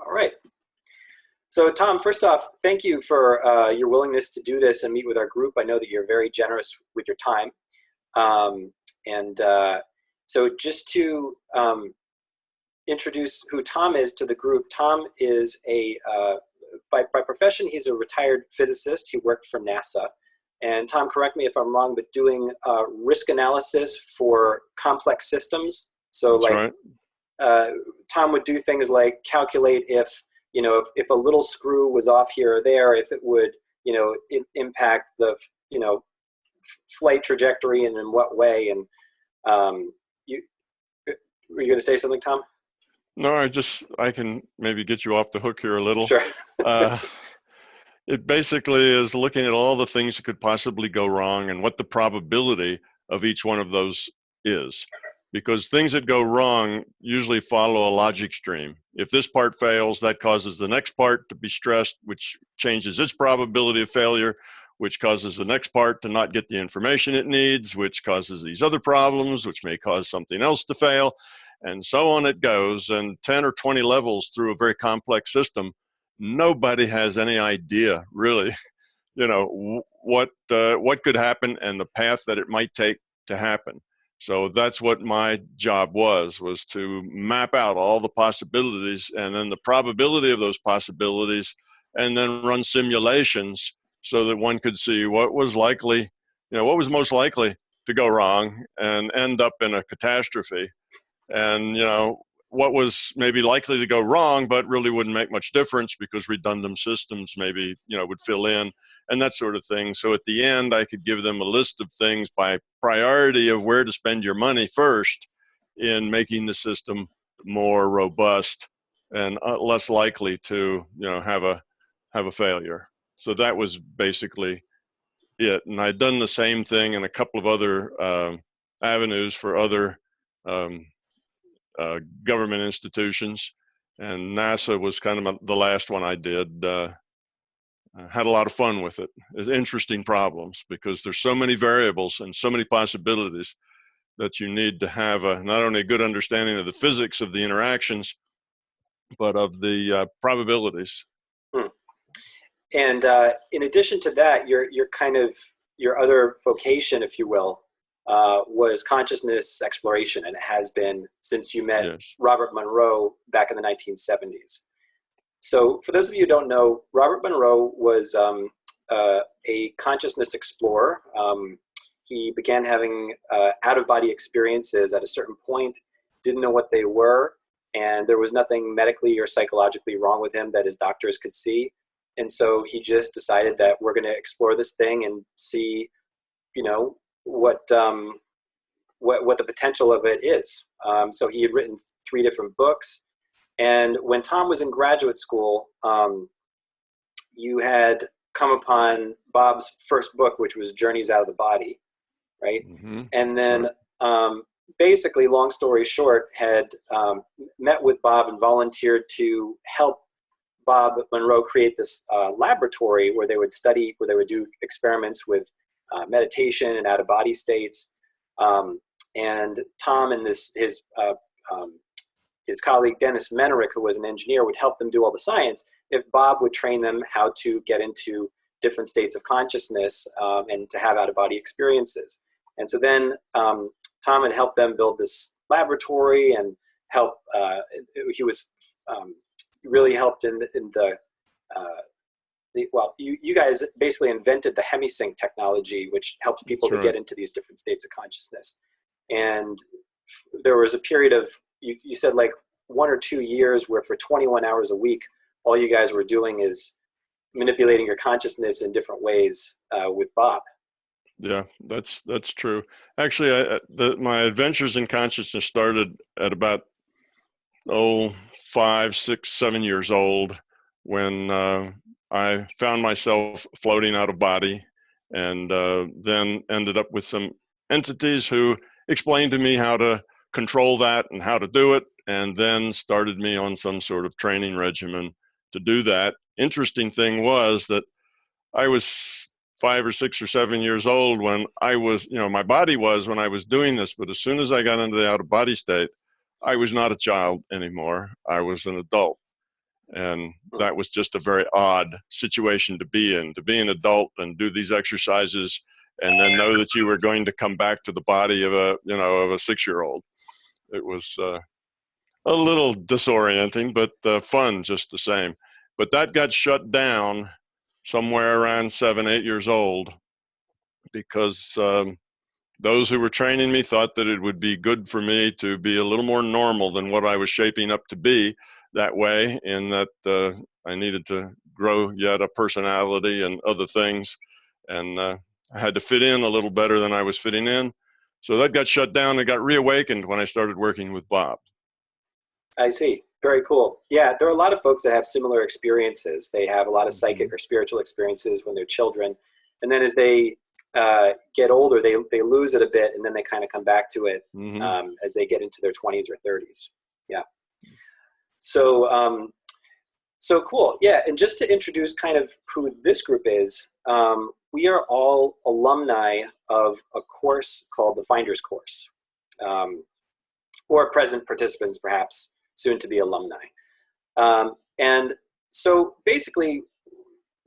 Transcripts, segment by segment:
All right. So Tom, first off, thank you for your willingness to do this and meet with our group. I know that you're very generous with your time. So just to introduce who Tom is to the group, Tom is by profession, he's a retired physicist. He worked for NASA. And Tom, correct me if I'm wrong, but doing risk analysis for complex systems. So That's like, right. Tom would do things like calculate if a little screw was off here or there, if it would, impact the, flight trajectory and in what way. And were you going to say something, Tom? No, I can maybe get you off the hook here a little. Sure. It basically is looking at all the things that could possibly go wrong and what the probability of each one of those is. Because things that go wrong usually follow a logic stream. If this part fails, that causes the next part to be stressed, which changes its probability of failure, which causes the next part to not get the information it needs, which causes these other problems, which may cause something else to fail. And so on it goes. And 10 or 20 levels through a very complex system, nobody has any idea, really, what could happen and the path that it might take to happen. So that's what my job was to map out all the possibilities and then the probability of those possibilities, and then run simulations so that one could see what was likely, what was most likely to go wrong and end up in a catastrophe. And, what was maybe likely to go wrong, but really wouldn't make much difference because redundant systems maybe, would fill in and that sort of thing. So at the end, I could give them a list of things by priority of where to spend your money first in making the system more robust and less likely to, have a failure. So that was basically it. And I'd done the same thing in a couple of other avenues for other government institutions, and NASA was kind of the last one I did. Had a lot of fun with it. It's interesting problems because there's so many variables and so many possibilities that you need to have not only a good understanding of the physics of the interactions, but of the probabilities. And in addition to that, your other vocation, if you will, was consciousness exploration, and it has been since you met Yes. Robert Monroe back in the 1970s. So for those of you who don't know, Robert Monroe was a consciousness explorer. He began having out-of-body experiences at a certain point, didn't know what they were, and there was nothing medically or psychologically wrong with him that his doctors could see. And so he just decided that we're going to explore this thing and see, what the potential of it is. So he had written 3 different books. And when Tom was in graduate school, you had come upon Bob's first book, which was Journeys Out of the Body, right? Mm-hmm. And then basically, long story short, had met with Bob and volunteered to help Bob Monroe create this laboratory where they would do experiments with meditation and out-of-body states. And Tom and his colleague Dennis Menerick, who was an engineer, would help them do all the science if Bob would train them how to get into different states of consciousness and to have out-of-body experiences. And so then Tom had helped them build this laboratory and he was really helped in the you guys basically invented the hemisync technology, which helps people to get into these different states of consciousness. And there was a period of, you said like 1 or 2 years where for 21 hours a week, all you guys were doing is manipulating your consciousness in different ways with Bob. Yeah, that's true. Actually, my adventures in consciousness started at about 5, 6, 7 years old when I found myself floating out of body, and then ended up with some entities who explained to me how to control that and how to do it, and then started me on some sort of training regimen to do that. Interesting thing was that I was 5 or 6 or 7 years old when I was, my body was when I was doing this, but as soon as I got into the out of body state, I was not a child anymore. I was an adult. And that was just a very odd situation to be an adult and do these exercises and then know that you were going to come back to the body of a 6-year-old. It was a little disorienting, but fun just the same. But that got shut down somewhere around 7, 8 years old because those who were training me thought that it would be good for me to be a little more normal than what I was shaping up to be that way, in that I needed to grow yet a personality and other things. And I had to fit in a little better than I was fitting in. So that got shut down and got reawakened when I started working with Bob. I see. Very cool. Yeah, there are a lot of folks that have similar experiences. They have a lot of psychic or spiritual experiences when they're children. And then as they get older, they lose it a bit, and then they kind of come back to it as they get into their 20s or 30s. Yeah. So, so cool. Yeah. And just to introduce kind of who this group is, we are all alumni of a course called the Finder's Course, or present participants, perhaps, soon to be alumni. And so basically,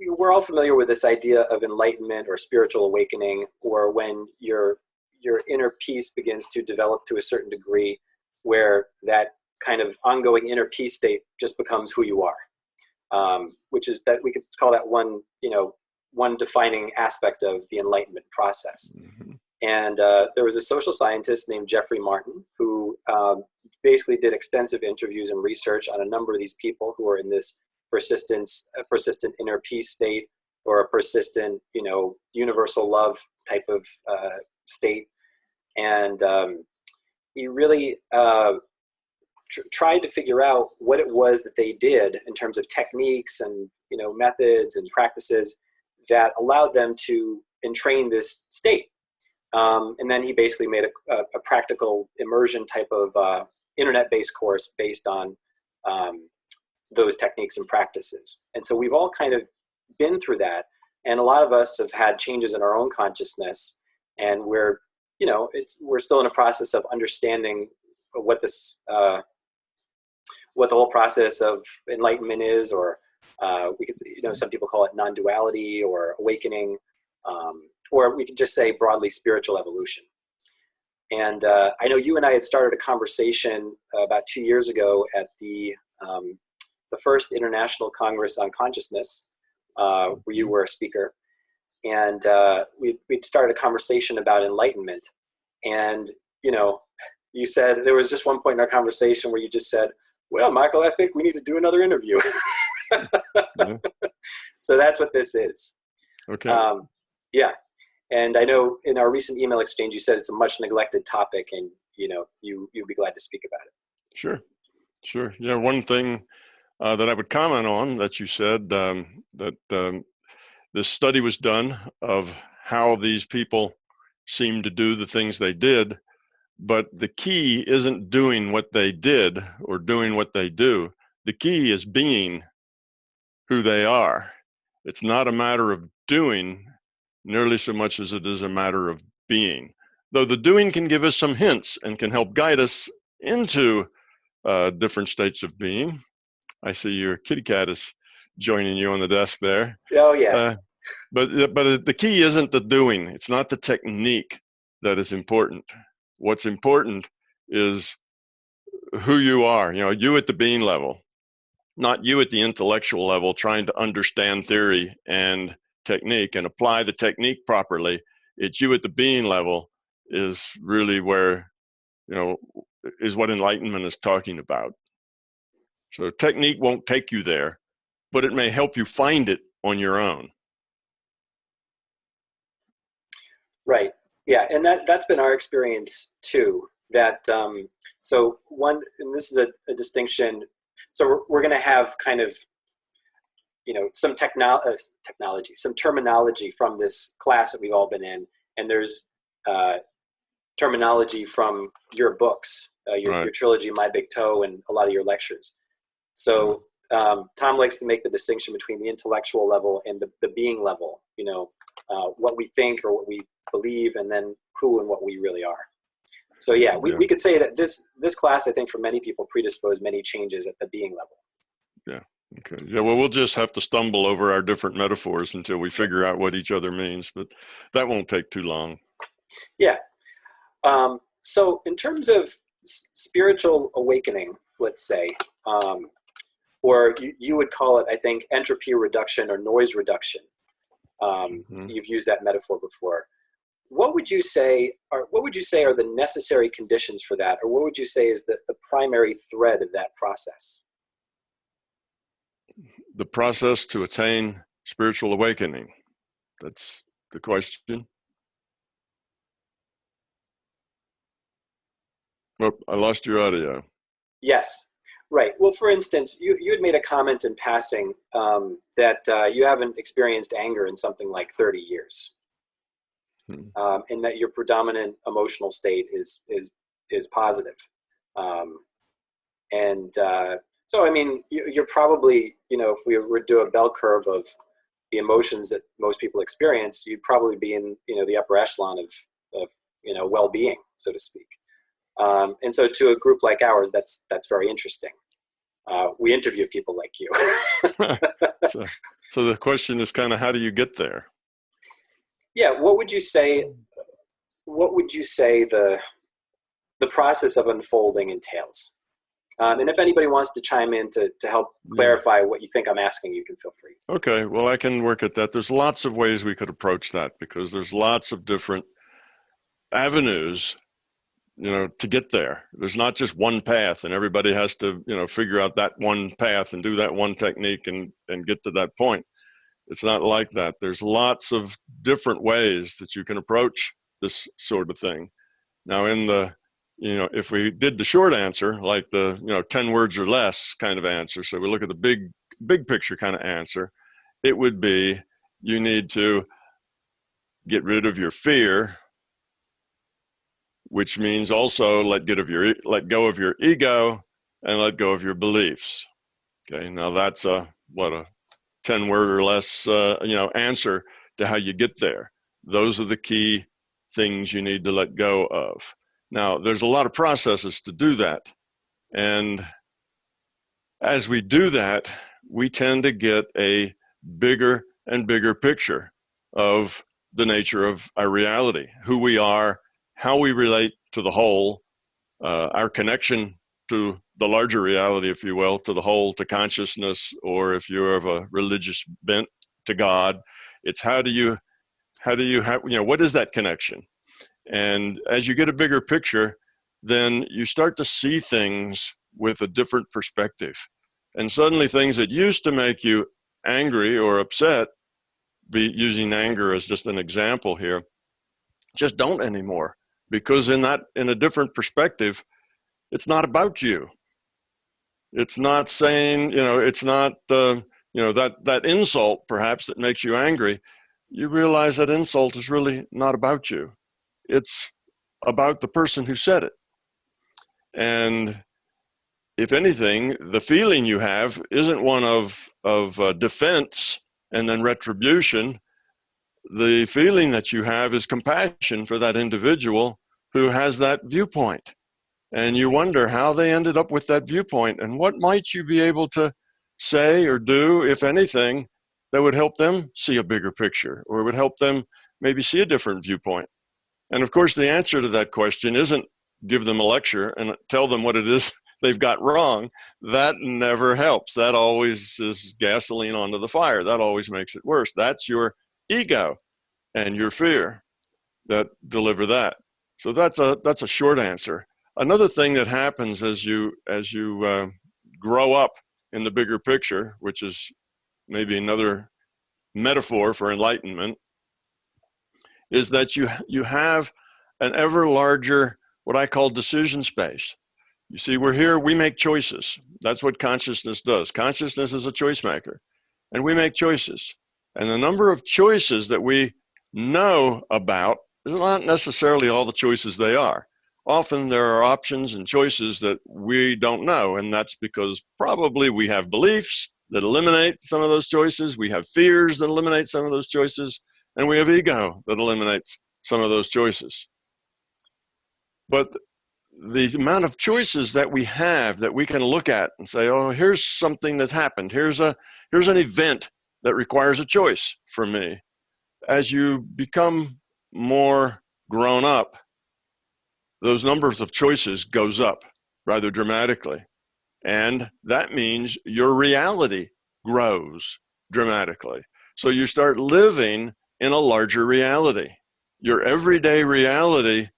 we're all familiar with this idea of enlightenment or spiritual awakening, or when your inner peace begins to develop to a certain degree, where that kind of ongoing inner peace state just becomes who you are, which is that we could call that one defining aspect of the enlightenment process. And there was a social scientist named Jeffrey Martin who basically did extensive interviews and research on a number of these people who are in this persistent inner peace state, or a persistent, universal love type of state. And he really tried to figure out what it was that they did in terms of techniques and, methods and practices that allowed them to entrain this state. And then he basically made a practical immersion type of internet-based course based on those techniques and practices. And so we've all kind of been through that. And a lot of us have had changes in our own consciousness. And we're still in a process of understanding what this, what the whole process of enlightenment is, or we could, some people call it non-duality or awakening, or we could just say broadly spiritual evolution. And I know you and I had started a conversation about 2 years ago at the first International Congress on Consciousness, where you were a speaker. And we'd started a conversation about enlightenment. And, you said, there was just one point in our conversation where you just said, well, Michael, I think we need to do another interview. So that's what this is. Okay. Yeah. And I know in our recent email exchange, you said it's a much neglected topic, and, you'd be glad to speak about it. Sure. Yeah. One thing that I would comment on that you said, that this study was done of how these people seem to do the things they did, but the key isn't doing what they did or doing what they do. The key is being who they are. It's not a matter of doing nearly so much as it is a matter of being. Though the doing can give us some hints and can help guide us into different states of being. I see your kitty cat is joining you on the desk there. Oh, yeah. But the key isn't the doing. It's not the technique that is important. What's important is who you are, you at the being level, not you at the intellectual level trying to understand theory and technique and apply the technique properly. It's you at the being level is really where, is what enlightenment is talking about. So technique won't take you there, but it may help you find it on your own. Right. Yeah. And that's been our experience too, that, so one, and this is a distinction. So we're going to have kind of, some technology, some terminology from this class that we've all been in. And there's terminology from your books, your trilogy, My Big Toe, and a lot of your lectures. So Tom likes to make the distinction between the intellectual level and the being level, what we think or what we believe, and then who and what we really are. So yeah, we could say that this class, I think, for many people predisposed many changes at the being level. Okay. Yeah, well, we'll just have to stumble over our different metaphors until we figure out what each other means, but that won't take too long. Yeah. So in terms of spiritual awakening, let's say, or you would call it, I think, entropy reduction or noise reduction. You've used that metaphor before. What would you say are the necessary conditions for that, or what would you say is the primary thread of that process? The process to attain spiritual awakening. That's the question. Oh, I lost your audio. Yes, right. Well, for instance, you had made a comment in passing that you haven't experienced anger in something like 30 years, and that your predominant emotional state is positive. So, I mean, you're probably, if we were to do a bell curve of the emotions that most people experience, you'd probably be in, the upper echelon of well-being, so to speak. And so to a group like ours, that's very interesting. We interview people like you. So the question is kind of, how do you get there? Yeah. What would you say the process of unfolding entails? And if anybody wants to chime in to help clarify what you think I'm asking, you can feel free. Okay, well, I can work at that. There's lots of ways we could approach that, because there's lots of different avenues, to get there. There's not just one path, and everybody has to, figure out that one path and do that one technique and get to that point. It's not like that. There's lots of different ways that you can approach this sort of thing. Now, in the if we did the short answer, like the 10 words or less kind of answer, so we look at the big picture kind of answer, it would be, you need to get rid of your fear, which means also let go of your ego and let go of your beliefs. Okay, now that's a 10 word or less answer to how you get there. Those are the key things you need to let go of. Now, there's a lot of processes to do that. And as we do that, we tend to get a bigger and bigger picture of the nature of our reality, who we are, how we relate to the whole, our connection to the larger reality, if you will, to the whole, to consciousness, or if you're of a religious bent, to God. It's how do you have, what is that connection? And as you get a bigger picture, then you start to see things with a different perspective. And suddenly things that used to make you angry or upset, using anger as just an example here, just don't anymore. Because in a different perspective, it's not about you. It's not saying, it's not, that insult perhaps that makes you angry. You realize that insult is really not about you. It's about the person who said it. And if anything, the feeling you have isn't one of defense and then retribution. The feeling that you have is compassion for that individual who has that viewpoint. And you wonder how they ended up with that viewpoint, and what might you be able to say or do, if anything, that would help them see a bigger picture, or would help them maybe see a different viewpoint. And of course, the answer to that question isn't give them a lecture and tell them what it is they've got wrong. That never helps. That always is gasoline onto the fire. That always makes it worse. That's your ego and your fear that deliver that. So that's a short answer. Another thing that happens as you grow up in the bigger picture, which is maybe another metaphor for enlightenment, is that you have an ever larger, what I call decision space. You see, we're here, we make choices. That's what consciousness does. Consciousness is a choice maker, and we make choices. And the number of choices that we know about is not necessarily all the choices they are. Often there are options and choices that we don't know, and that's because probably we have beliefs that eliminate some of those choices, we have fears that eliminate some of those choices, and we have ego that eliminates some of those choices. But the amount of choices that we have that we can look at and say, oh, here's something that happened. Here's an event that requires a choice from me. As you become more grown up, those numbers of choices goes up rather dramatically. And that means your reality grows dramatically. So you start living in a larger reality. Your everyday reality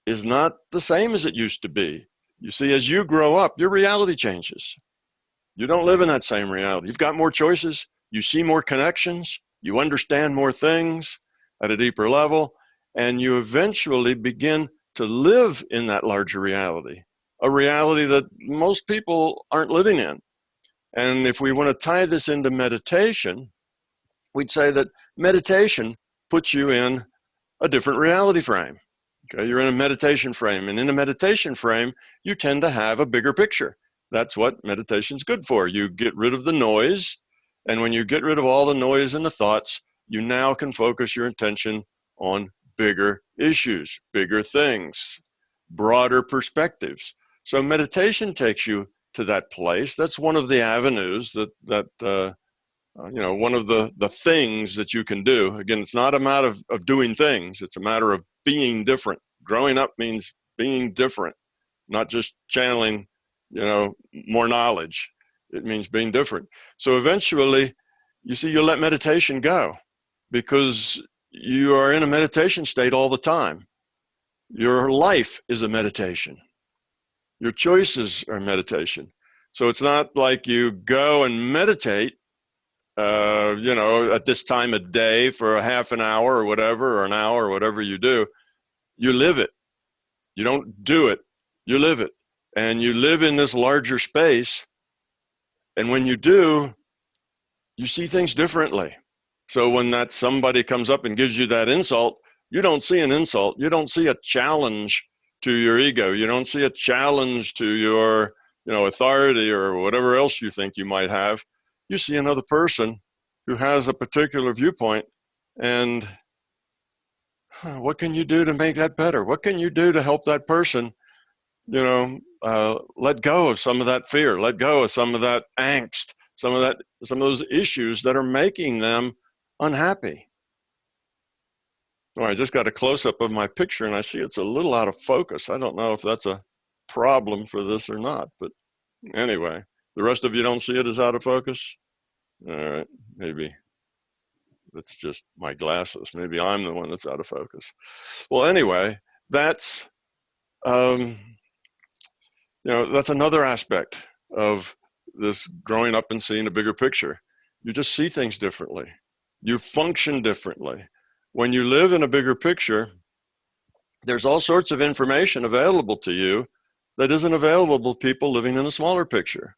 is not the same as it used to be. You see, as you grow up, your reality changes. You don't live in that same reality. You've got more choices. You see more connections. You understand more things at a deeper level. And you eventually begin to live in that larger reality, a reality that most people aren't living in. And if we want to tie this into meditation, we'd say that meditation puts you in a different reality frame. Okay, you're in a meditation frame, and in a meditation frame, you tend to have a bigger picture. That's what meditation's good for. You get rid of the noise, and when you get rid of all the noise and the thoughts, you now can focus your attention on bigger issues, bigger things, broader perspectives. So meditation takes you to that place. That's one of the avenues one of the things that you can do. Again, it's not a matter of doing things. It's a matter of being different. Growing up means being different, not just channeling, more knowledge. It means being different. So eventually, you see, you let meditation go because you are in a meditation state all the time. Your life is a meditation. Your choices are meditation. So it's not like you go and meditate at this time of day for a half an hour or whatever, or an hour or whatever you do. You live it. You don't do it. You live it. And you live in this larger space. And when you do, you see things differently. So when that somebody comes up and gives you that insult, you don't see an insult. You don't see a challenge to your ego. You don't see a challenge to your, authority or whatever else you think you might have. You see another person who has a particular viewpoint, and what can you do to make that better? What can you do to help that person, let go of some of that fear, let go of some of that angst, some of those issues that are making them unhappy. Well, I just got a close-up of my picture, and I see it's a little out of focus. I don't know if that's a problem for this or not, but anyway, the rest of you don't see it as out of focus? All right, maybe it's just my glasses. Maybe I'm the one that's out of focus. Well, anyway, that's that's another aspect of this growing up and seeing a bigger picture. You just see things differently. You function differently. When you live in a bigger picture, there's all sorts of information available to you that isn't available to people living in a smaller picture.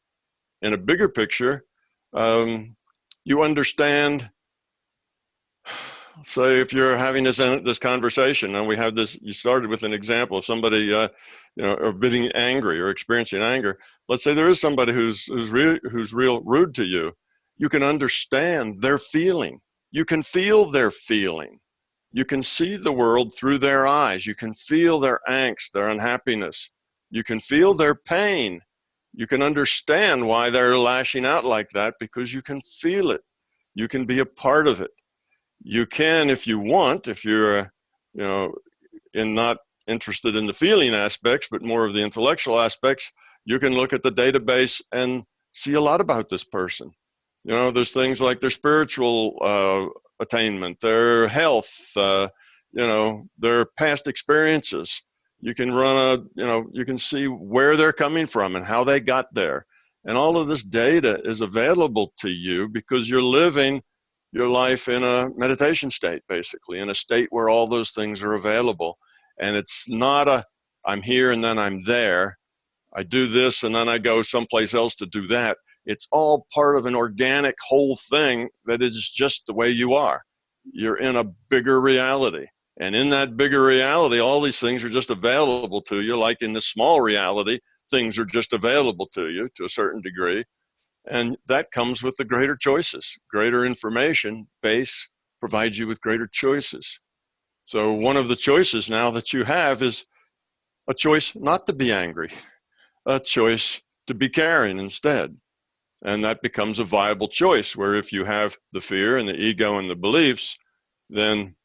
In a bigger picture, you understand. Say if you're having this conversation, and we have this, you started with an example of somebody, or being angry or experiencing anger. Let's say there is somebody who's real rude to you. You can understand their feeling. You can feel their feeling. You can see the world through their eyes. You can feel their angst, their unhappiness. You can feel their pain. You can understand why they're lashing out like that because you can feel it. You can be a part of it. You can, if you want, if you're, not interested in the feeling aspects, but more of the intellectual aspects, you can look at the database and see a lot about this person. There's things like their spiritual attainment, their health, their past experiences. You can you can see where they're coming from and how they got there. And all of this data is available to you because you're living your life in a meditation state, basically, in a state where all those things are available. And it's not I'm here and then I'm there. I do this and then I go someplace else to do that. It's all part of an organic whole thing that is just the way you are. You're in a bigger reality. And in that bigger reality, all these things are just available to you. Like in the small reality, things are just available to you to a certain degree. And that comes with the greater choices. Greater information base provides you with greater choices. So one of the choices now that you have is a choice not to be angry, a choice to be caring instead. And that becomes a viable choice, where if you have the fear and the ego and the beliefs, then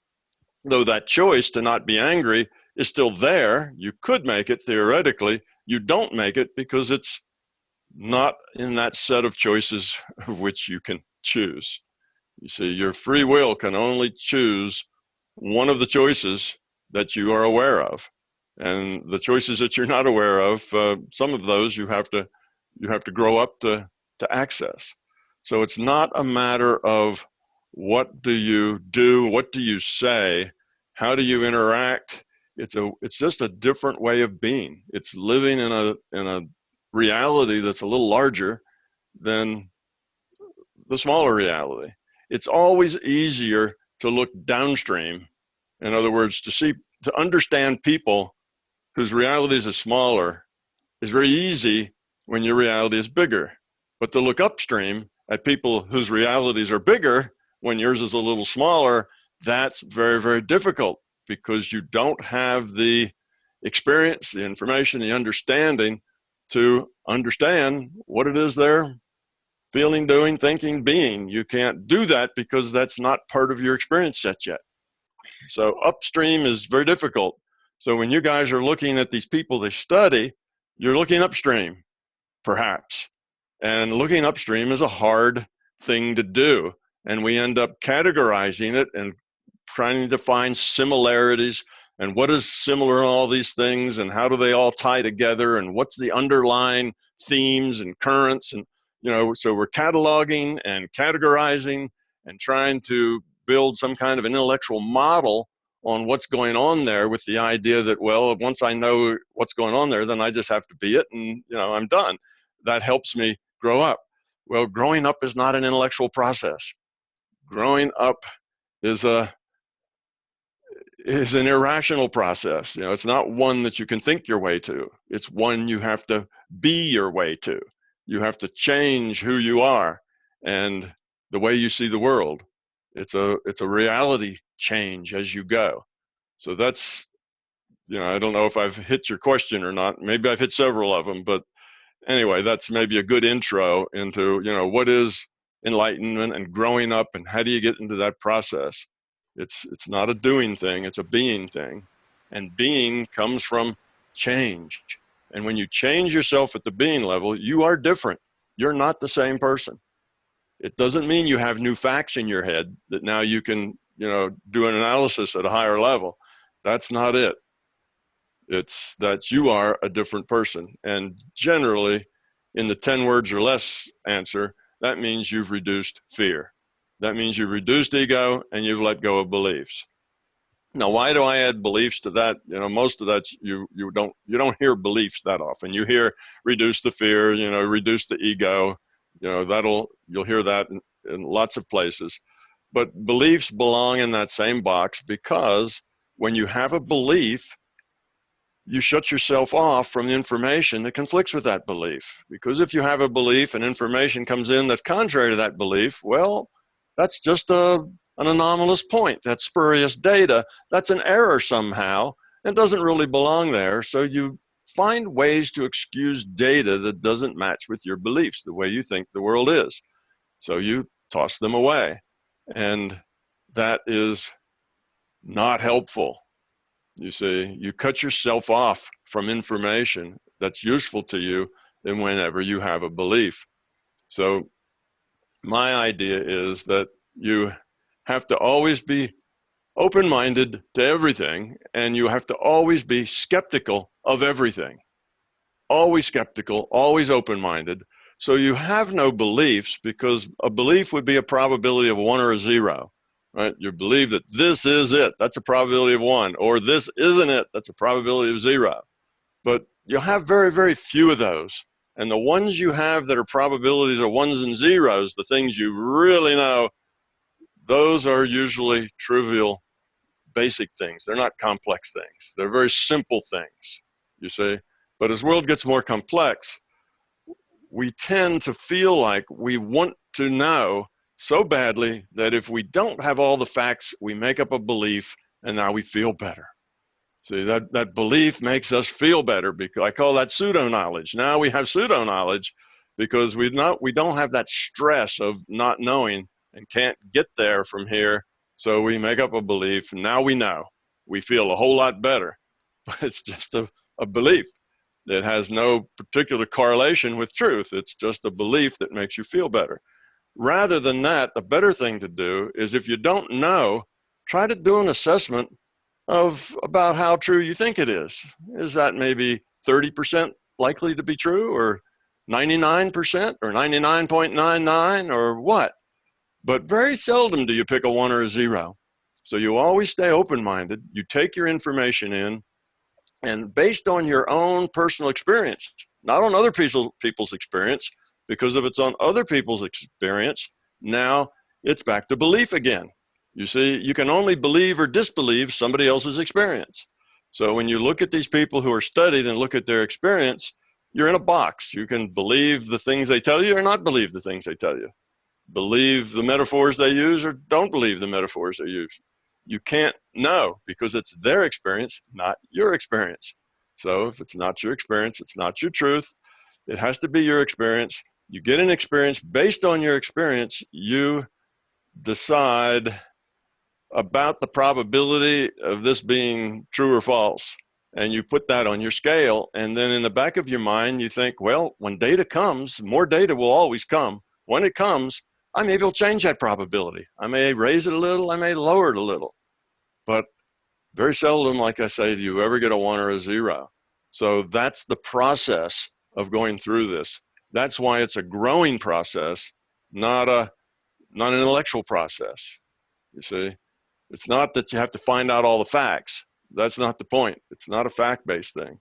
though that choice to not be angry is still there, you could make it theoretically, you don't make it because it's not in that set of choices of which you can choose. You see, your free will can only choose one of the choices that you are aware of. And the choices that you're not aware of, some of those you have to grow up to access. So it's not a matter of what do you do, what do you say, how do you interact. It's just a different way of being. It's living in a reality that's a little larger than the smaller reality. It's always easier to look downstream. In other words, to understand people whose realities are smaller is very easy when your reality is bigger. But to look upstream at people whose realities are bigger when yours is a little smaller, that's very, very difficult, because you don't have the experience, the information, the understanding to understand what it is they're feeling, doing, thinking, being. You can't do that because that's not part of your experience set yet. So upstream is very difficult. So when you guys are looking at these people they study, you're looking upstream, perhaps. And looking upstream is a hard thing to do. And we end up categorizing it and trying to find similarities and what is similar in all these things and how do they all tie together and what's the underlying themes and currents. And, so we're cataloging and categorizing and trying to build some kind of an intellectual model on what's going on there, with the idea that, well, once I know what's going on there, then I just have to be it and, I'm done. That helps me grow up. Well, growing up is not an intellectual process. Growing up is an irrational process. It's not one that you can think your way to. It's one you have to be your way to. You have to change who you are and the way you see the world. It's a reality change as you go. So that's, I don't know if I've hit your question or not. Maybe I've hit several of them, but anyway, that's maybe a good intro into, what is enlightenment and growing up and how do you get into that process. It's not a doing thing, it's a being thing. And being comes from change. And when you change yourself at the being level, you are different. You're not the same person. It doesn't mean you have new facts in your head that now you can, do an analysis at a higher level. That's not it. It's that you are a different person. And generally, in the 10 words or less answer, that means you've reduced fear. That means you've reduced ego and you've let go of beliefs. Now, why do I add beliefs to that? Most of that you don't hear beliefs that often. You hear reduce the fear, reduce the ego. You'll hear that in lots of places. But beliefs belong in that same box, because when you have a belief, you shut yourself off from the information that conflicts with that belief. Because if you have a belief and information comes in that's contrary to that belief, well, that's just an anomalous point. That's spurious data. That's an error somehow. It doesn't really belong there. So you find ways to excuse data that doesn't match with your beliefs, the way you think the world is. So you toss them away. And that is not helpful. You see, you cut yourself off from information that's useful to you than whenever you have a belief. So my idea is that you have to always be open-minded to everything, and you have to always be skeptical of everything. Always skeptical, always open-minded. So you have no beliefs, because a belief would be a probability of 1 or a 0. Right? You believe that this is it, that's a probability of 1, or this isn't it, that's a probability of 0. But you'll have very, very few of those. And the ones you have that are probabilities of 1s and 0s, the things you really know, those are usually trivial, basic things. They're not complex things. They're very simple things, you see. But as the world gets more complex, we tend to feel like we want to know so badly that if we don't have all the facts, we make up a belief and now we feel better. See, that belief makes us feel better, because I call that pseudo knowledge. Now we have pseudo knowledge because we don't have that stress of not knowing and can't get there from here. So we make up a belief, and now we know. We feel a whole lot better, but it's just a belief. It has no particular correlation with truth. It's just a belief that makes you feel better. Rather than that, the better thing to do is, if you don't know, try to do an assessment of about how true you think it is. Is that maybe 30% likely to be true, or 99%, or 99.99, or what? But very seldom do you pick a 1 or a 0. So you always stay open-minded. You take your information in, and based on your own personal experience, not on other people's experience, because if it's on other people's experience, now it's back to belief again. You see, you can only believe or disbelieve somebody else's experience. So when you look at these people who are studied and look at their experience, you're in a box. You can believe the things they tell you or not believe the things they tell you. Believe the metaphors they use or don't believe the metaphors they use. You can't know, because it's their experience, not your experience. So if it's not your experience, it's not your truth. It has to be your experience. You get an experience. Based on your experience, you decide about the probability of this being true or false. And you put that on your scale. And then in the back of your mind, you think, well, when data comes, more data will always come. When it comes, I maybe will change that probability. I may raise it a little, I may lower it a little. But very seldom, like I say, do you ever get a 1 or a 0. So that's the process of going through this. That's why it's a growing process, not an intellectual process. You see, it's not that you have to find out all the facts. That's not the point. It's not a fact-based thing.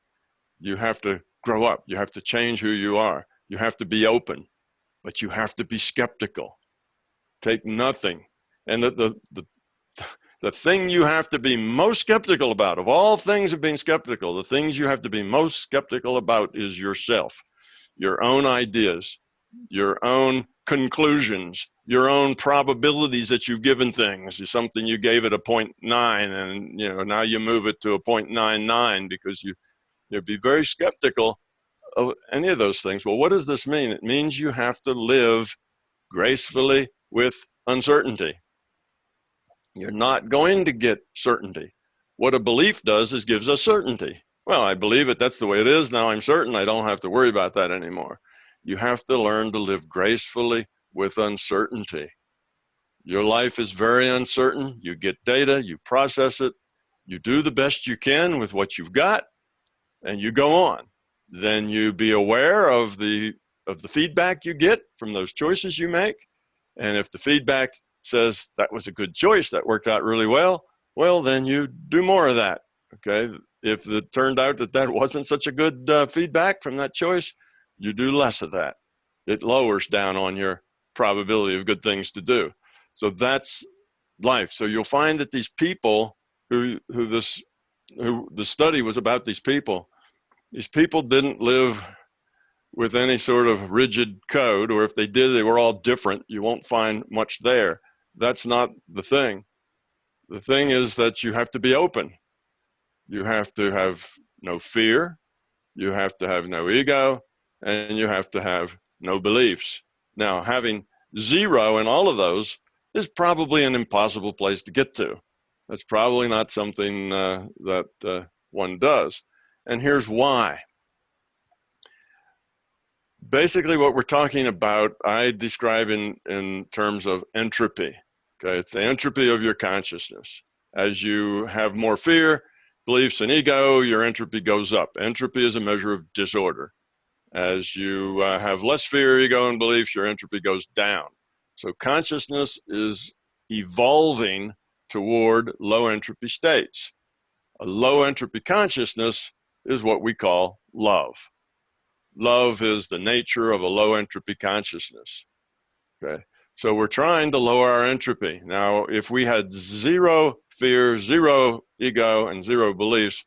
You have to grow up. You have to change who you are. You have to be open, but you have to be skeptical. Take nothing. And the thing you have to be most skeptical about, of all things of being skeptical, the things you have to be most skeptical about is yourself, your own ideas, your own conclusions, your own probabilities that you've given things. Is something you gave it a 0.9, and now you move it to a 0.99 because you'd be very skeptical of any of those things. Well, what does this mean? It means you have to live gracefully with uncertainty. You're not going to get certainty. What a belief does is gives us certainty. Well, I believe it, that's the way it is, now I'm certain, I don't have to worry about that anymore. You have to learn to live gracefully with uncertainty. Your life is very uncertain. You get data, you process it, you do the best you can with what you've got, and you go on. Then you be aware of the feedback you get from those choices you make. And if the feedback says that was a good choice, that worked out really well, then you do more of that, okay? If it turned out that wasn't such a good feedback from that choice, you do less of that. It lowers down on your probability of good things to do. So that's life. So you'll find that these people who the study was about, these people didn't live with any sort of rigid code, or if they did, they were all different. You won't find much there. That's not the thing. The thing is that you have to be open. You have to have no fear. You have to have no ego, and you have to have no beliefs. Now, having 0 in all of those is probably an impossible place to get to. That's probably not something that one does. And here's why. Basically, what we're talking about, I describe in terms of entropy. Okay, it's the entropy of your consciousness. As you have more fear, beliefs, and ego, your entropy goes up. Entropy is a measure of disorder. As you have less fear, ego, and beliefs, your entropy goes down. So consciousness is evolving toward low entropy states. A low entropy consciousness is what we call love. Love is the nature of a low entropy consciousness. Okay, so we're trying to lower our entropy. Now, if we had 0 fear, 0 ego, and 0 beliefs,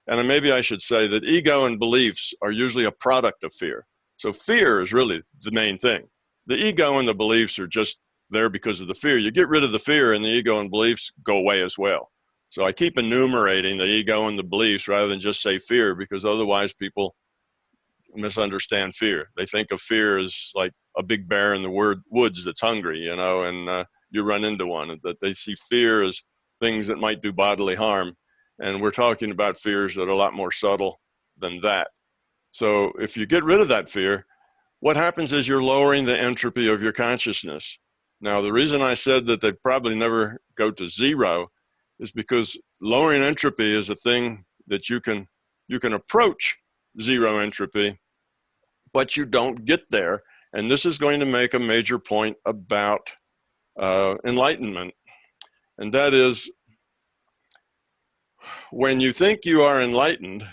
and maybe I should say that ego and beliefs are usually a product of fear. So fear is really the main thing. The ego and the beliefs are just there because of the fear. You get rid of the fear and the ego and beliefs go away as well. So I keep enumerating the ego and the beliefs rather than just say fear, because otherwise people misunderstand fear. They think of fear as like a big bear in the woods that's hungry, you know, and you run into one. And that they see fear as things that might do bodily harm. And we're talking about fears that are a lot more subtle than that. So if you get rid of that fear, what happens is you're lowering the entropy of your consciousness. Now, the reason I said that they probably never go to zero is because lowering entropy is a thing that you can approach zero entropy, but you don't get there. And this is going to make a major point about enlightenment. And that is, when you think you are enlightened,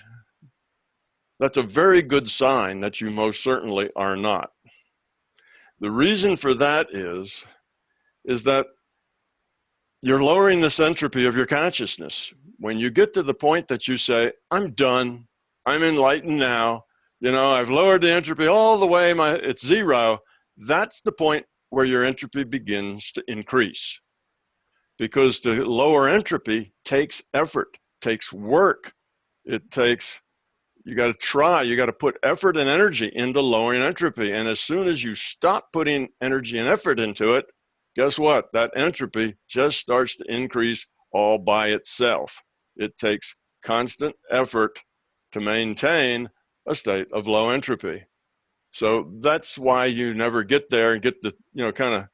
that's a very good sign that you most certainly are not. The reason for that is that you're lowering this entropy of your consciousness. When you get to the point that you say, I'm done, I'm enlightened now, you know, I've lowered the entropy all the way, it's zero, that's the point where your entropy begins to increase. Because to lower entropy takes effort, takes work. It takes, you got to try, you got to put effort and energy into lowering entropy. And as soon as you stop putting energy and effort into it, guess what? That entropy just starts to increase all by itself. It takes constant effort to maintain a state of low entropy. So that's why you never get there and get the, you know, kind of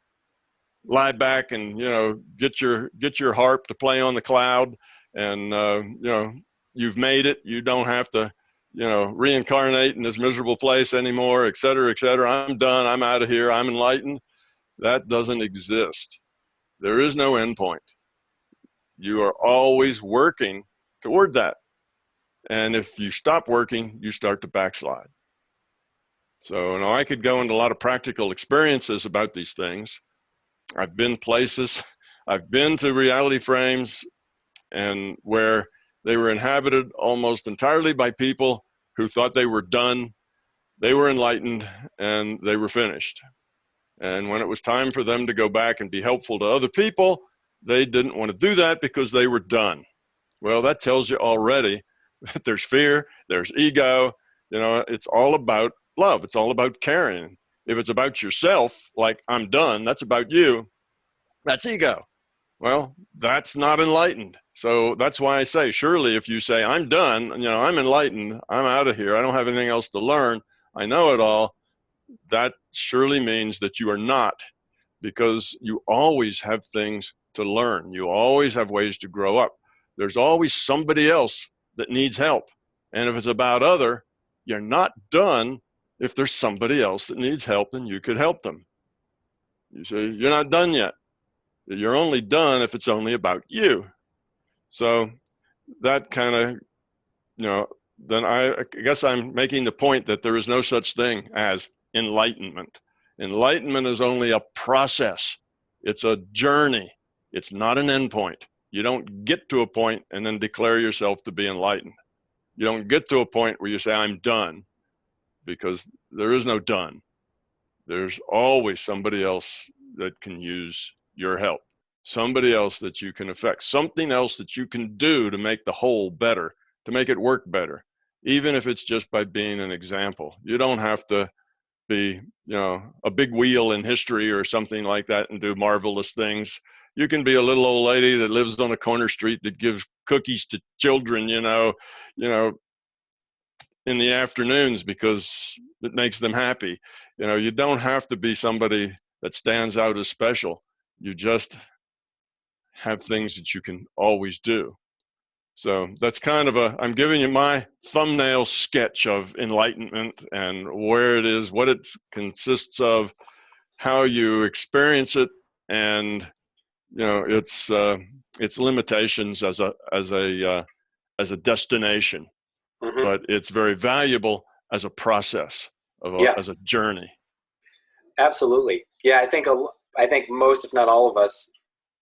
lie back and, you know, get your harp to play on the cloud and, you know, you've made it. You don't have to, you know, reincarnate in this miserable place anymore, et cetera, et cetera. I'm done. I'm out of here. I'm enlightened. That doesn't exist. There is no endpoint. You are always working toward that. And if you stop working, you start to backslide. So now I could go into a lot of practical experiences about these things. I've been places, I've been to reality frames and where they were inhabited almost entirely by people who thought they were done, they were enlightened, and they were finished. And when it was time for them to go back and be helpful to other people, they didn't want to do that because they were done. Well, that tells you already that there's fear, there's ego, you know, it's all about love. It's all about caring. If it's about yourself, like I'm done, that's about you, that's ego. Well, that's not enlightened. So that's why I say, surely if you say, I'm done, you know, I'm enlightened, I'm out of here, I don't have anything else to learn, I know it all, that surely means that you are not, because you always have things to learn. You always have ways to grow up. There's always somebody else that needs help. And if it's about other, you're not done if there's somebody else that needs help and you could help them. You say, you're not done yet. You're only done if it's only about you. So that kind of, you know, then I guess I'm making the point that there is no such thing as enlightenment. Enlightenment is only a process. It's a journey. It's not an endpoint. You don't get to a point and then declare yourself to be enlightened. You don't get to a point where you say, I'm done, because there is no done. There's always somebody else that can use your help, somebody else that you can affect, something else that you can do to make the whole better, to make it work better, even if it's just by being an example. You don't have to be, you know, a big wheel in history or something like that and do marvelous things. You can be a little old lady that lives on a corner street that gives cookies to children, you know, in the afternoons because it makes them happy. You know, you don't have to be somebody that stands out as special. You just have things that you can always do. So that's kind of I'm giving you my thumbnail sketch of enlightenment and where it is, what it consists of, how you experience it, and, you know, its limitations as a destination. Mm-hmm. But it's very valuable as a process, as a journey. Absolutely. Yeah, I think most, if not all of us,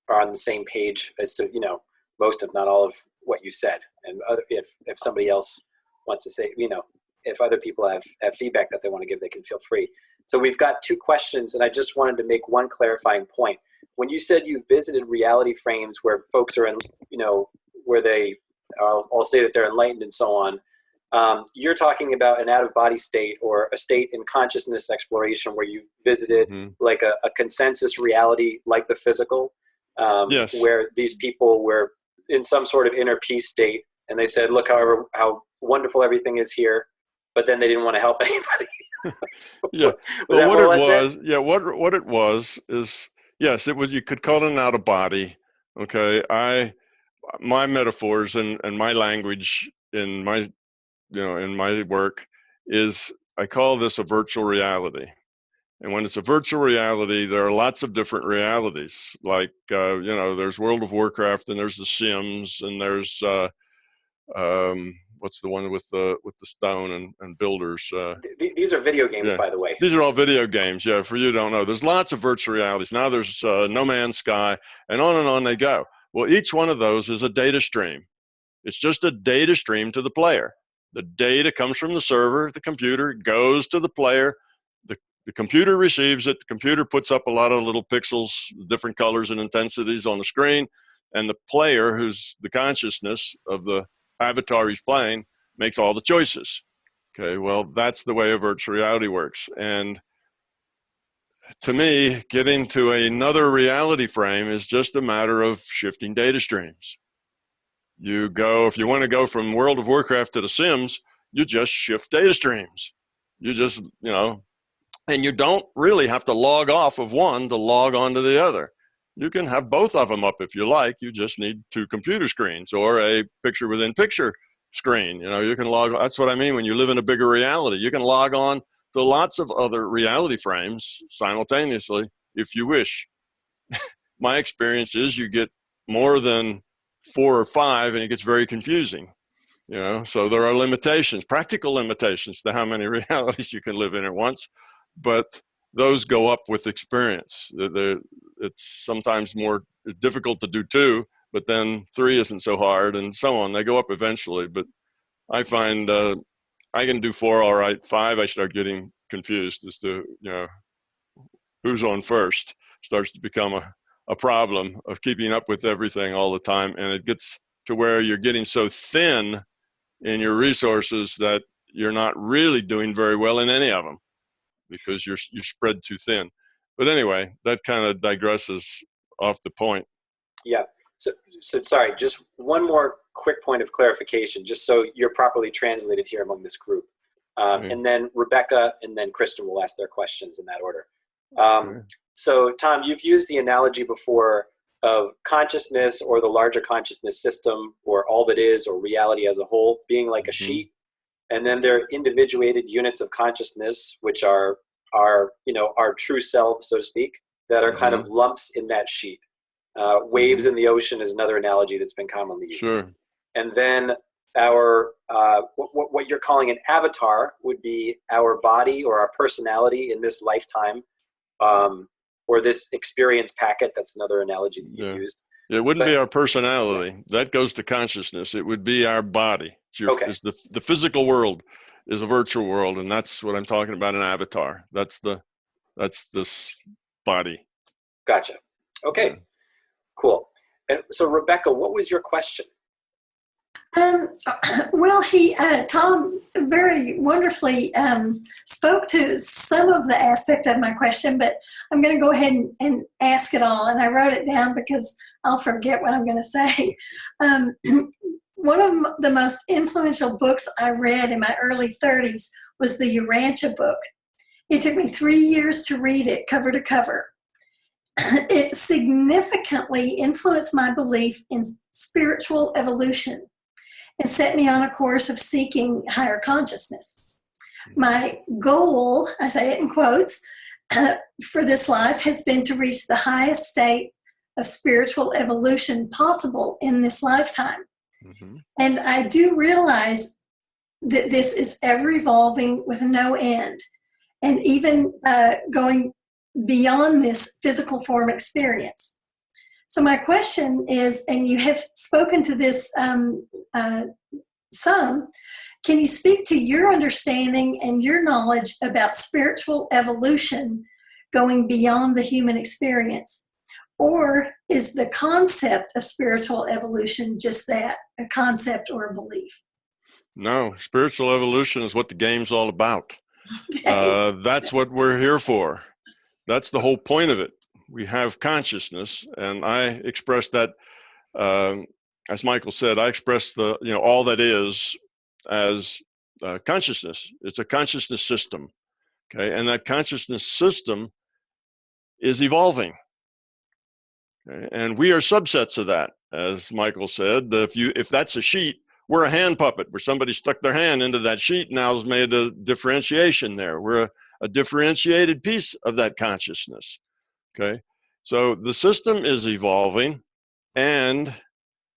are on the same page as to, you know, most, if not all of what you said. And if somebody else wants to say, you know, if other people have feedback that they want to give, they can feel free. So we've got 2 questions, and I just wanted to make one clarifying point. When you said you visited reality frames where folks are in, you know, where I'll say that they're enlightened and so on. You're talking about an out-of-body state, or a state in consciousness exploration where you visited like a consensus reality like the physical, Yes. where these people were in some sort of inner peace state, and they said, look how wonderful everything is here, but then they didn't want to help anybody. Yeah. Was Well, that more or less it? yeah, what it was is, yes, it was, you could call it an out of body. Okay. My metaphors and my language in my, in my work is, I call this a virtual reality. And when it's a virtual reality, there are lots of different realities. Like, there's World of Warcraft, and there's The Sims, and there's, what's the one with the stone and builders? These are video games, Yeah, by the way. these are all video games. Yeah, for you don't know, there's lots of virtual realities. Now there's No Man's Sky, and on they go. Well, each one of those is a data stream. It's just a data stream to the player. The data comes from the server, the computer, goes to the player. The computer receives it. The computer puts up a lot of little pixels, different colors and intensities on the screen, and the player, who's the consciousness of the avatar he's playing, makes all the choices. Okay, well, that's the way a virtual reality works. And to me, getting to another reality frame is just a matter of shifting data streams. If you want to go from World of Warcraft to The Sims, you just shift data streams. You just, and you don't really have to log off of one to log on to the other. You can have both of them up if you like. You just need two computer screens or a picture within picture screen. You can that's what I mean when you live in a bigger reality. You can log on to lots of other reality frames simultaneously if you wish. My experience is you get more than 4 or 5 and it gets very confusing. So there are limitations, practical limitations to how many realities you can live in at once. But those go up with experience. It's sometimes more difficult to do 2, but then 3 isn't so hard, and so on. They go up eventually. But I find I can do 4 all right. 5, I start getting confused as to who's on first. Starts to become a problem of keeping up with everything all the time, and it gets to where you're getting so thin in your resources that you're not really doing very well in any of them, because you're spread too thin. But anyway, that kind of digresses off the point. Yeah. So sorry, just one more quick point of clarification, just so you're properly translated here among this group. And then Rebecca and then Kristen will ask their questions in that order. So Tom, you've used the analogy before of consciousness, or the larger consciousness system, or all that is, or reality as a whole, being like a sheet. And then there are individuated units of consciousness, which are our true self, so to speak, that are kind of lumps in that sheet. Waves in the ocean is another analogy that's been commonly used. Sure. And then our what you're calling an avatar would be our body or our personality in this lifetime, or this experience packet. That's another analogy that you used. It wouldn't be our personality. That goes to consciousness. It would be our body. It's the physical world is a virtual world, and that's what I'm talking about, an avatar. That's this body. Gotcha. Okay, cool. And so Rebecca, what was your question? Well, Tom very wonderfully spoke to some of the aspect of my question, but I'm going to go ahead and ask it all. And I wrote it down because I'll forget what I'm going to say. One of the most influential books I read in my early 30s was the Urantia book. It took me 3 years to read it cover to cover. It significantly influenced my belief in spiritual evolution and set me on a course of seeking higher consciousness. My goal, I say it in quotes, for this life has been to reach the highest state of spiritual evolution possible in this lifetime. And I do realize that this is ever evolving with no end, and even going beyond this physical form experience. So my question is, and you have spoken to this some, can you speak to your understanding and your knowledge about spiritual evolution going beyond the human experience? Or is the concept of spiritual evolution just that, a concept or a belief? No, spiritual evolution is what the game's all about. Okay. That's what we're here for. That's the whole point of it. We have consciousness, and I express that, as Michael said, I express the, all that is as consciousness. It's a consciousness system, okay? And that consciousness system is evolving. Okay? And we are subsets of that, as Michael said. If that's a sheet, we're a hand puppet where somebody stuck their hand into that sheet and now has made a differentiation there. We're a differentiated piece of that consciousness. Okay, so the system is evolving, and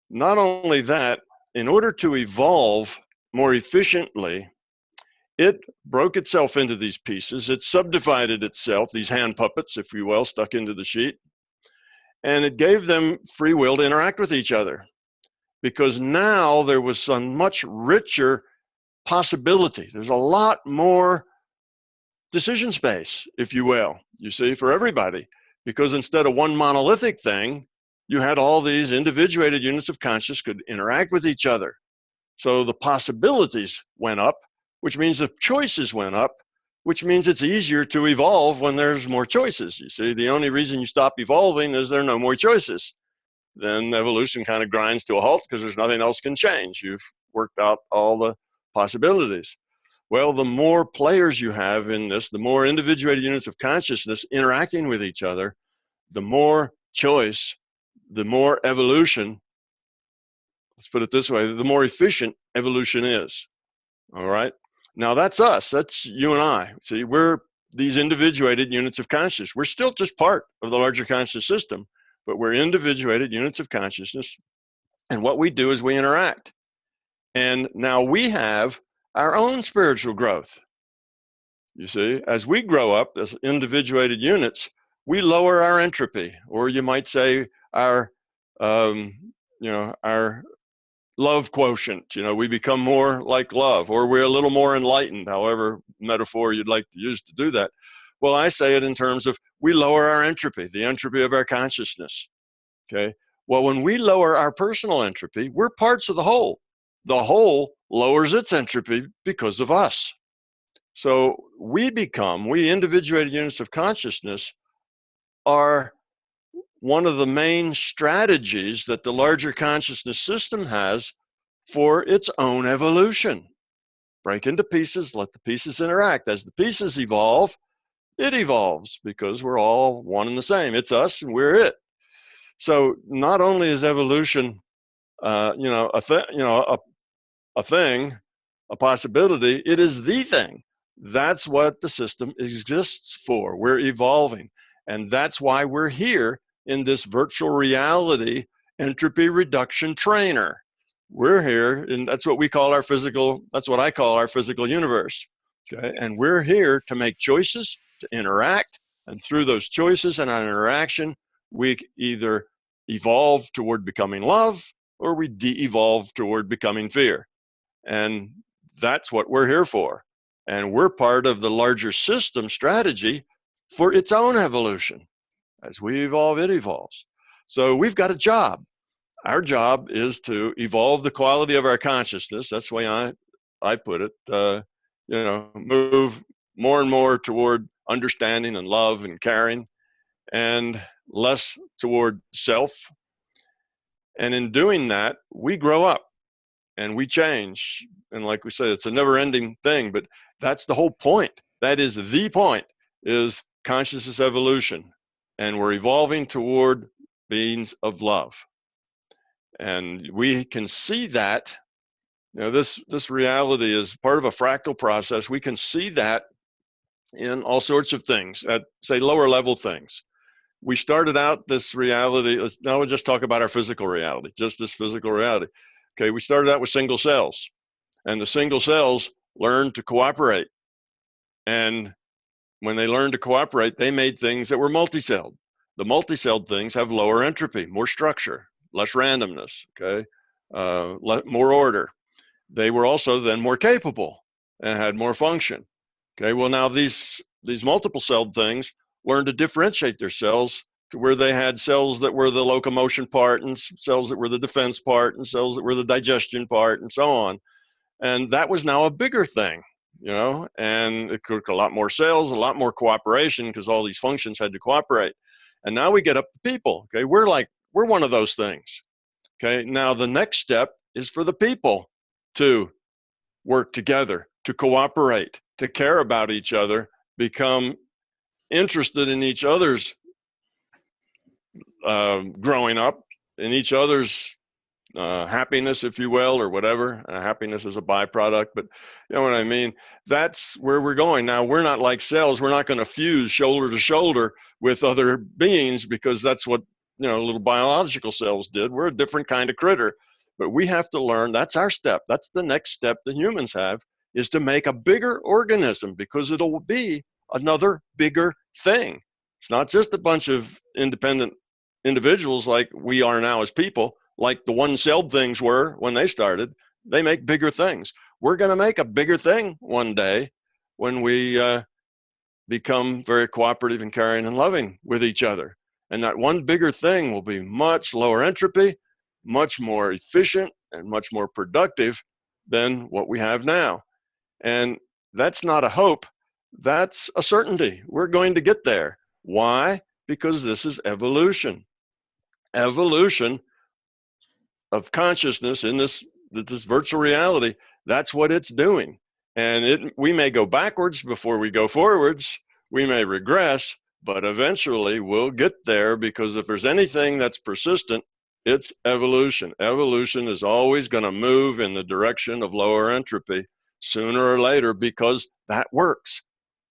not only that, in order to evolve more efficiently, it broke itself into these pieces. It subdivided itself, these hand puppets, if you will, stuck into the sheet, and it gave them free will to interact with each other, because now there was some much richer possibility. There's a lot more decision space, if you will, you see, for everybody. Because instead of one monolithic thing, you had all these individuated units of consciousness could interact with each other. So the possibilities went up, which means the choices went up, which means it's easier to evolve when there's more choices. You see, the only reason you stop evolving is there are no more choices. Then evolution kind of grinds to a halt because there's nothing else can change. You've worked out all the possibilities. Well, the more players you have in this, the more individuated units of consciousness interacting with each other, the more choice, the more evolution. Let's put it this way, the more efficient evolution is. All right. Now that's us. That's you and I. See, we're these individuated units of consciousness. We're still just part of the larger conscious system, but we're individuated units of consciousness. And what we do is we interact. And now we have our own spiritual growth. You see, as we grow up as individuated units, we lower our entropy, or you might say our, our love quotient. We become more like love, or we're a little more enlightened, however metaphor you'd like to use to do that. Well, I say it in terms of we lower our entropy, the entropy of our consciousness. Okay. Well, when we lower our personal entropy, we're parts of the whole. The whole lowers its entropy because of us. So we individuated units of consciousness are one of the main strategies that the larger consciousness system has for its own evolution. Break into pieces, let the pieces interact. As the pieces evolve, it evolves because we're all one and the same. It's us and we're it. So not only is evolution, a thing, a possibility, it is the thing. That's what the system exists for. We're evolving. And that's why we're here in this virtual reality entropy reduction trainer. We're here, and that's what I call our physical universe. Okay? And we're here to make choices, to interact, and through those choices and our interaction, we either evolve toward becoming love, or we de-evolve toward becoming fear. And that's what we're here for. And we're part of the larger system strategy for its own evolution. As we evolve, it evolves. So we've got a job. Our job is to evolve the quality of our consciousness. That's the way I put it. Move more and more toward understanding and love and caring, and less toward self. And in doing that, we grow up and we change. And like we said, it's a never-ending thing, but that's the whole point. That is the point, is consciousness evolution. And we're evolving toward beings of love. And we can see that, this reality is part of a fractal process. We can see that in all sorts of things, at, say, lower level things. We started out this reality, now we'll just talk about our physical reality, just this physical reality. Okay, we started out with single cells, and the single cells learned to cooperate. And when they learned to cooperate, they made things that were multicelled. The multicelled things have lower entropy, more structure, less randomness, okay, more order. They were also then more capable and had more function. Okay, well now these multiple celled things learn to differentiate their cells to where they had cells that were the locomotion part and cells that were the defense part and cells that were the digestion part and so on. And that was now a bigger thing, and it took a lot more cells, a lot more cooperation because all these functions had to cooperate. And now we get up to people. Okay, we're one of those things. Okay, now the next step is for the people to work together, to cooperate, to care about each other, become interested in each other's growing up, in each other's happiness, if you will, or whatever. Happiness is a byproduct, but you know what I mean? That's where we're going. Now, we're not like cells. We're not going to fuse shoulder to shoulder with other beings because that's what, little biological cells did. We're a different kind of critter, but we have to learn. That's our step. That's the next step that humans have, is to make a bigger organism, because it'll be another bigger thing. It's not just a bunch of independent individuals like we are now as people, like the one-celled things were when they started. They make bigger things. We're going to make a bigger thing one day when we become very cooperative and caring and loving with each other. And that one bigger thing will be much lower entropy, much more efficient, and much more productive than what we have now. And that's not a hope. That's a certainty. We're going to get there. Why? Because this is evolution. Evolution of consciousness in this virtual reality. That's what it's doing. And we may go backwards before we go forwards. We may regress, but eventually we'll get there, because if there's anything that's persistent, it's evolution. Evolution is always going to move in the direction of lower entropy sooner or later, because that works.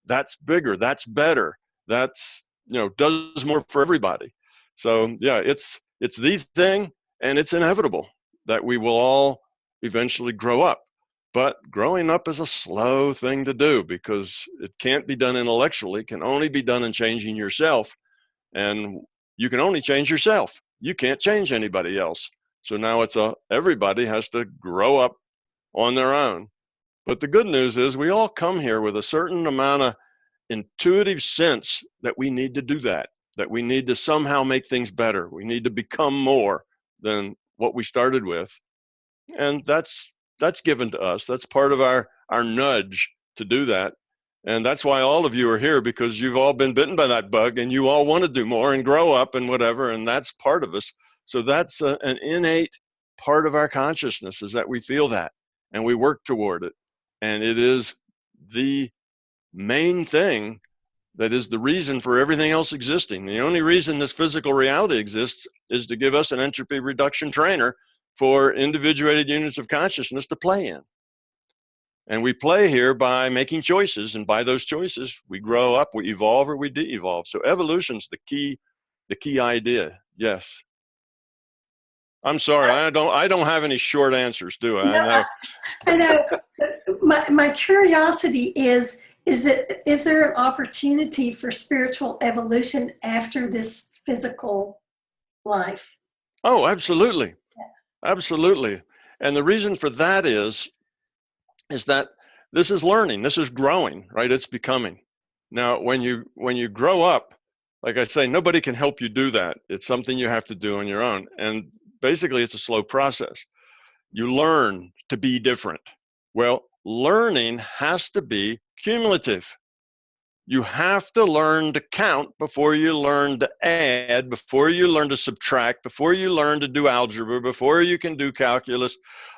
That's bigger. That's better. That's, does more for everybody. So yeah, it's the thing, and it's inevitable that we will all eventually grow up. But growing up is a slow thing to do, because it can't be done intellectually. It can only be done in changing yourself. And you can only change yourself. You can't change anybody else. So now everybody has to grow up on their own. But the good news is we all come here with a certain amount of intuitive sense that we need to do that we need to somehow make things better. We need to become more than what we started with. And that's given to us. That's part of our nudge to do that. And that's why all of you are here, because you've all been bitten by that bug and you all want to do more and grow up and whatever. And that's part of us. So that's an innate part of our consciousness, is that we feel that and we work toward it. And it is the main thing that is the reason for everything else existing. The only reason this physical reality exists is to give us an entropy reduction trainer for individuated units of consciousness to play in. And we play here by making choices, and by those choices, we grow up, we evolve, or we de-evolve. So evolution's the key idea. Yes. I'm sorry, I don't have any short answers, do I? No, I know. My curiosity is there an opportunity for spiritual evolution after this physical life? Oh, absolutely. Absolutely. And the reason for that is that this is learning, this is growing, right? It's becoming. Now, when you grow up, like I say, nobody can help you do that. It's something you have to do on your own. And basically, it's a slow process. You learn to be different. Well, learning has to be cumulative. You have to learn to count before you learn to add, before you learn to subtract, before you learn to do algebra, before you can do calculus.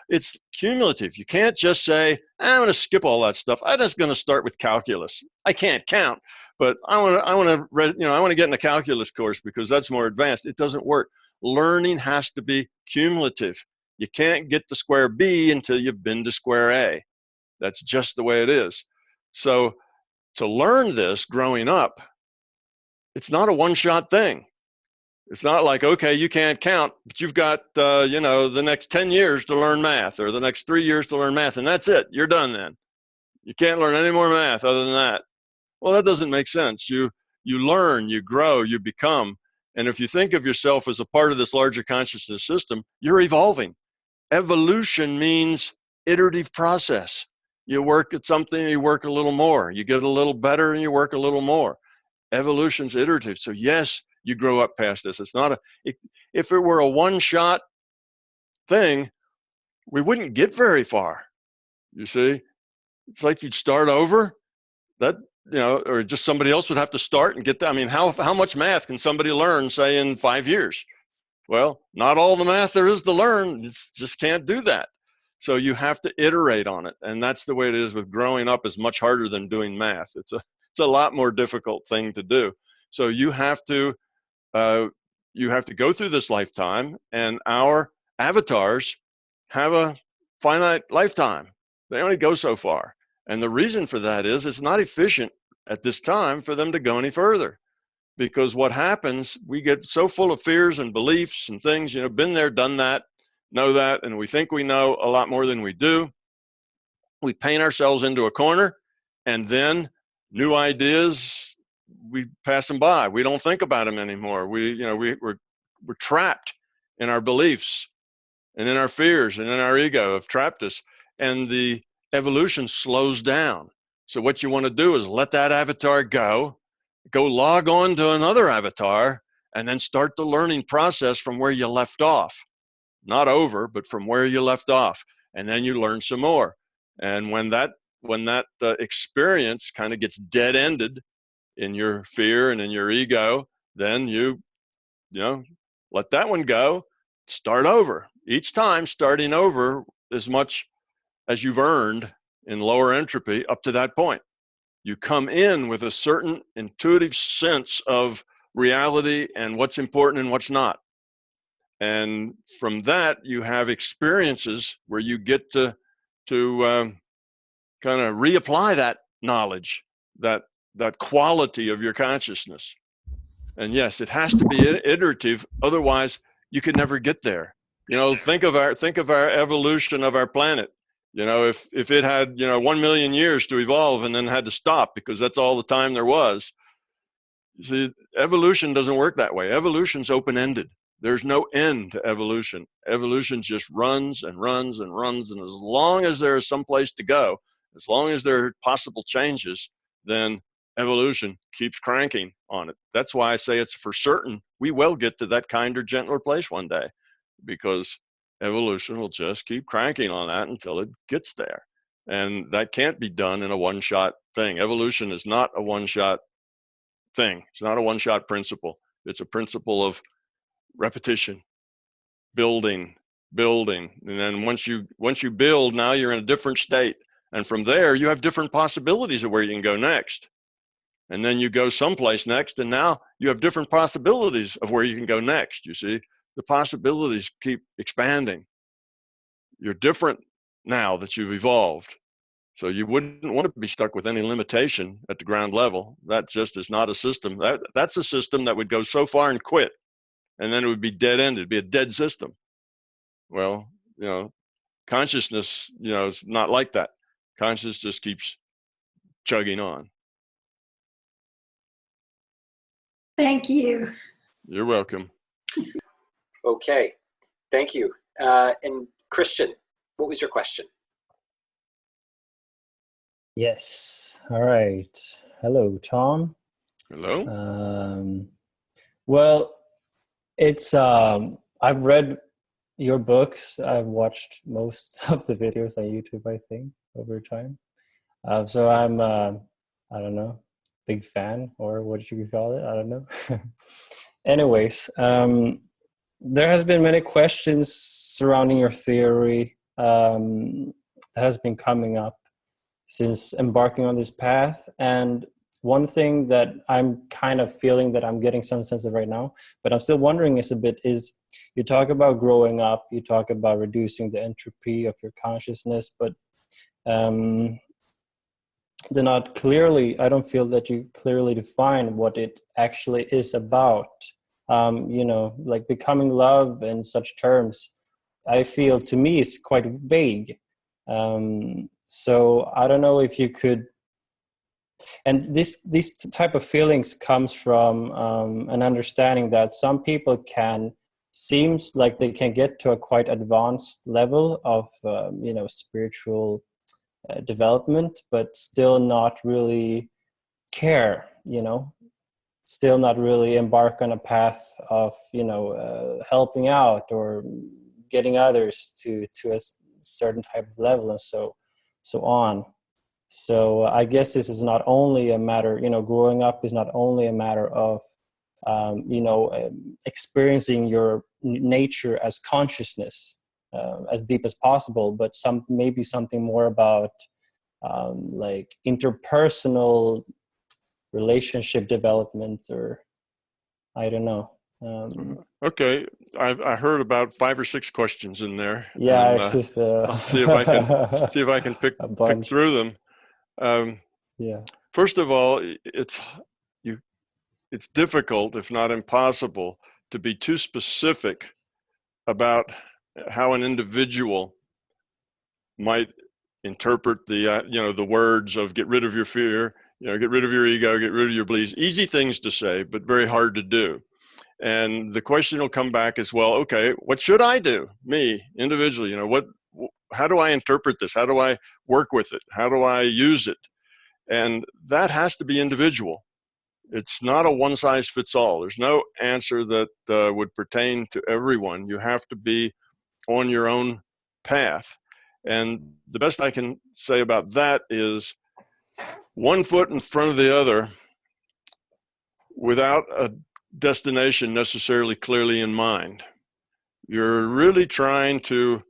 It's cumulative. You can't just say, I'm going to skip all that stuff. I'm just going to start with calculus. I can't count, but I want to get in a calculus course because that's more advanced. It doesn't work. Learning has to be cumulative. You can't get to square B until you've been to square A. That's just the way it is. So to learn this growing up, it's not a one-shot thing. It's not like, okay, you can't count, but you've got, the next 10 years to learn math, or the next 3 years to learn math, and that's it. You're done then. You can't learn any more math other than that. Well, that doesn't make sense. You learn, you grow, you become. And if you think of yourself as a part of this larger consciousness system, you're evolving. Evolution means iterative process. You work at something, you work a little more. You get a little better and you work a little more. Evolution's iterative. So yes, you grow up past this. It's not if it were a one-shot thing, we wouldn't get very far. You see, it's like you'd start over. That, or just somebody else would have to start and get that. I mean, how much math can somebody learn, say, in 5 years? Well, not all the math there is to learn. It's just can't do that. So you have to iterate on it, and that's the way it is with growing up. Is much harder than doing math. It's a lot more difficult thing to do. So you have to go through this lifetime, and our avatars have a finite lifetime. They only go so far, and the reason for that is it's not efficient at this time for them to go any further. Because what happens, we get so full of fears and beliefs and things, been there, done that, know that, and we think we know a lot more than we do. We paint ourselves into a corner, and then new ideas, we pass them by. We don't think about them anymore. We're trapped in our beliefs and in our fears and in our ego have trapped us, and the evolution slows down. So what you want to do is let that avatar go log on to another avatar, and then start the learning process from where you left off. Not over, but from where you left off. And then you learn some more. And when that experience kind of gets dead-ended in your fear and in your ego, then you let that one go, start over. Each time starting over as much as you've earned in lower entropy up to that point. You come in with a certain intuitive sense of reality and what's important and what's not. And from that, you have experiences where you get to kind of reapply that knowledge, that quality of your consciousness. And yes, it has to be iterative. Otherwise, you could never get there. Think of our evolution of our planet. If it had 1 million years to evolve and then had to stop because that's all the time there was. You see, evolution doesn't work that way. Evolution's open-ended. There's no end to evolution. Evolution just runs and runs and runs, and as long as there is some place to go, as long as there are possible changes, then evolution keeps cranking on it. That's why I say it's for certain we will get to that kinder, gentler place one day, because evolution will just keep cranking on that until it gets there. And that can't be done in a one-shot thing. Evolution is not a one-shot thing. It's not a one-shot principle. It's a principle of repetition, building. And then once you build, now you're in a different state. And from there, you have different possibilities of where you can go next. And then you go someplace next, and now you have different possibilities of where you can go next, you see. The possibilities keep expanding. You're different now that you've evolved. So you wouldn't want to be stuck with any limitation at the ground level. That just is not a system. That's a system that would go so far and quit, and then it would be dead-ended. It'd be a dead system. Well, consciousness, is not like that. Consciousness just keeps chugging on. Thank you. You're welcome. Okay, thank you. And Christian, what was your question? Yes. All right. Hello, Tom. Hello. Well, it's I've read your books. I've watched most of the videos on YouTube, I think, over time. So I'm I don't know, big fan, or what you could call it. I don't know. Anyways, there has been many questions surrounding your theory that has been coming up since embarking on this path. And one thing that I'm kind of feeling that I'm getting some sense of right now, but I'm still wondering is you talk about growing up, you talk about reducing the entropy of your consciousness, but they're not clearly, I don't feel that you clearly define what it actually is about. Like becoming love in such terms, I feel to me is quite vague. So I don't know if you could, and these type of feelings comes from an understanding that some people seems like they can get to a quite advanced level of, spiritual development, but still not really care, still not really embark on a path of, helping out or getting others to a certain type of level, and so on. So I guess this is not only a matter, growing up is not only a matter of, experiencing your nature as consciousness as deep as possible, but maybe something more about like interpersonal relationship development, or I don't know. Okay, I heard about 5 or 6 questions in there. Yeah, and, it's just I'll see if I can pick through them. Yeah. First of all, it's difficult, if not impossible, to be too specific about how an individual might interpret the words of "get rid of your fear," get rid of your ego, get rid of your beliefs. Easy things to say, but very hard to do. And the question will come back as well, okay, what should I do, me, individually? How do I interpret this? How do I work with it? How do I use it? And that has to be individual. It's not a one-size-fits-all. There's no answer that would pertain to everyone. You have to be on your own path. And the best I can say about that is one foot in front of the other without a destination necessarily clearly in mind. You're really trying to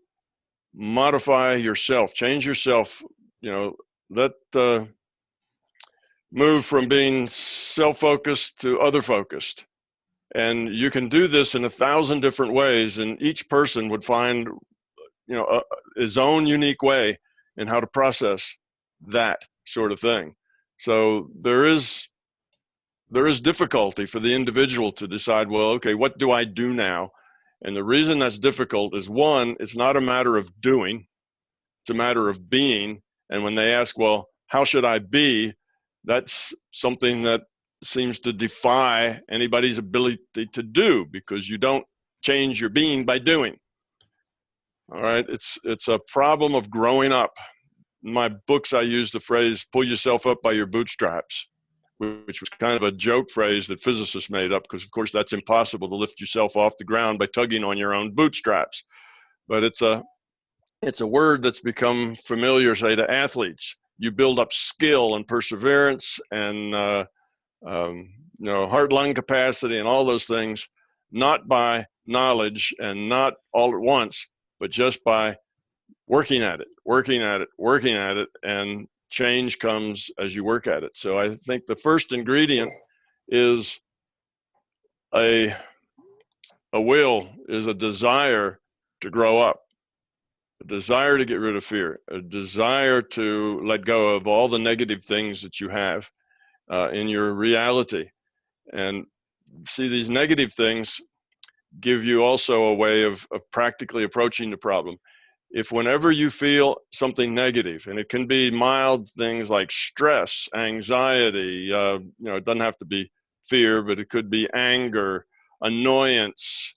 modify yourself, change yourself, move from being self-focused to other-focused. And you can do this in 1,000 different ways, and each person would find, his own unique way in how to process that sort of thing. So there is difficulty for the individual to decide, well, okay, what do I do now? And the reason that's difficult is, one, it's not a matter of doing, it's a matter of being. And when they ask, well, how should I be? That's something that seems to defy anybody's ability to do, because you don't change your being by doing. All right, it's a problem of growing up. In my books, I use the phrase, pull yourself up by your bootstraps, which was kind of a joke phrase that physicists made up, because of course that's impossible to lift yourself off the ground by tugging on your own bootstraps. But it's a word that's become familiar, say, to athletes. You build up skill and perseverance and heart lung capacity and all those things, not by knowledge and not all at once, but just by working at it, and change comes as you work at it. So I think the first ingredient is a will, is a desire to grow up, a desire to get rid of fear, a desire to let go of all the negative things that you have in your reality. And see, these negative things give you also a way of practically approaching the problem. If whenever you feel something negative, and it can be mild things like stress, anxiety, it doesn't have to be fear, but it could be anger, annoyance,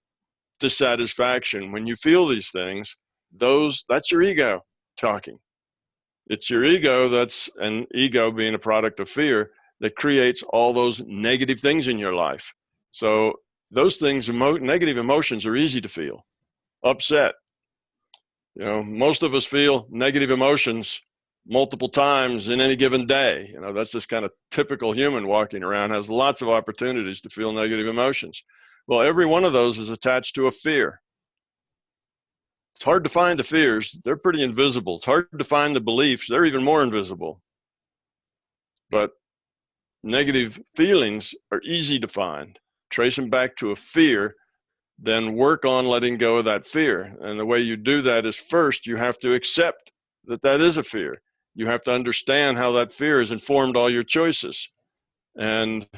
dissatisfaction. When you feel these things, that's your ego talking. It's your ego, and ego being a product of fear, that creates all those negative things in your life. So those things, negative emotions, are easy to feel. Upset. Most of us feel negative emotions multiple times in any given day. That's this kind of typical human walking around, has lots of opportunities to feel negative emotions. Well, every one of those is attached to a fear. It's hard to find the fears. They're pretty invisible. It's hard to find the beliefs. They're even more invisible. But negative feelings are easy to find. Trace them back to a fear, then work on letting go of that fear. And the way you do that is, first, you have to accept that is a fear. You have to understand how that fear has informed all your choices. And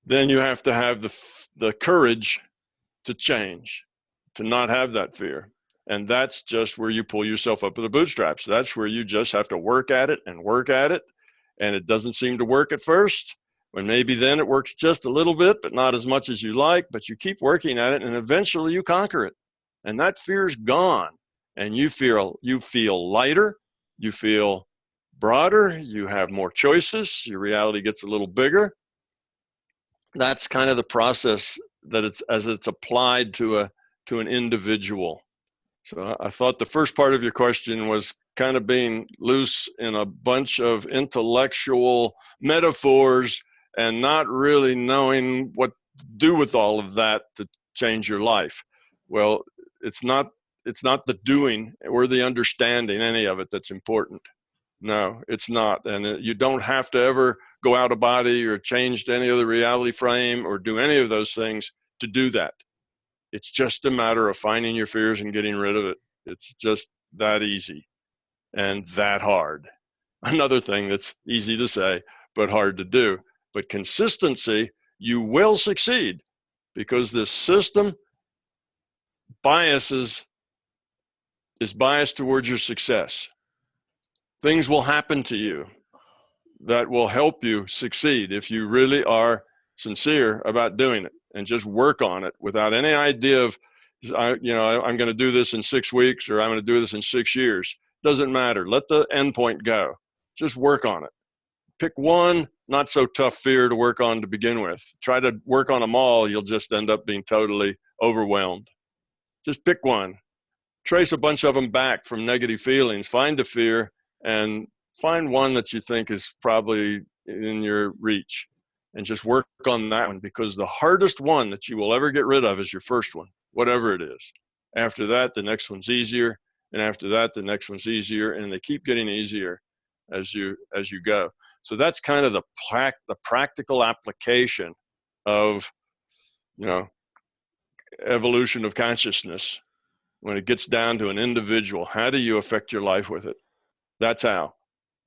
then you have to have the courage to change, to not have that fear. And that's just where you pull yourself up with the bootstraps. That's where you just have to work at it and work at it. And it doesn't seem to work at first, when maybe then it works just a little bit, but not as much as you like, but you keep working at it, and eventually you conquer it. And that fear's gone. And you feel lighter, you feel broader, you have more choices, your reality gets a little bigger. that's kind of the process that it's applied to an individual. So I thought the first part of your question was kind of being loose in a bunch of intellectual metaphors and not really knowing what to do with all of that to change your life. Well, it's not the doing or the understanding any of it that's important. No, it's not. And you don't have to ever go out of body or change to any other reality frame or do any of those things to do that. It's just a matter of finding your fears and getting rid of it. It's just that easy and that hard. Another thing that's easy to say, but hard to do. But consistency, you will succeed, because this system is biased towards your success. Things will happen to you that will help you succeed if you really are sincere about doing it and just work on it without any idea of, I'm going to do this in 6 weeks or I'm going to do this in 6 years. Doesn't matter. Let the end point go. Just work on it. Pick one not so tough fear to work on to begin with. Try to work on them all. You'll just end up being totally overwhelmed. Just pick one. Trace a bunch of them back from negative feelings. Find the fear and find one that you think is probably in your reach and just work on that one, because the hardest one that you will ever get rid of is your first one, whatever it is. After that, the next one's easier. And after that, the next one's easier. And they keep getting easier as you go. So that's kind of the practical application of, evolution of consciousness. When it gets down to an individual, how do you affect your life with it? That's how.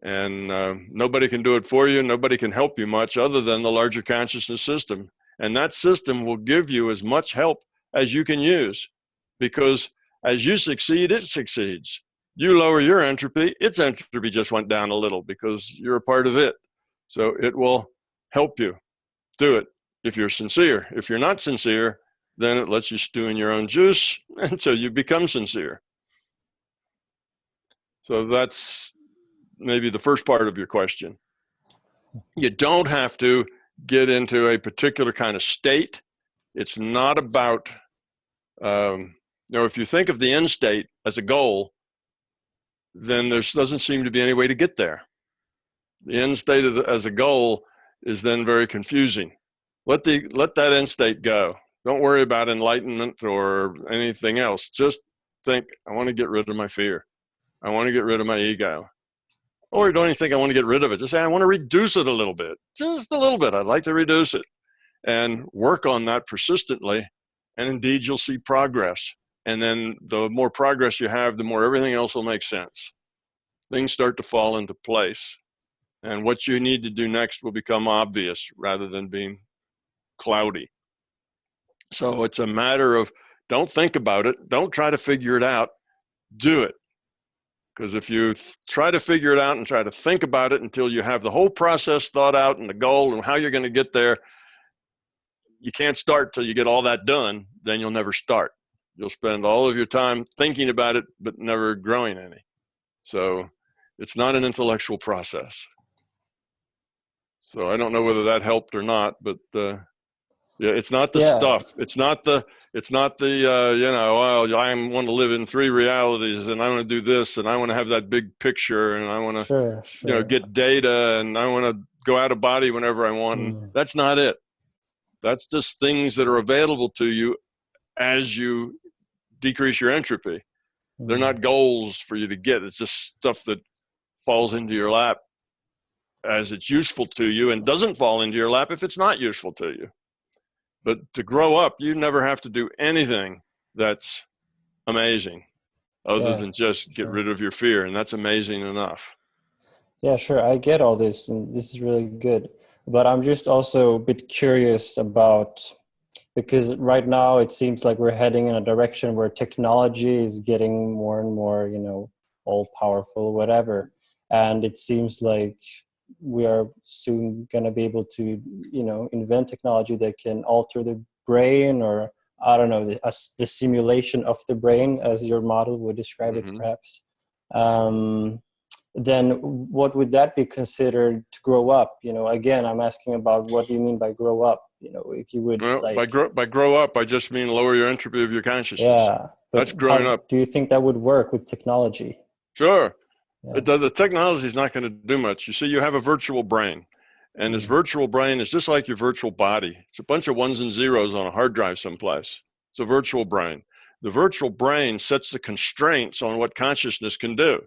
And nobody can do it for you. Nobody can help you much other than the larger consciousness system. And that system will give you as much help as you can use, because as you succeed, it succeeds. You lower your entropy, its entropy just went down a little because you're a part of it. So it will help you do it if you're sincere. If you're not sincere, then it lets you stew in your own juice until you become sincere. So that's maybe the first part of your question. You don't have to get into a particular kind of state. It's not about, if you think of the end state as a goal, then there doesn't seem to be any way to get there. The end state as a goal is then very confusing. Let that end state go. Don't worry about enlightenment or anything else. Just think, I want to get rid of my fear. I want to get rid of my ego. Or don't even think I want to get rid of it. Just say, I want to reduce it a little bit. Just a little bit. I'd like to reduce it. And work on that persistently. And indeed, you'll see progress. And then the more progress you have, the more everything else will make sense. Things start to fall into place. And what you need to do next will become obvious rather than being cloudy. So it's a matter of, don't think about it. Don't try to figure it out. Do it. Because if you try to figure it out and try to think about it until you have the whole process thought out and the goal and how you're going to get there, you can't start till you get all that done. Then you'll never start. You'll spend all of your time thinking about it, but never growing any. So it's not an intellectual process. So I don't know whether that helped or not, but yeah, it's not the stuff. It's not the well, I want to live in 3 realities and I want to do this and I want to have that big picture and I want to, get data and I want to go out of body whenever I want. And that's not it. That's just things that are available to you as you decrease your entropy. They're not goals for you to get. It's just stuff that falls into your lap as it's useful to you and doesn't fall into your lap if it's not useful to you. But to grow up, you never have to do anything that's amazing other than just get rid of your fear. And that's amazing enough. Yeah, sure. I get all this and this is really good. But I'm just also a bit curious about, because right now it seems like we're heading in a direction where technology is getting more and more, all powerful, whatever. And it seems like we are soon going to be able to, invent technology that can alter the brain, or I don't know, the simulation of the brain, as your model would describe it, perhaps. then what would that be considered to grow up? You know, again, I'm asking about what do you mean by grow up? You know, if you would Well, like by grow up, I just mean lower your entropy of your consciousness. yeah, but That's growing up. do you think that would work with technology? Sure. Yeah. The technology is not going to do much. You see, you have a virtual brain, and this virtual brain is just like your virtual body. It's a bunch of ones and zeros on a hard drive someplace. It's a virtual brain. The virtual brain sets the constraints on what consciousness can do.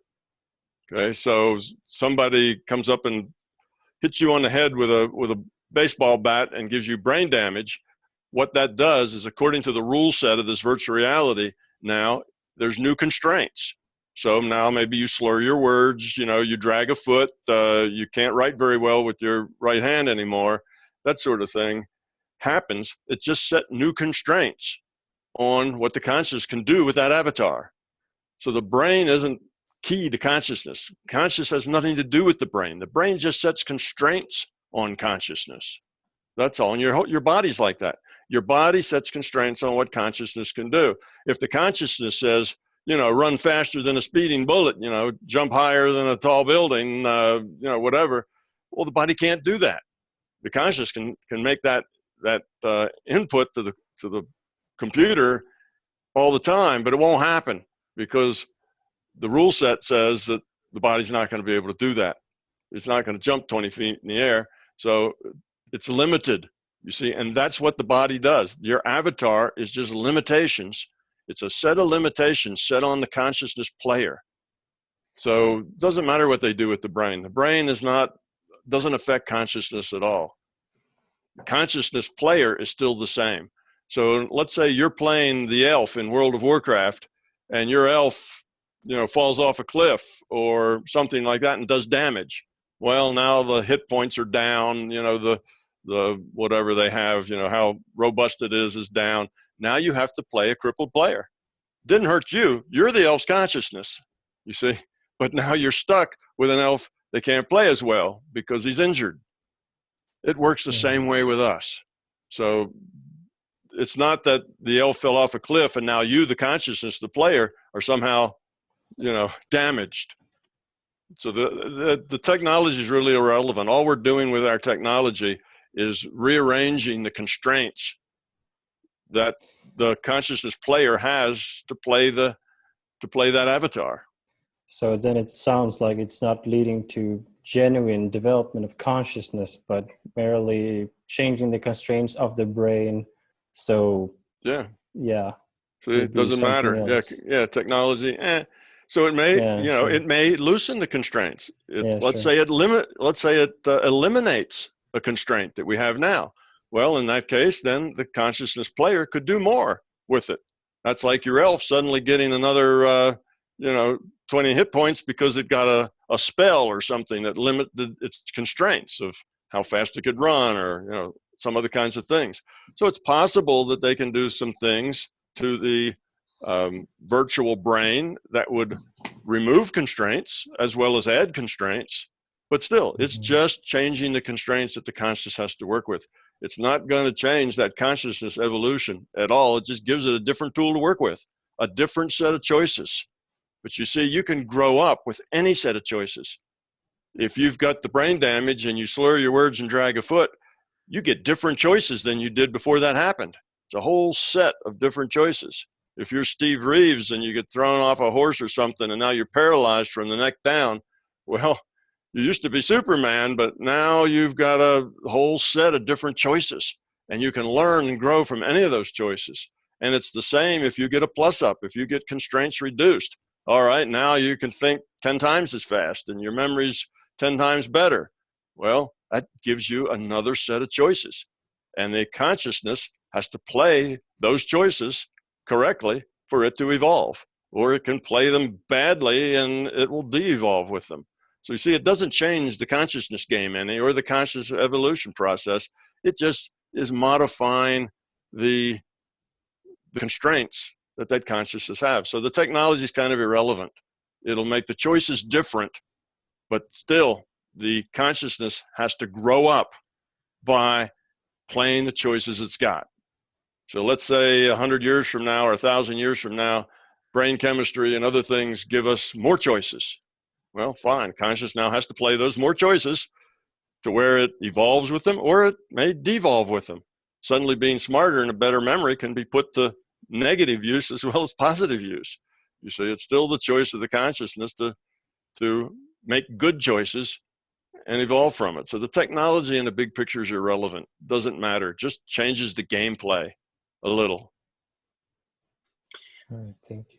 Okay, so somebody comes up and hits you on the head with a baseball bat and gives you brain damage. What that does is, according to the rule set of this virtual reality, now there's new constraints. So now maybe you slur your words, you know, you drag a foot, you can't write very well with your right hand anymore, that sort of thing happens. It just set new constraints on what the conscious can do with that avatar. So the brain isn't key to consciousness. Consciousness has nothing to do with the brain. The brain just sets constraints on consciousness. That's all. And your body's like that. Your body sets constraints on what consciousness can do. If the consciousness says, you know, run faster than a speeding bullet, you know, jump higher than a tall building, you know, whatever, well, the body can't do that. The conscious can make that input to the computer all the time, but it won't happen because the rule set says that the body's not going to be able to do that. It's not going to jump 20 feet in the air. So it's limited, you see, and that's what the body does. Your avatar is just limitations. It's a set of limitations set on the consciousness player. So it doesn't matter what they do with the brain. The brain doesn't affect consciousness at all. The consciousness player is still the same. So let's say you're playing the elf in World of Warcraft and your elf, you know, falls off a cliff or something like that and does damage. Well, now the hit points are down, you know, the whatever they have, you know, how robust it is down. Now you have to play a crippled player. Didn't hurt you. You're the elf's consciousness, you see. But now you're stuck with an elf that can't play as well because he's injured. It works the same way with us. So it's not that the elf fell off a cliff and now you, the consciousness, the player, are somehow, you know, damaged. So the technology is really irrelevant. All we're doing with our technology is rearranging the constraints that the consciousness player has to play that avatar. So then it sounds like it's not leading to genuine development of consciousness, but merely changing the constraints of the brain. So yeah. So it doesn't matter. Yeah, technology. So it may, you know, it may loosen the constraints. Let's say it eliminates a constraint that we have now. Well, in that case, then the consciousness player could do more with it. That's like your elf suddenly getting another, 20 hit points because it got a spell or something that limited its constraints of how fast it could run or, you know, some other kinds of things. So it's possible that they can do some things to the virtual brain that would remove constraints as well as add constraints. But still, it's just changing the constraints that the conscious has to work with. It's not going to change that consciousness evolution at all. It just gives it a different tool to work with, a different set of choices. But you see, you can grow up with any set of choices. If you've got the brain damage and you slur your words and drag a foot, you get different choices than you did before that happened. It's a whole set of different choices. If you're Steve Reeves and you get thrown off a horse or something and now you're paralyzed from the neck down, well, you used to be Superman, but now you've got a whole set of different choices and you can learn and grow from any of those choices. And it's the same if you get a plus up, if you get constraints reduced. All right, now you can think 10 times as fast and your memory's 10 times better. Well, that gives you another set of choices. And the consciousness has to play those choices correctly for it to evolve, or it can play them badly and it will de-evolve with them. So you see, it doesn't change the consciousness game any or the conscious evolution process. It just is modifying the constraints that consciousness have. So the technology is kind of irrelevant. It'll make the choices different, but still the consciousness has to grow up by playing the choices it's got. So let's say 100 years from now or 1,000 years from now, brain chemistry and other things give us more choices. Well, fine. Conscious now has to play those more choices to where it evolves with them, or it may devolve with them. Suddenly being smarter and a better memory can be put to negative use as well as positive use. You see, it's still the choice of the consciousness to make good choices and evolve from it. So the technology and the big picture is irrelevant. Doesn't matter. Just changes the gameplay a little. All right, thank you.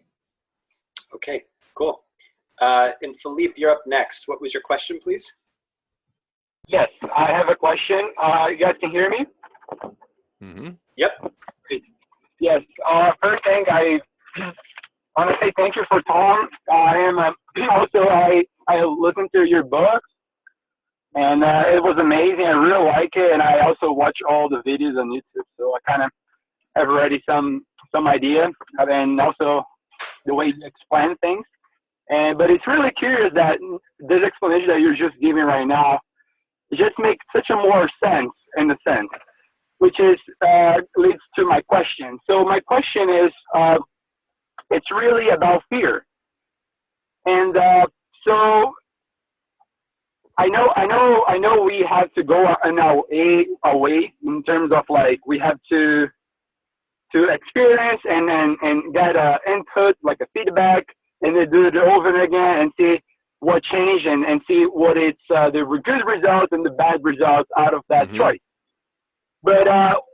Okay, cool. And Philippe, you're up next. What was your question, please? Yes, I have a question. You guys can hear me? Mm-hmm. Yep. Great. Yes. First thing, I want to say thank you for Tom. I listened to your books, and it was amazing. I really like it, and I also watch all the videos on YouTube, so I kind of have already some idea, and also the way you explain things. But it's really curious that this explanation that you're just giving right now, it just makes such a more sense in a sense, which is leads to my question. So my question is, it's really about fear, and so I know we have to go in our way in terms of like we have to experience and get input, like a feedback, and then do it over again and see what changed and see what it's the good results and the bad results out of that choice. But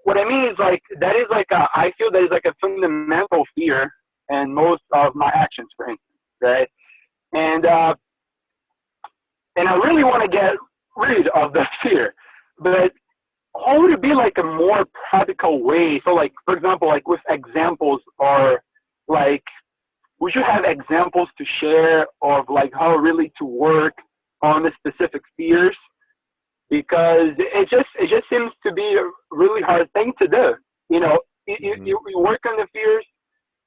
what I mean is like that is like I feel that is like a fundamental fear in most of my actions, for instance, right? And I really want to get rid of the fear, but how would it be like a more practical way? So like, for example, like with examples, or like, would you have examples to share of like how really to work on the specific fears? Because it just seems to be a really hard thing to do. You know, you work on the fears,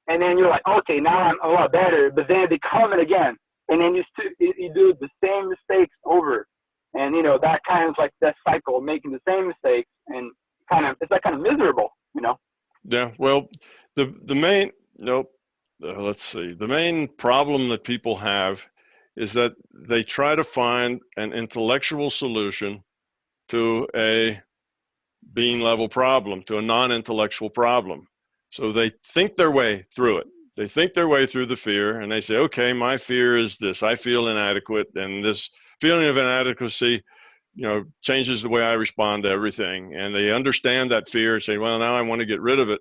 and then you're like, okay, now I'm a lot better, but then they come again, and then you do the same mistakes over. And, you know, that kind of like that cycle, making the same mistakes, and it's like kind of miserable, you know? Yeah, well, the main, let's see, the main problem that people have is that they try to find an intellectual solution to a being level problem, to a non-intellectual problem. So they think their way through it. They think their way through the fear, and they say, okay, my fear is this. I feel inadequate, and this feeling of inadequacy, changes the way I respond to everything. And they understand that fear and say, well, now I want to get rid of it.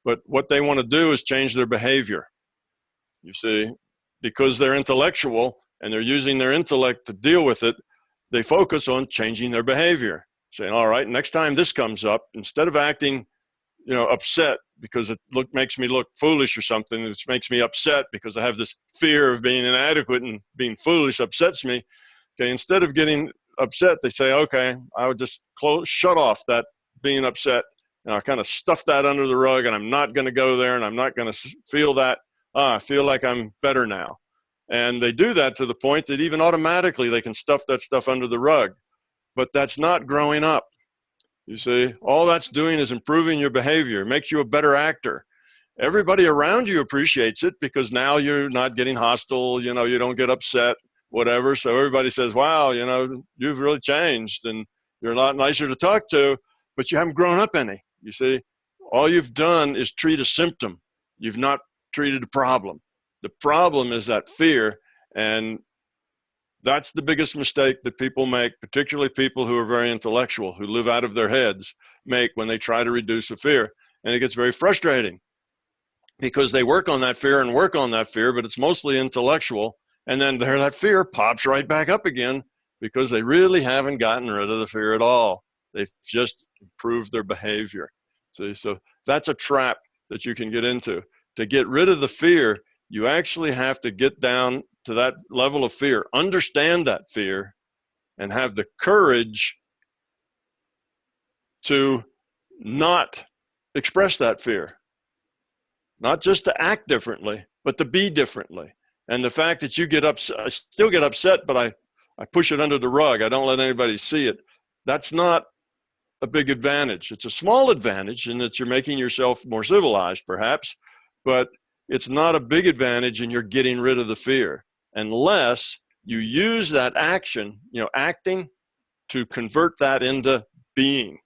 But what they want to do is change their behavior. You see, because they're intellectual and they're using their intellect to deal with it, they focus on changing their behavior, saying, all right, next time this comes up, instead of acting, upset because it makes me look foolish or something, which makes me upset because I have this fear of being inadequate and being foolish upsets me. Okay, instead of getting upset, they say, okay, I would just shut off that being upset, and I kind of stuff that under the rug, and I'm not going to go there, and I'm not going to feel that. I feel like I'm better now. And they do that to the point that even automatically they can stuff that stuff under the rug. But that's not growing up. You see, all that's doing is improving your behavior, makes you a better actor. Everybody around you appreciates it because now you're not getting hostile, you don't get upset, whatever. So everybody says, wow, you've really changed and you're a lot nicer to talk to, but you haven't grown up any. You see, all you've done is treat a symptom. You've not treated a problem. The problem is that fear, and that's the biggest mistake that people make, particularly people who are very intellectual, who live out of their heads, make when they try to reduce the fear. And it gets very frustrating because they work on that fear, but it's mostly intellectual. And then that fear pops right back up again because they really haven't gotten rid of the fear at all. They've just improved their behavior. See, so that's a trap that you can get into. To get rid of the fear, you actually have to get down to that level of fear, understand that fear, and have the courage to not express that fear. Not just to act differently, but to be differently. And the fact that you get upset, I still get upset, but I push it under the rug. I don't let anybody see it. That's not a big advantage. It's a small advantage in that you're making yourself more civilized, perhaps, but it's not a big advantage and you're getting rid of the fear unless you use that action, acting, to convert that into being.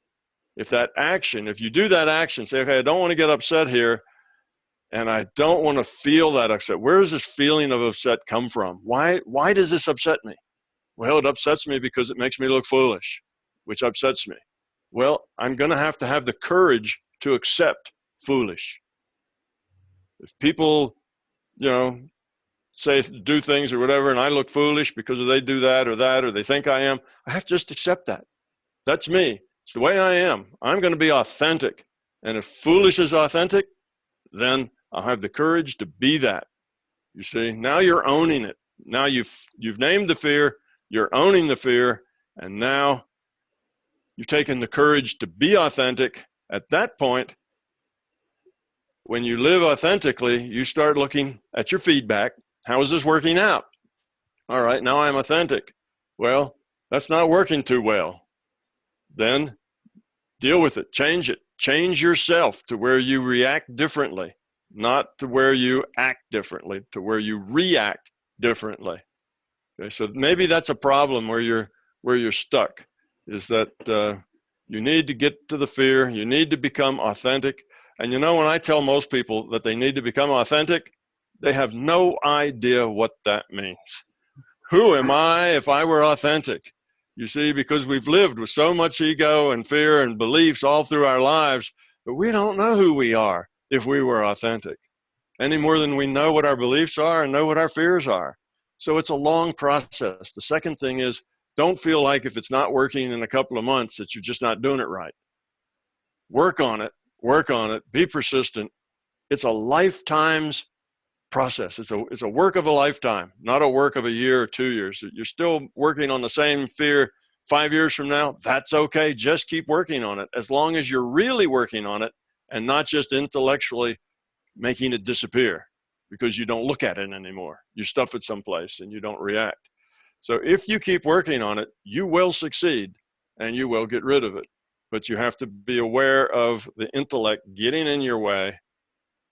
If you do that action, say, okay, I don't want to get upset here, and I don't want to feel that upset. Where does this feeling of upset come from? Why does this upset me? Well, it upsets me because it makes me look foolish, which upsets me. Well, I'm going to have the courage to accept foolish. If people, say, do things or whatever, and I look foolish because they do that, or they think I am, I have to just accept that. That's me. It's the way I am. I'm going to be authentic. And if foolish is authentic, then I'll have the courage to be that. You see, now you're owning it. Now you've named the fear, you're owning the fear, and now you've taken the courage to be authentic. At that point, when you live authentically, you start looking at your feedback. How is this working out? All right, now I'm authentic. Well, that's not working too well. Then deal with it, change it. Change yourself to where you react differently, not to where you act differently, to where you react differently. Okay, so maybe that's a problem where you're stuck, is that you need to get to the fear, you need to become authentic. And when I tell most people that they need to become authentic, they have no idea what that means. Who am I if I were authentic? You see, because we've lived with so much ego and fear and beliefs all through our lives, but we don't know who we are if we were authentic, any more than we know what our beliefs are and know what our fears are. So it's a long process. The second thing is, don't feel like if it's not working in a couple of months that you're just not doing it right. Work on it, be persistent. It's a lifetime's process. It's a work of a lifetime, not a work of a year or 2 years. You're still working on the same fear 5 years from now. That's okay. Just keep working on it, as long as you're really working on it and not just intellectually making it disappear because you don't look at it anymore. You stuff it someplace and you don't react. So if you keep working on it, you will succeed and you will get rid of it. But you have to be aware of the intellect getting in your way.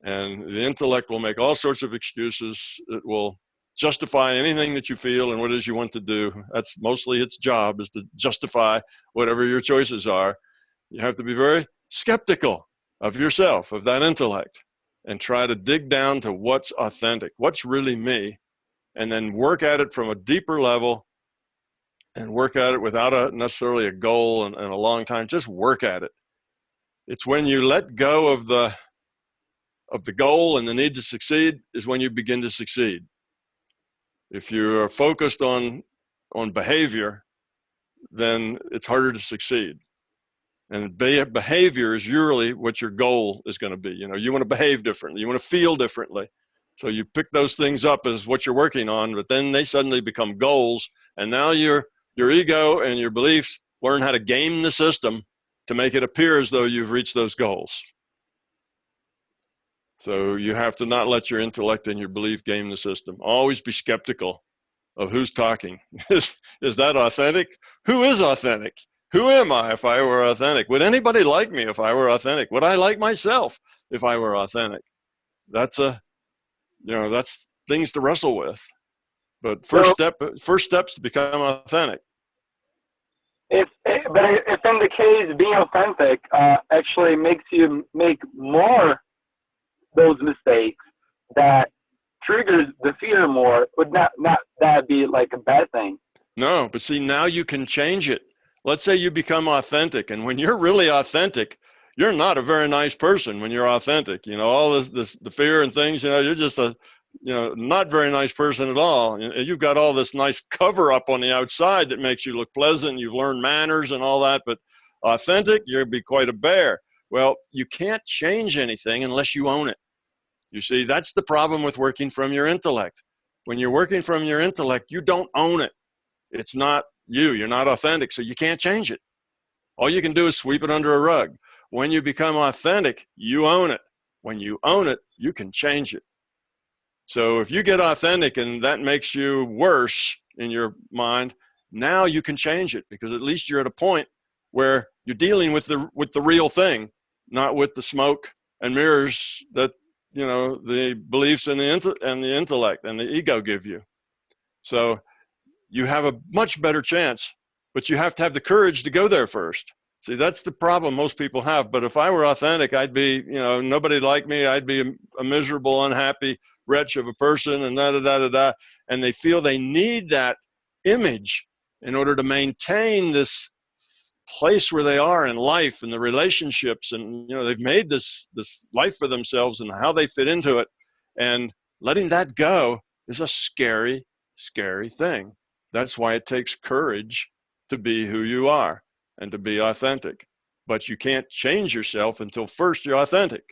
And the intellect will make all sorts of excuses. It will justify anything that you feel and what it is you want to do. That's mostly its job, is to justify whatever your choices are. You have to be very skeptical of yourself, of that intellect, and try to dig down to what's authentic, what's really me, and then work at it from a deeper level, and work at it without necessarily a goal and a long time. Just work at it. It's when you let go of the goal and the need to succeed is when you begin to succeed. If you are focused on behavior, then it's harder to succeed. And behavior is usually what your goal is going to be. You want to behave differently. You want to feel differently. So you pick those things up as what you're working on, but then they suddenly become goals. And now your ego and your beliefs learn how to game the system to make it appear as though you've reached those goals. So you have to not let your intellect and your belief game the system. Always be skeptical of who's talking. Is that authentic? Who is authentic? Who am I if I were authentic? Would anybody like me if I were authentic? Would I like myself if I were authentic? That's that's things to wrestle with. But first steps to become authentic. If in the case being authentic actually makes you make more those mistakes that triggers the fear more, would not that be like a bad thing? No, but see, now you can change it. Let's say you become authentic, and when you're really authentic, you're not a very nice person when you're authentic. All the fear and things, you're just a not very nice person at all. You've got all this nice cover up on the outside that makes you look pleasant. You've learned manners and all that, but authentic, you'll be quite a bear. Well, you can't change anything unless you own it. You see, that's the problem with working from your intellect. When you're working from your intellect, you don't own it. It's not you. You're not authentic, so you can't change it. All you can do is sweep it under a rug. When you become authentic, you own it. When you own it, you can change it. So if you get authentic and that makes you worse in your mind, now you can change it, because at least you're at a point where you're dealing with the real thing, not with the smoke and mirrors that the beliefs and the intellect and the ego give you. So you have a much better chance, but you have to have the courage to go there first. See, that's the problem most people have. But if I were authentic, I'd be, nobody liked me. I'd be a miserable, unhappy wretch of a person, and da-da-da-da-da. And they feel they need that image in order to maintain this place where they are in life and the relationships. And, they've made this life for themselves and how they fit into it. And letting that go is a scary, scary thing. That's why it takes courage to be who you are and to be authentic. But you can't change yourself until first you're authentic.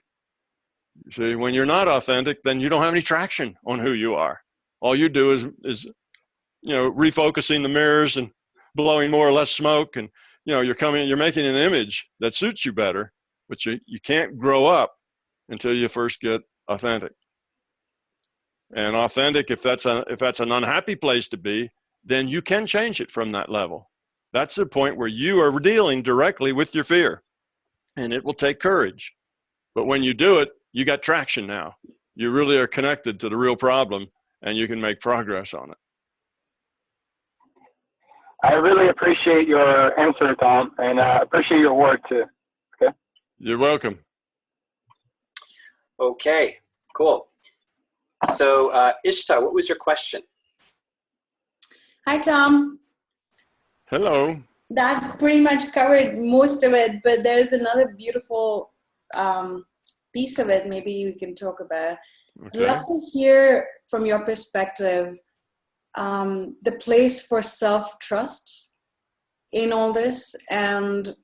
See, when you're not authentic, then you don't have any traction on who you are. All you do is refocusing the mirrors and blowing more or less smoke, and you're making an image that suits you better, but you can't grow up until you first get authentic. And authentic, if that's an unhappy place to be, then you can change it from that level. That's the point where you are dealing directly with your fear, and it will take courage. But when you do it, you got traction now. You really are connected to the real problem, and you can make progress on it. I really appreciate your answer, Tom, and I appreciate your work too. Okay. You're welcome. Okay, cool. So Ishta, what was your question? Hi, Tom. Hello. That pretty much covered most of it, but there's another beautiful piece of it maybe we can talk about. Okay. I'd love to hear from your perspective the place for self-trust in all this. And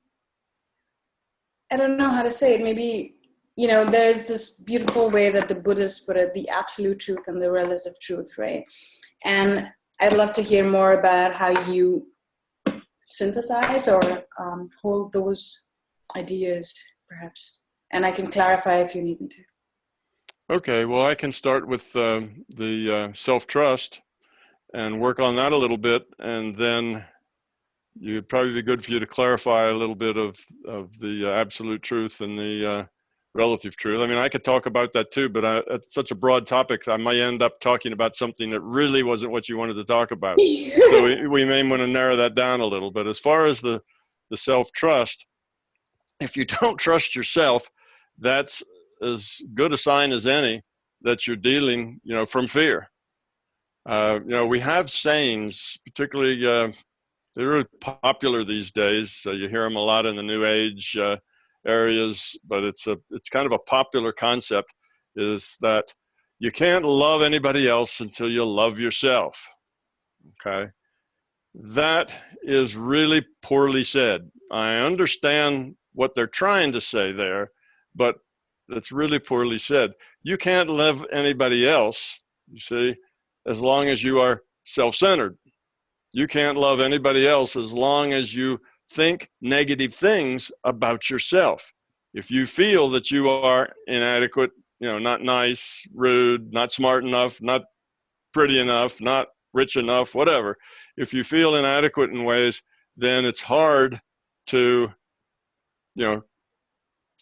I don't know how to say it. Maybe, there's this beautiful way that the Buddhists put it, the absolute truth and the relative truth, right? And I'd love to hear more about how you synthesize or hold those ideas, perhaps. And I can clarify if you need me to. Okay, well, I can start with the self-trust and work on that a little bit, and then it'd probably be good for you to clarify a little bit of the absolute truth and the relative truth. I mean, I could talk about that too, but it's such a broad topic, I might end up talking about something that really wasn't what you wanted to talk about. So we may want to narrow that down a little. But as far as the self-trust, if you don't trust yourself, that's as good a sign as any that you're dealing, from fear. We have sayings, particularly, they're really popular these days. You hear them a lot in the New Age areas, but it's kind of a popular concept, is that you can't love anybody else until you love yourself. Okay. That is really poorly said. I understand what they're trying to say there, but that's really poorly said. You can't love anybody else, you see, as long as you are self-centered. You can't love anybody else as long as you think negative things about yourself. If you feel that you are inadequate, not nice, rude, not smart enough, not pretty enough, not rich enough, whatever, if you feel inadequate in ways, then it's hard to,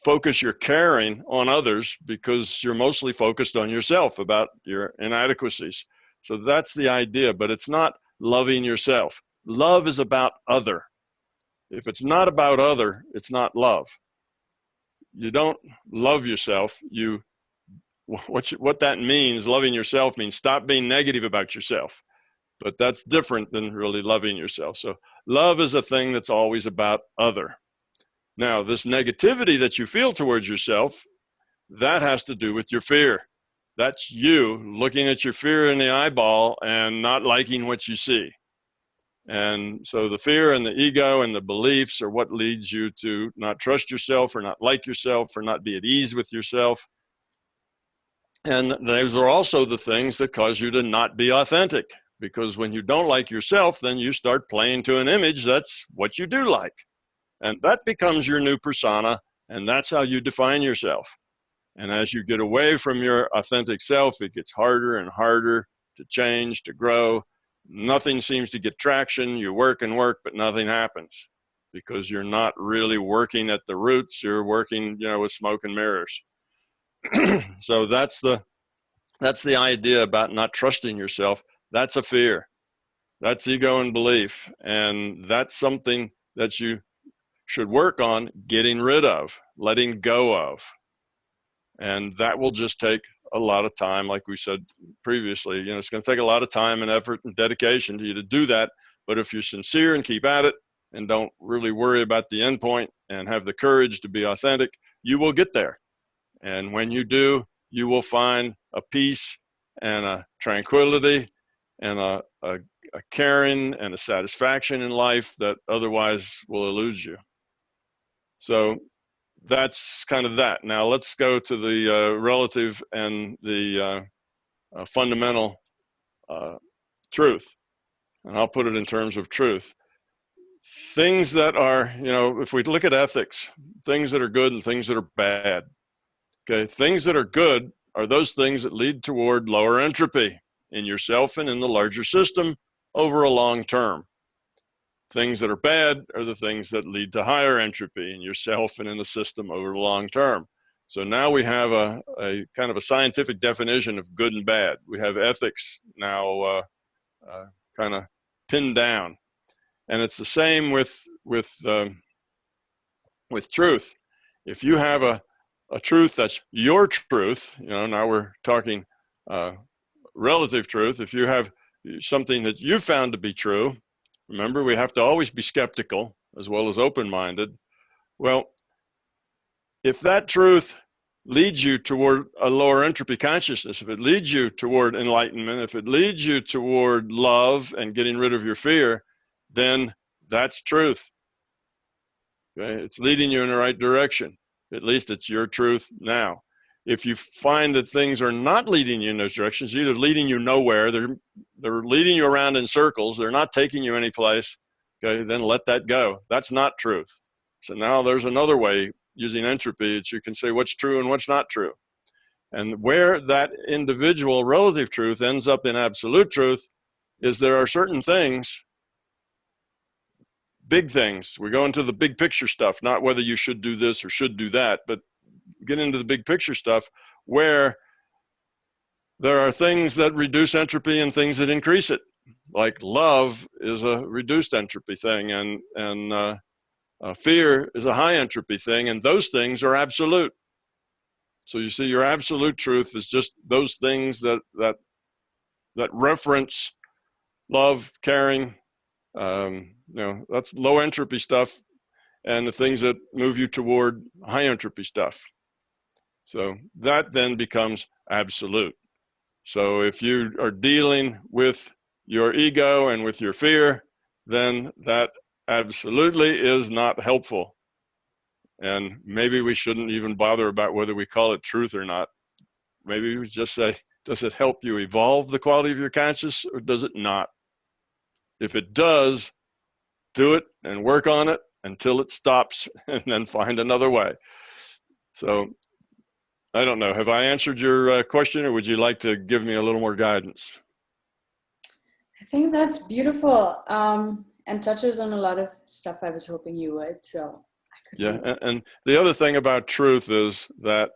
focus your caring on others, because you're mostly focused on yourself about your inadequacies. So that's the idea, but it's not loving yourself. Love is about other. If it's not about other, it's not love. You don't love yourself. What that means, loving yourself, means stop being negative about yourself. But that's different than really loving yourself. So love is a thing that's always about other. Now, this negativity that you feel towards yourself, that has to do with your fear. That's you looking at your fear in the eyeball and not liking what you see. And so the fear and the ego and the beliefs are what leads you to not trust yourself or not like yourself or not be at ease with yourself. And those are also the things that cause you to not be authentic, because when you don't like yourself, then you start playing to an image that's what you do like. And that becomes your new persona, and that's how you define yourself. And as you get away from your authentic self, it gets harder and harder to change, to grow. Nothing seems to get traction. You work and work, but nothing happens, because you're not really working at the roots. You're working, with smoke and mirrors. So that's the idea about not trusting yourself. That's a fear. That's ego and belief. And that's something that you should work on getting rid of, letting go of. And that will just take a lot of time, like we said previously. You know, it's going to take a lot of time and effort and dedication to you to do that. But if you're sincere and keep at it and don't really worry about the end point and have the courage to be authentic, you will get there. And when you do, you will find a peace and a tranquility and a caring and a satisfaction in life that otherwise will elude you. So that's kind of that. Now let's go to the relative and the fundamental truth. And I'll put it in terms of truth. Things that are, you know, if we look at ethics, things that are good and things that are bad. Okay, things that are good are those things that lead toward lower entropy in yourself and in the larger system over a long term. Things that are bad are the things that lead to higher entropy in yourself and in the system over the long term. So now we have a kind of a scientific definition of good and bad. We have ethics now kind of pinned down. And it's the same with truth. If you have a truth that's your truth, you know, now we're talking relative truth. If you have something that you found to be true, remember, we have to always be skeptical as well as open-minded. Well, if that truth leads you toward a lower entropy consciousness, if it leads you toward enlightenment, if it leads you toward love and getting rid of your fear, then that's truth. Okay? It's leading you in the right direction. At least it's your truth now. If you find that things are not leading you in those directions, either leading you nowhere, they're leading you around in circles, they're not taking you anyplace, okay, then let that go. That's not truth. So now there's another way using entropy that you can say what's true and what's not true. And where that individual relative truth ends up in absolute truth is there are certain things, big things. We go into the big picture stuff, not whether you should do this or should do that, but get into the big picture stuff where there are things that reduce entropy and things that increase it. Like love is a reduced entropy thing, and fear is a high entropy thing, and those things are absolute. So you see, your absolute truth is just those things that reference love, caring. You know, that's low entropy stuff, and the things that move you toward high entropy stuff. So that then becomes absolute. So if you are dealing with your ego and with your fear, then that absolutely is not helpful. And maybe we shouldn't even bother about whether we call it truth or not. Maybe we just say, does it help you evolve the quality of your consciousness or does it not? If it does, do it and work on it until it stops and then find another way. So I don't know. Have I answered your question, or would you like to give me a little more guidance? I think that's beautiful, and touches on a lot of stuff I was hoping you would. So I could. Yeah, and the other thing about truth is that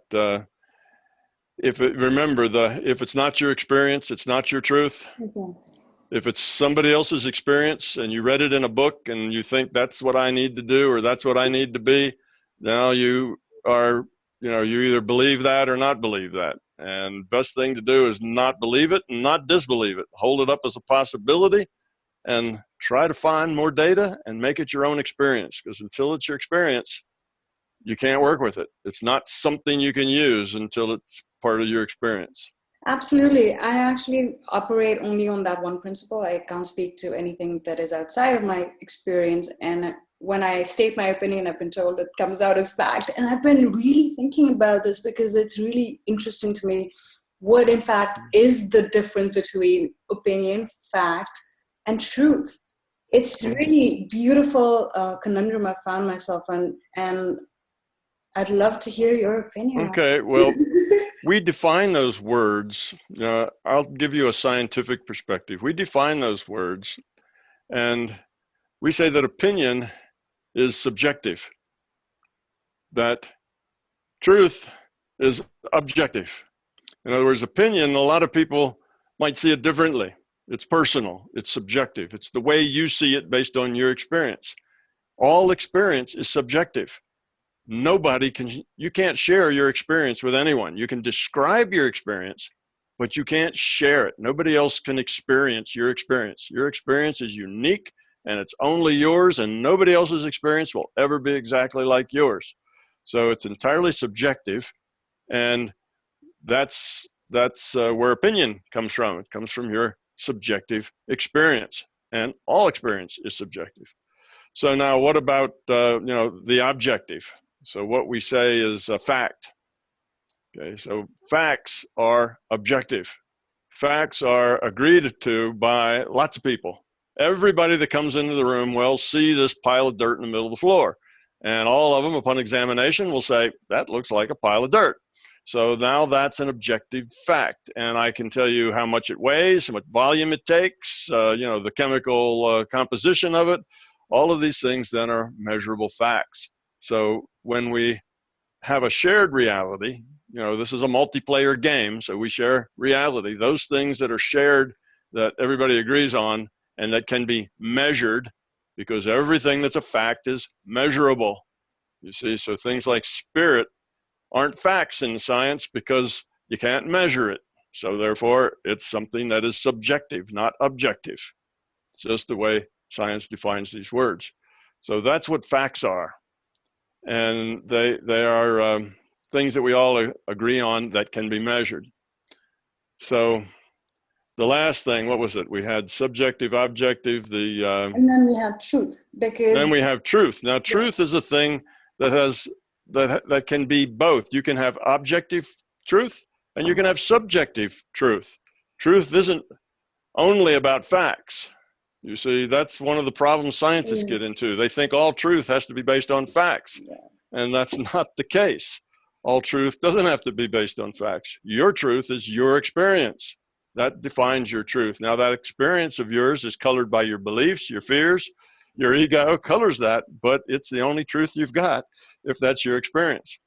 if it's not your experience, it's not your truth. Okay. If it's somebody else's experience and you read it in a book and you think that's what I need to do or that's what I need to be, now you are, you know, you either believe that or not believe that. And best thing to do is not believe it and not disbelieve it. Hold it up as a possibility and try to find more data and make it your own experience, because until it's your experience, you can't work with it. It's not something you can use until it's part of your experience. Absolutely. I actually operate only on that one principle. I can't speak to anything that is outside of my experience. And when I state my opinion, I've been told it comes out as fact. And I've been really thinking about this because it's really interesting to me what, in fact, is the difference between opinion, fact, and truth. It's really beautiful conundrum I found myself in, and I'd love to hear your opinion. Okay, well, we define those words. I'll give you a scientific perspective. We define those words, and we say that opinion is subjective, that truth is objective. In other words, opinion, a lot of people might see it differently. It's personal. It's subjective. It's the way you see it based on your experience. All experience is subjective. You can't share your experience with anyone. You can describe your experience, but you can't share it. Nobody else can experience your experience. Your experience is unique and it's only yours, and nobody else's experience will ever be exactly like yours. So it's entirely subjective, and that's where opinion comes from. It comes from your subjective experience, and all experience is subjective. So now what about, the objective? So what we say is a fact. Okay, so facts are objective. Facts are agreed to by lots of people. Everybody that comes into the room will see this pile of dirt in the middle of the floor. And all of them, upon examination, will say, that looks like a pile of dirt. So now that's an objective fact. And I can tell you how much it weighs, how much volume it takes, the chemical composition of it. All of these things then are measurable facts. So when we have a shared reality, this is a multiplayer game, so we share reality. Those things that are shared, that everybody agrees on, and that can be measured, because everything that's a fact is measurable. You see, so things like spirit aren't facts in science because you can't measure it. So therefore, it's something that is subjective, not objective. It's just the way science defines these words. So that's what facts are. And they are things that we all agree on that can be measured. So the last thing, what was it? We had subjective, objective, and then we have truth. Then we have truth. Now, truth is a thing that can be both. You can have objective truth and you can have subjective truth. Truth isn't only about facts. You see, that's one of the problems scientists get into. They think all truth has to be based on facts, and that's not the case. All truth doesn't have to be based on facts. Your truth is your experience. That defines your truth. Now, that experience of yours is colored by your beliefs, your fears, your ego colors that, but it's the only truth you've got if that's your experience.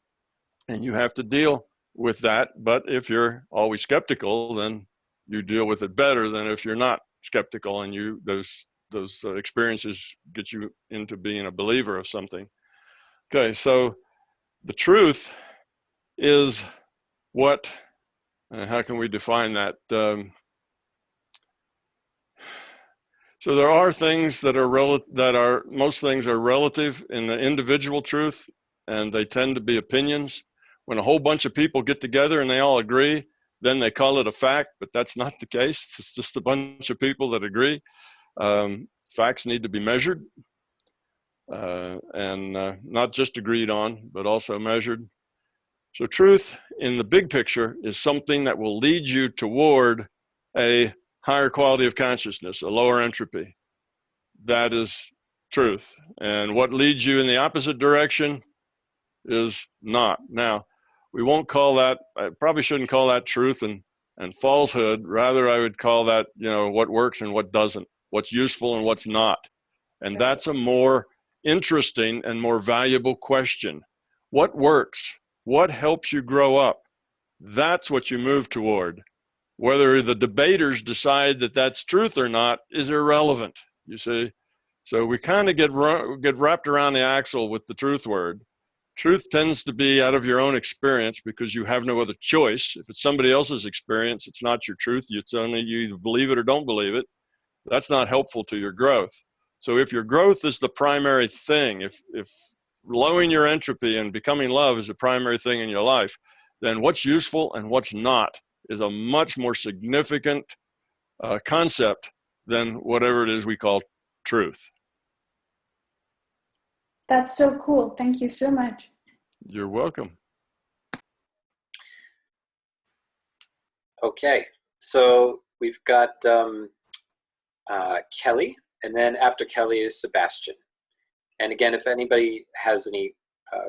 And you have to deal with that. But if you're always skeptical, then you deal with it better than if you're not skeptical and those experiences get you into being a believer of something. Okay, so the truth is what, how can we define that? So there are things that are most things are relative in the individual truth, and they tend to be opinions. When a whole bunch of people get together and they all agree, then they call it a fact, but that's not the case. It's just a bunch of people that agree. Facts need to be measured, and not just agreed on, but also measured. So truth in the big picture is something that will lead you toward a higher quality of consciousness, a lower entropy. That is truth. And what leads you in the opposite direction is not. Now, we won't call that, I probably shouldn't call that truth and falsehood. Rather, I would call that, what works and what doesn't, what's useful and what's not. And that's a more interesting and more valuable question. What works? What helps you grow up? That's what you move toward. Whether the debaters decide that that's truth or not is irrelevant, you see. So we kind of get wrapped around the axle with the truth word. Truth tends to be out of your own experience because you have no other choice. If it's somebody else's experience, it's not your truth. It's only you either believe it or don't believe it. That's not helpful to your growth. So if your growth is the primary thing, if lowering your entropy and becoming love is the primary thing in your life, then what's useful and what's not is a much more significant concept than whatever it is we call truth. That's so cool. Thank you so much. You're welcome. Okay, so we've got Kelly, and then after Kelly is Sebastian. And again, if anybody has any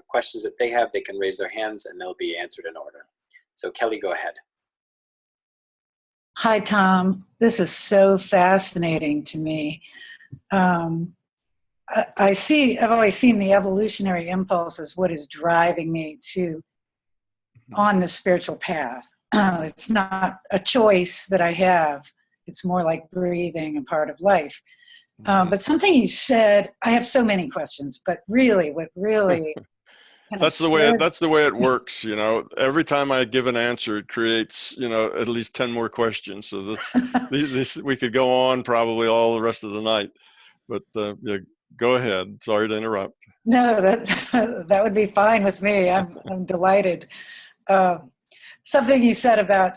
questions that they have, they can raise their hands and they'll be answered in order. So Kelly, go ahead. Hi, Tom. This is so fascinating to me. I've always seen the evolutionary impulse as what is driving me on the spiritual path. It's not a choice that I have. it's more like breathing and part of life. But something you said, I have so many questions, but really, what really that's the way it works. You know, every time I give an answer, it creates, you know, at least 10 more questions. So this we could go on probably all the rest of the night. But yeah, go ahead. Sorry to interrupt. No, that would be fine with me. I'm delighted. Something you said about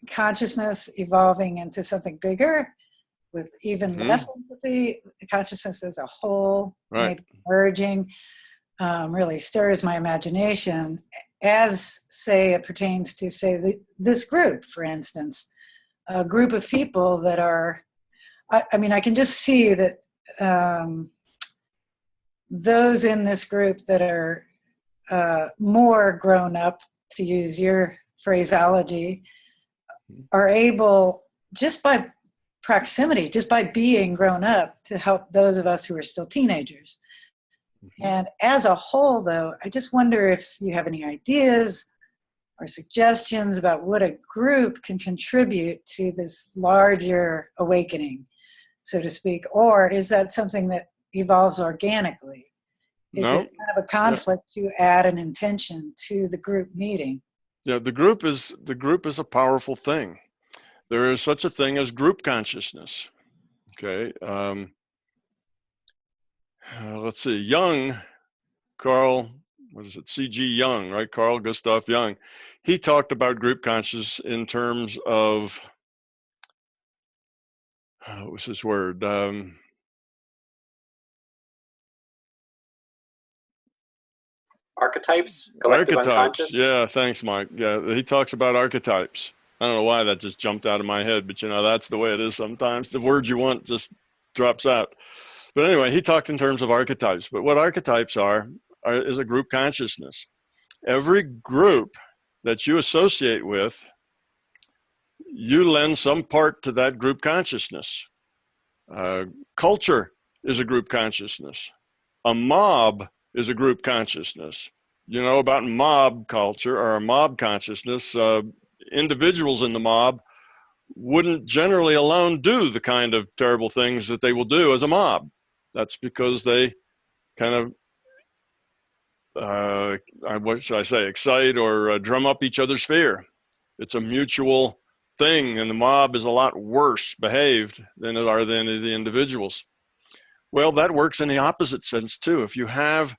consciousness evolving into something bigger with even less empathy, consciousness as a whole, maybe merging, really stirs my imagination as, say, it pertains to, say, this group, for instance, a group of people that are, I mean, I can just see that those in this group that are more grown up, to use your phraseology, are able, just by proximity, just by being grown up, to help those of us who are still teenagers. And as a whole, though, I just wonder if you have any ideas or suggestions about what a group can contribute to this larger awakening, so to speak, or is that something that evolves organically? Is it kind of a conflict to add an intention to the group meeting? Yeah, the group is a powerful thing. There is such a thing as group consciousness. Okay, let's see. Carl, what is it? C.G. Jung, right? Carl Gustav Jung. He talked about group consciousness in terms of what was his word? Archetypes, collective unconscious. Yeah, thanks, Mike. Yeah, he talks about archetypes. I don't know why that just jumped out of my head, but you know, that's the way it is sometimes. The word you want just drops out. But anyway, he talked in terms of archetypes. But what archetypes is a group consciousness. Every group that you associate with, you lend some part to that group consciousness. Culture is a group consciousness. A mob is a group consciousness. You know about mob culture or mob consciousness. Individuals in the mob wouldn't generally alone do the kind of terrible things that they will do as a mob. That's because they kind of, what should I say, excite or drum up each other's fear. It's a mutual thing, and the mob is a lot worse behaved than the individuals. Well, that works in the opposite sense too. If you have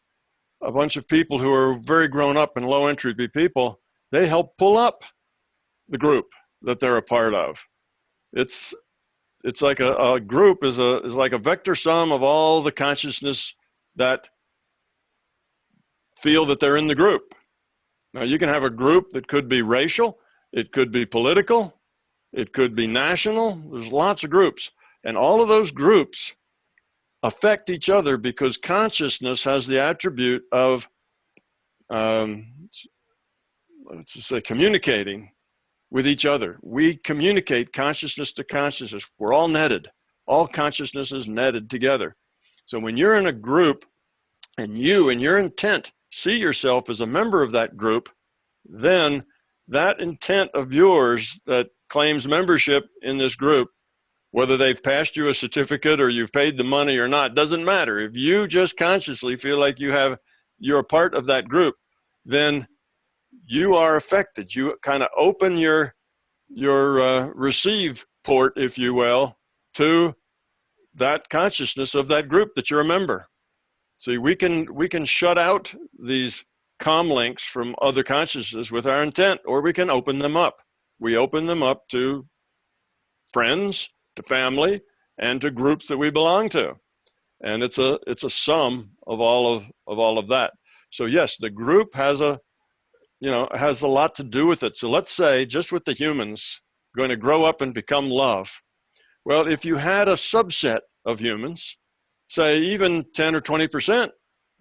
a bunch of people who are very grown up and low entropy people, they help pull up the group that they're a part of. It's like a group is like a vector sum of all the consciousness that feel that they're in the group. Now you can have a group that could be racial, it could be political, it could be national. There's lots of groups, and all of those groups affect each other because consciousness has the attribute of, let's just say, communicating with each other. We communicate consciousness to consciousness. We're all netted. All consciousness is netted together. So when you're in a group and you and your intent see yourself as a member of that group, then that intent of yours that claims membership in this group, whether they've passed you a certificate or you've paid the money or not, doesn't matter. If you just consciously feel like you're a part of that group, then you are affected. You kind of open your receive port, if you will, to that consciousness of that group that you're a member. See, we can shut out these comlinks from other consciousness with our intent, or we can open them up. We open them up to friends, to family, and to groups that we belong to, and it's a sum of all of that. So yes, the group has a lot to do with it. So let's say just with the humans going to grow up and become love. Well, if you had a subset of humans, say even 10 or 20%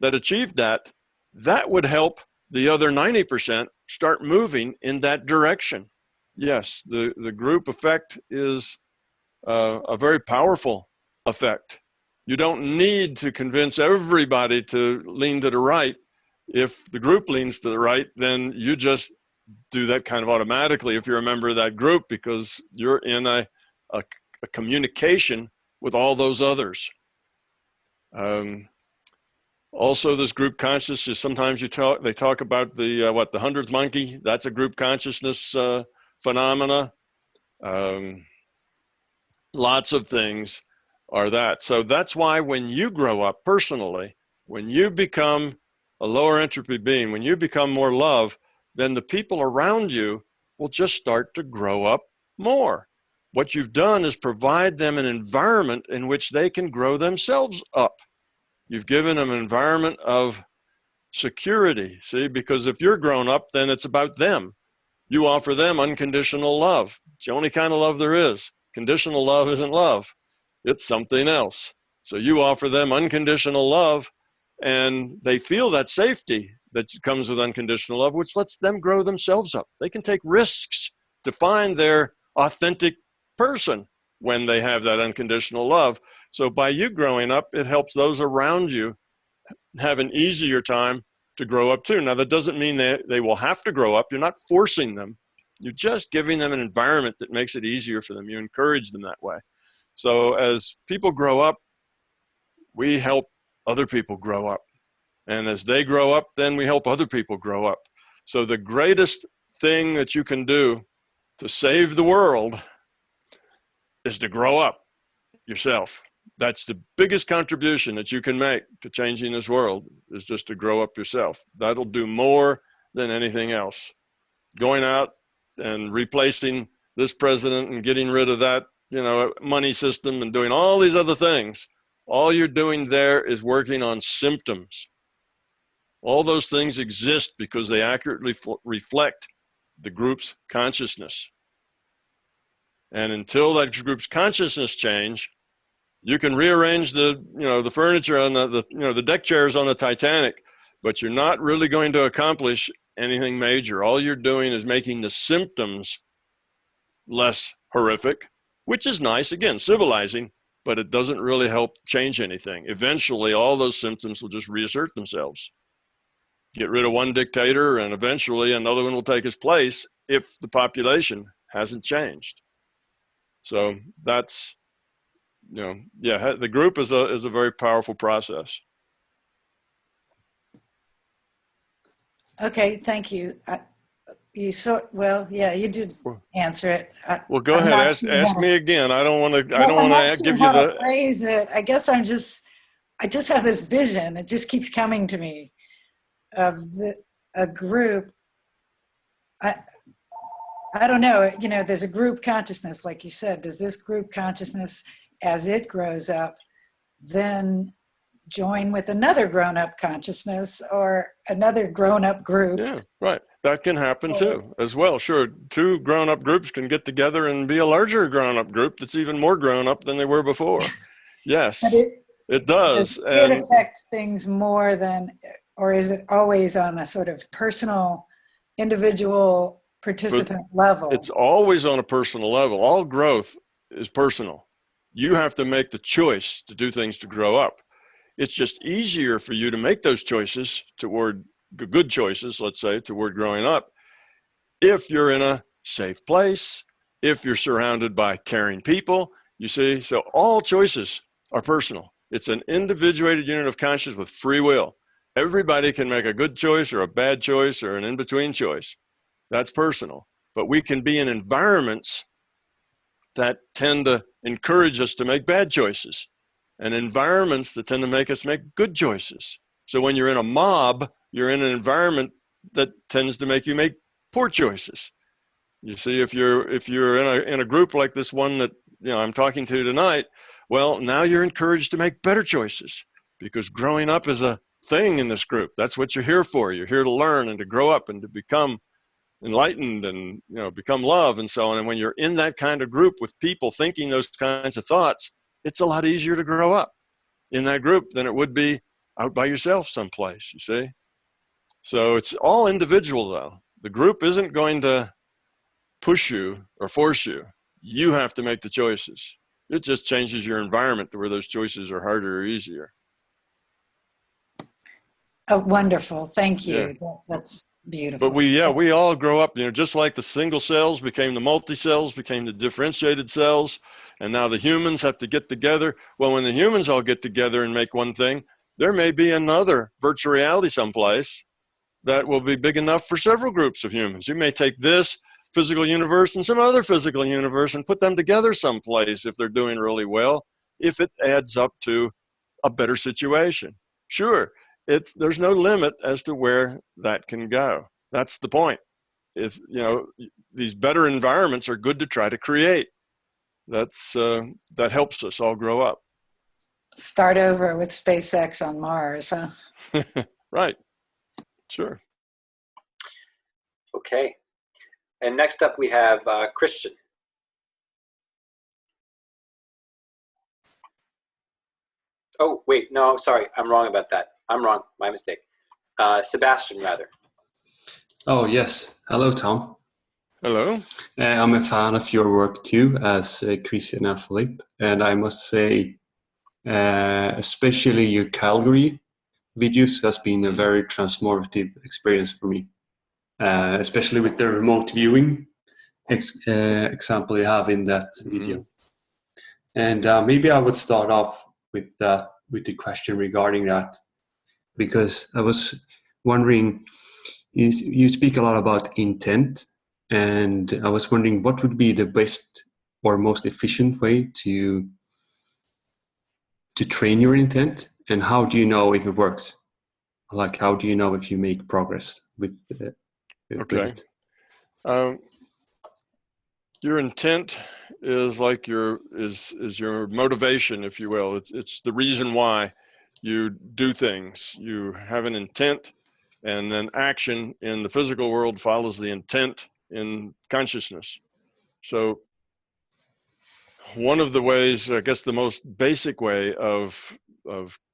that achieved that, that would help the other 90% start moving in that direction. Yes, the group effect is a very powerful effect. You don't need to convince everybody to lean to the right. If the group leans to the right, then you just do that kind of automatically if you're a member of that group, because you're in a a communication with all those others. Also, this group consciousness, sometimes they talk about the 100th monkey. That's a group consciousness phenomena. Lots of things are that. So that's why when you grow up personally, when you become a lower entropy being, when you become more love, then the people around you will just start to grow up more. What you've done is provide them an environment in which they can grow themselves up. You've given them an environment of security, see, because if you're grown up, then it's about them. You offer them unconditional love. It's the only kind of love there is. Conditional love isn't love. It's something else. So you offer them unconditional love, and they feel that safety that comes with unconditional love, which lets them grow themselves up. They can take risks to find their authentic person when they have that unconditional love. So by you growing up, it helps those around you have an easier time to grow up too. Now, that doesn't mean they will have to grow up. You're not forcing them. You're just giving them an environment that makes it easier for them. You encourage them that way. So as people grow up, we help other people grow up. And as they grow up, then we help other people grow up. So the greatest thing that you can do to save the world is to grow up yourself. That's the biggest contribution that you can make to changing this world, is just to grow up yourself. That'll do more than anything else. Going out and replacing this president and getting rid of that, money system and doing all these other things, all you're doing there is working on symptoms. All those things exist because they accurately reflect the group's consciousness. And until that group's consciousness change, you can rearrange the furniture on the deck chairs on the Titanic, but you're not really going to accomplish anything major. All you're doing is making the symptoms less horrific, which is nice, again, civilizing, but it doesn't really help change anything. Eventually, all those symptoms will just reassert themselves. Get rid of one dictator, and eventually another one will take his place if the population hasn't changed. So that's, the group is a very powerful process. Okay, thank you. You did answer it. Well, go ahead. Ask me again. I don't want to. I don't want to give you the phrase it. I guess I just have this vision. It just keeps coming to me of a group. I don't know. There's a group consciousness, like you said. Does this group consciousness, as it grows up, then join with another grown-up consciousness or another grown-up group? Yeah, right. That can happen too, as well. Sure, two grown-up groups can get together and be a larger grown-up group that's even more grown-up than they were before. Yes, it does. It affects things more than, or is it always on a sort of personal, individual participant level? It's always on a personal level. All growth is personal. You have to make the choice to do things to grow up. It's just easier for you to make those choices toward good choices, let's say, toward growing up, if you're in a safe place, if you're surrounded by caring people, you see. So all choices are personal. It's an individuated unit of consciousness with free will. Everybody can make a good choice or a bad choice or an in-between choice. That's personal. But we can be in environments that tend to encourage us to make bad choices, and environments that tend to make us make good choices. So when you're in a mob, you're in an environment that tends to make you make poor choices. You see, if you're in a group like this one that I'm talking to tonight, well, now you're encouraged to make better choices, because growing up is a thing in this group. That's what you're here for. You're here to learn and to grow up and to become enlightened and become love and so on. And when you're in that kind of group with people thinking those kinds of thoughts, it's a lot easier to grow up in that group than it would be out by yourself someplace, you see. So it's all individual, though. The group isn't going to push you or force you. You have to make the choices. It just changes your environment to where those choices are harder or easier. Oh, wonderful. Thank you. Yeah. That's Beautiful. But we all grow up, just like the single cells became the multi-cells, became the differentiated cells, and now the humans have to get together. Well, when the humans all get together and make one thing, there may be another virtual reality someplace that will be big enough for several groups of humans. You may take this physical universe and some other physical universe and put them together someplace if they're doing really well, if it adds up to a better situation. Sure, there's no limit as to where that can go. That's the point. If these better environments are good to try to create. That helps us all grow up. Start over with SpaceX on Mars, huh? Right. Sure. Okay. And next up we have Christian. Oh, wait, no, sorry, I'm wrong about that. I'm wrong, my mistake. Sebastian, rather. Oh, yes. Hello, Tom. Hello. I'm a fan of your work too, as Christian and Philippe. And I must say, especially your Calgary videos has been a very transformative experience for me, especially with the remote viewing example you have in that video. And maybe I would start off with the question regarding that, because I was wondering, you speak a lot about intent, and I was wondering what would be the best or most efficient way to train your intent, and how do you know if it works? Like, how do you know if you make progress with it? Your intent is like your motivation, if you will. It's the reason why you do things. You have an intent, and then action in the physical world follows the intent in consciousness. So one of the ways, I guess the most basic way of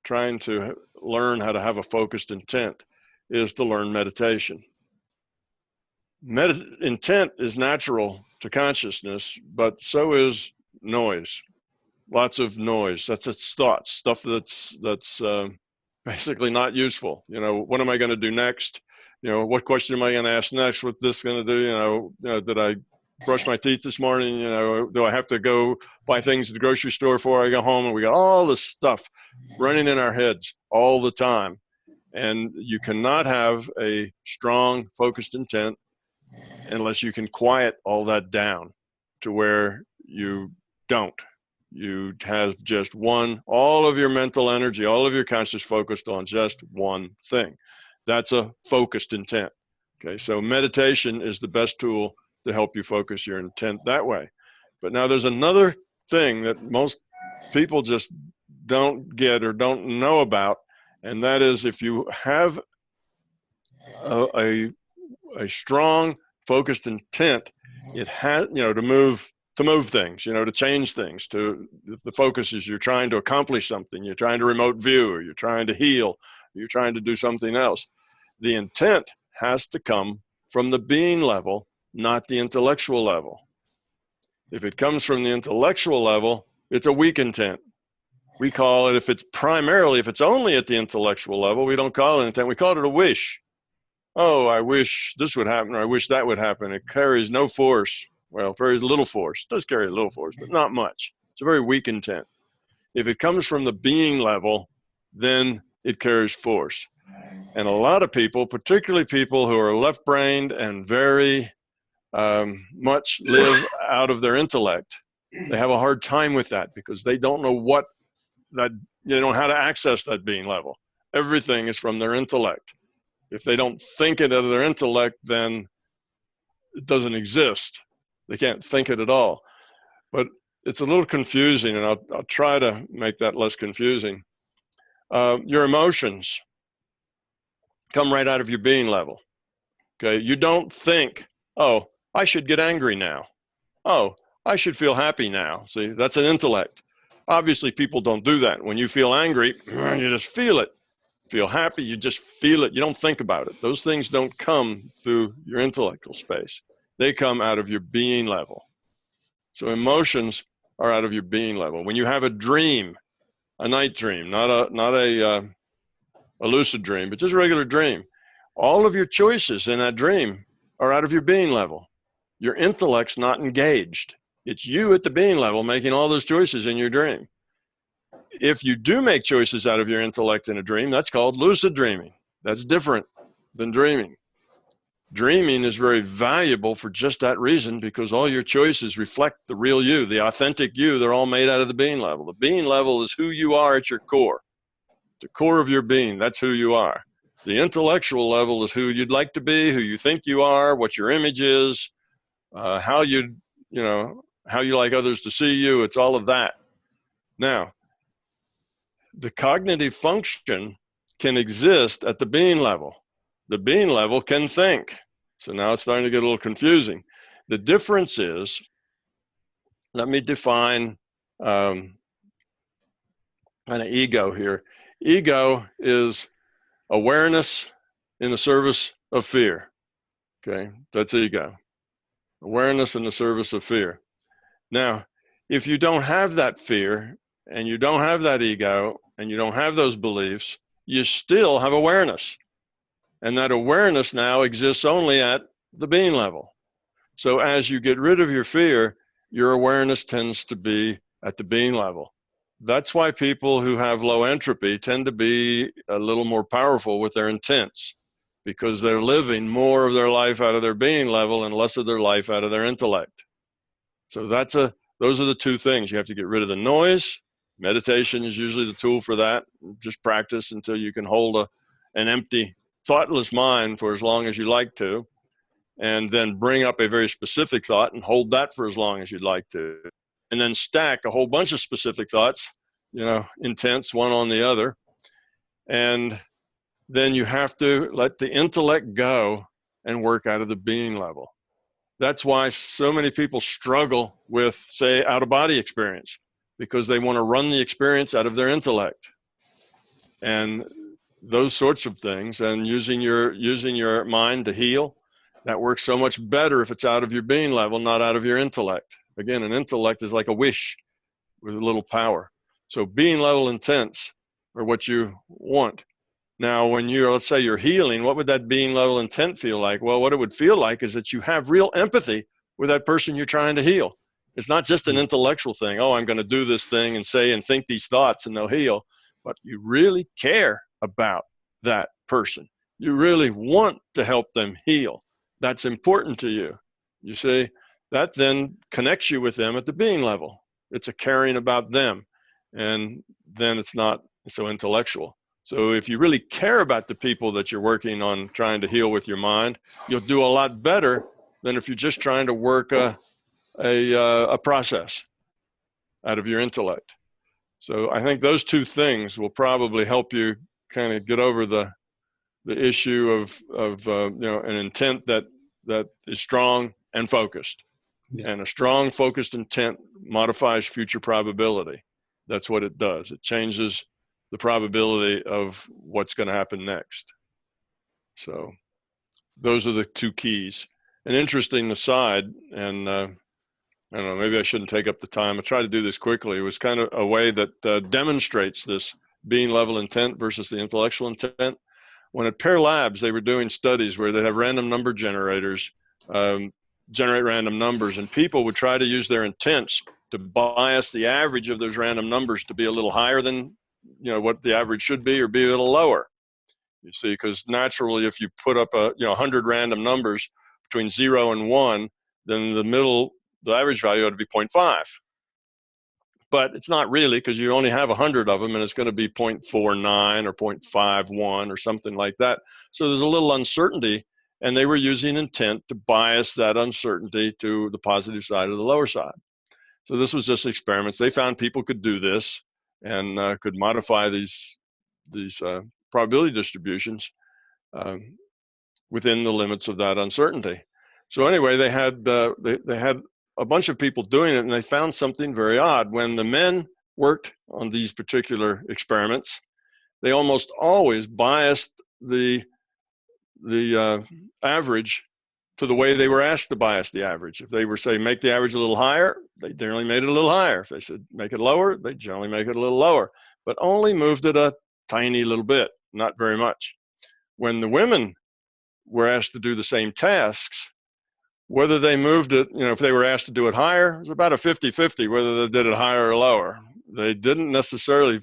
trying to learn how to have a focused intent is to learn meditation. Intent is natural to consciousness, but so is noise. Lots of noise. That's its thoughts, stuff that's basically not useful. What am I going to do next? What question am I going to ask next? What's this going to do? Did I brush my teeth this morning? Do I have to go buy things at the grocery store before I go home? And we got all this stuff running in our heads all the time. And you cannot have a strong, focused intent unless you can quiet all that down to where you don't. You have just all of your mental energy, all of your conscious focused on just one thing. That's a focused intent. Okay, so meditation is the best tool to help you focus your intent that way. But now there's another thing that most people just don't get or don't know about, and that is if you have a strong, focused intent, it has, to move things, to change things, if the focus is you're trying to accomplish something, you're trying to remote view, or you're trying to heal, or you're trying to do something else. The intent has to come from the being level, not the intellectual level. If it comes from the intellectual level, it's a weak intent. We call it, if it's only at the intellectual level, we don't call it intent, we call it a wish. Oh, I wish this would happen, or I wish that would happen. It carries no force. Well, very little force. It does carry a little force, but not much. It's a very weak intent. If it comes from the being level, then it carries force. And a lot of people, particularly people who are left-brained and very much live out of their intellect, they have a hard time with that because they don't know they don't know how to access that being level. Everything is from their intellect. If they don't think it out of their intellect, then it doesn't exist. They can't think it at all. But it's a little confusing, and I'll try to make that less confusing. Your emotions come right out of your being level. Okay, you don't think, oh, I should get angry now. Oh, I should feel happy now. See, that's an intellect. Obviously, people don't do that. When you feel angry, you just feel it. Feel happy, you just feel it. You don't think about it. Those things don't come through your intellectual space. They come out of your being level. So emotions are out of your being level. When you have a dream, a night dream, not a lucid dream, but just a regular dream. All of your choices in that dream are out of your being level. Your intellect's not engaged. It's you at the being level making all those choices in your dream. If you do make choices out of your intellect in a dream, that's called lucid dreaming. That's different than dreaming. Dreaming is very valuable for just that reason, because all your choices reflect the real you, the authentic you. They're all made out of the being level. The being level is who you are at your core. The core of your being, that's who you are. The intellectual level is who you'd like to be, who you think you are, what your image is, how you like others to see you. It's all of that. Now, the cognitive function can exist at the being level. The being level can think. So now it's starting to get a little confusing. The difference is, let me define kind of ego here. Ego is awareness in the service of fear. Okay, that's ego. Awareness in the service of fear. Now, if you don't have that fear, and you don't have that ego, and you don't have those beliefs, you still have awareness. And that awareness now exists only at the being level. So as you get rid of your fear, your awareness tends to be at the being level. That's why people who have low entropy tend to be a little more powerful with their intents, because they're living more of their life out of their being level and less of their life out of their intellect. So those are the two things. You have to get rid of the noise. Meditation is usually the tool for that. Just practice until you can hold an empty, thoughtless mind for as long as you like to, and then bring up a very specific thought and hold that for as long as you'd like to. And then stack a whole bunch of specific thoughts, intense, one on the other. And then you have to let the intellect go and work out of the being level. That's why so many people struggle with, say, out-of-body experience, because they want to run the experience out of their intellect. And those sorts of things, and using your mind to heal, that works so much better if it's out of your being level, not out of your intellect. Again, an intellect is like a wish with a little power. So being level intents are what you want. Now, when let's say you're healing, what would that being level intent feel like? Well, what it would feel like is that you have real empathy with that person you're trying to heal. It's not just an intellectual thing. Oh, I'm going to do this thing and say and think these thoughts and they'll heal. But you really care about that person. You really want to help them heal. That's important to you. You see, that then connects you with them at the being level. It's a caring about them. And then it's not so intellectual. So if you really care about the people that you're working on trying to heal with your mind, you'll do a lot better than if you're just trying to work a process out of your intellect. So I think those two things will probably help you kind of get over the issue of an intent that is strong and focused. Yeah. And a strong focused intent modifies future probability. That's what it does. It changes the probability of what's going to happen next. So those are the two keys. An interesting aside, and I don't know, maybe I shouldn't take up the time. I'll try to do this quickly. It was kind of a way that demonstrates this being level intent versus the intellectual intent. When at Pear Labs, they were doing studies where they'd have random number generators generate random numbers, and people would try to use their intents to bias the average of those random numbers to be a little higher than what the average should be, or be a little lower. You see, because naturally, if you put up 100 random numbers between 0 and 1, then the average value ought to be 0.5. But it's not really, because you only have 100 of them, and it's going to be 0.49 or 0.51 or something like that. So there's a little uncertainty, and they were using intent to bias that uncertainty to the positive side or the lower side. So this was just experiments. They found people could do this and could modify these probability distributions within the limits of that uncertainty. So anyway, they had a bunch of people doing it, and they found something very odd. When the men worked on these particular experiments, they almost always biased the average to the way they were asked to bias the average. If they were saying, make the average a little higher, they generally made it a little higher. If they said, make it lower, they generally make it a little lower, but only moved it a tiny little bit, not very much. When the women were asked to do the same tasks, whether they moved it, if they were asked to do it higher, it was about a 50-50, whether they did it higher or lower. They didn't necessarily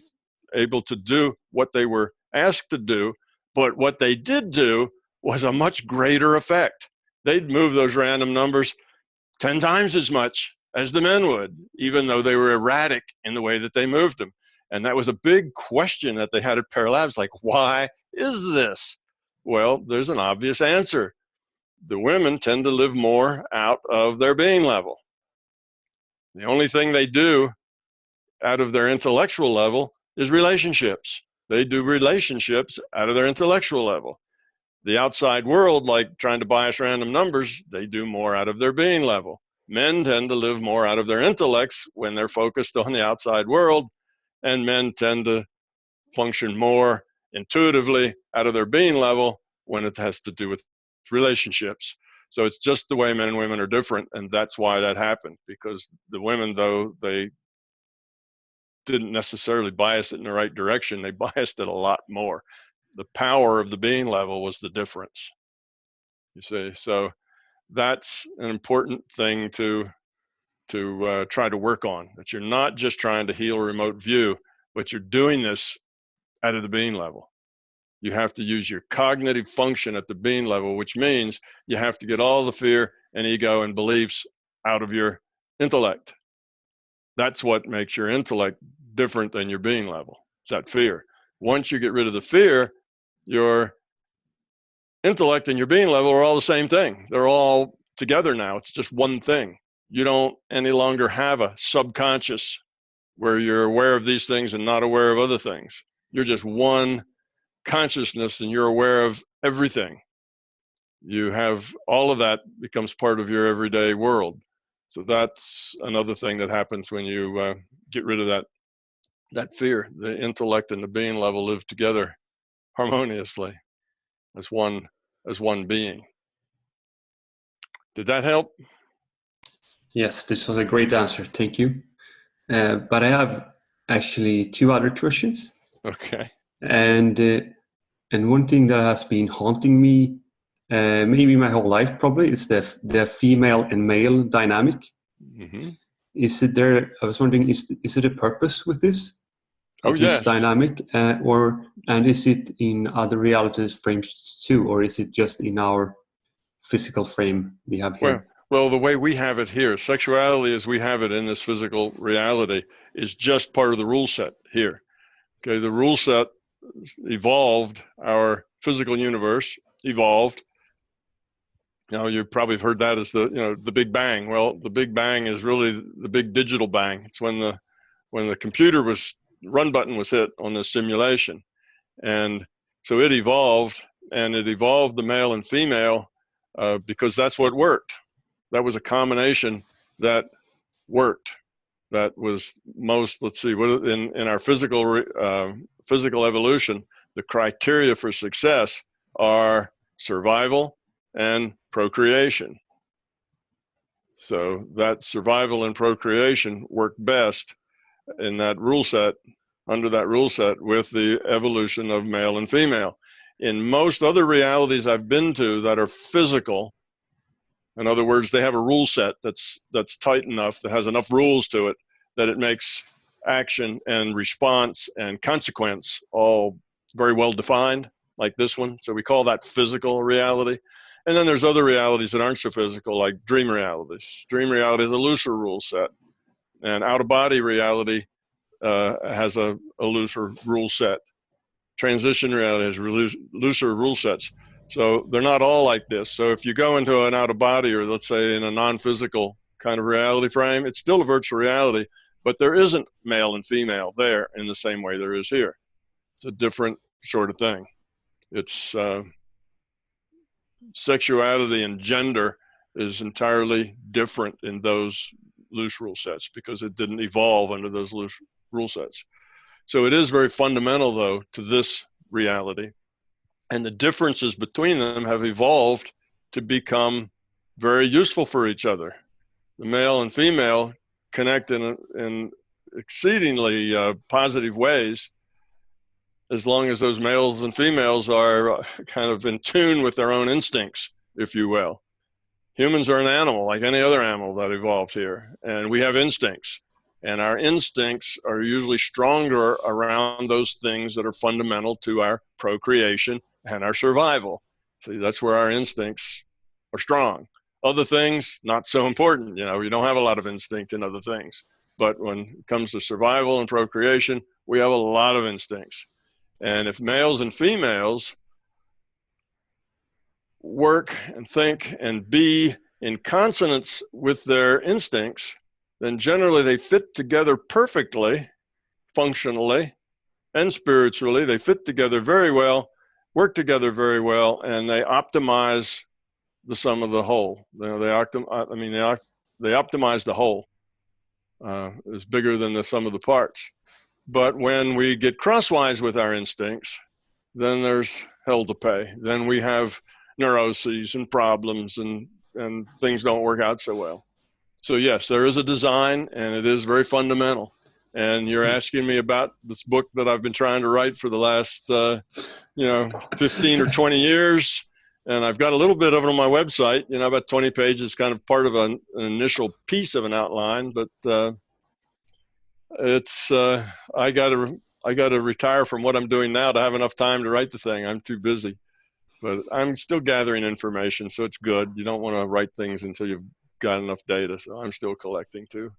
able to do what they were asked to do, but what they did do was a much greater effect. They'd move those random numbers 10 times as much as the men would, even though they were erratic in the way that they moved them. And that was a big question that they had at Paralabs, like, why is this? Well, there's an obvious answer. The women tend to live more out of their being level. The only thing they do out of their intellectual level is relationships. They do relationships out of their intellectual level. The outside world, like trying to bias random numbers, they do more out of their being level. Men tend to live more out of their intellects when they're focused on the outside world, and men tend to function more intuitively out of their being level when it has to do with relationships. So it's just the way men and women are different, and that's why that happened, because the women, though they didn't necessarily bias it in the right direction, they biased it a lot more. The power of the being level was the difference, you see. So that's an important thing to try to work on, that you're not just trying to heal remote view, but you're doing this out of the being level. You have to use your cognitive function at the being level, which means you have to get all the fear and ego and beliefs out of your intellect. That's what makes your intellect different than your being level. It's that fear. Once you get rid of the fear, your intellect and your being level are all the same thing. They're all together now. It's just one thing. You don't any longer have a subconscious where you're aware of these things and not aware of other things. You're just one consciousness and you're aware of everything. You have all of that becomes part of your everyday world. So that's another thing that happens when you get rid of that fear. The intellect and the being level live together harmoniously as one being. Did that help? Yes, this was a great answer. Thank you. But I have actually two other questions. Okay. And one thing that has been haunting me maybe my whole life probably is the female and male dynamic. Mm-hmm. Is it there? I was wondering, is it a purpose with this? Of this dynamic, and is it in other realities frames too, or is it just in our physical frame we have here? Well, the way we have it here, sexuality as we have it in this physical reality is just part of the rule set here. Okay, the rule set evolved, our physical universe evolved. Now, you probably have heard that as the Big Bang. Well, the Big Bang is really the big digital bang. It's when the computer run button was hit on the simulation. And so it evolved, and it evolved the male and female because that's what worked. That was a combination that worked. That was most, let's see, what in our physical evolution, the criteria for success are survival and procreation. So that survival and procreation worked best in that rule set, under that rule set, with the evolution of male and female. In most other realities I've been to that are physical, in other words, they have a rule set that's tight enough, that has enough rules to it, that it makes action and response and consequence all very well defined, like this one. So we call that physical reality. And then there's other realities that aren't so physical, like dream realities. Dream reality is a looser rule set. And out-of-body reality has a looser rule set. Transition reality has looser rule sets. So they're not all like this. So if you go into an out-of-body, or let's say in a non-physical kind of reality frame, it's still a virtual reality, but there isn't male and female there in the same way there is here. It's a different sort of thing. It's sexuality and gender is entirely different in those loose rule sets because it didn't evolve under those loose rule sets. So it is very fundamental, though, to this reality. And the differences between them have evolved to become very useful for each other. The male and female connect in exceedingly positive ways, as long as those males and females are kind of in tune with their own instincts, if you will. Humans are an animal like any other animal that evolved here, and we have instincts. And our instincts are usually stronger around those things that are fundamental to our procreation and our survival. See, that's where our instincts are strong. Other things, not so important. You know, you don't have a lot of instinct in other things. But when it comes to survival and procreation, we have a lot of instincts. And if males and females work and think and be in consonance with their instincts, then generally they fit together perfectly, functionally and spiritually. They fit together very well, work together very well, and they optimize the sum of the whole. You know, they optimize the whole. Is bigger than the sum of the parts. But when we get crosswise with our instincts, then there's hell to pay. Then we have neuroses and problems, and things don't work out so well. So yes, there is a design, and it is very fundamental. And you're asking me about this book that I've been trying to write for the last 15 or 20 years. And I've got a little bit of it on my website, about 20 pages, kind of part of an initial piece of an outline. But I got to retire from what I'm doing now to have enough time to write the thing. I'm too busy. But I'm still gathering information, so it's good. You don't want to write things until you've got enough data. So I'm still collecting too.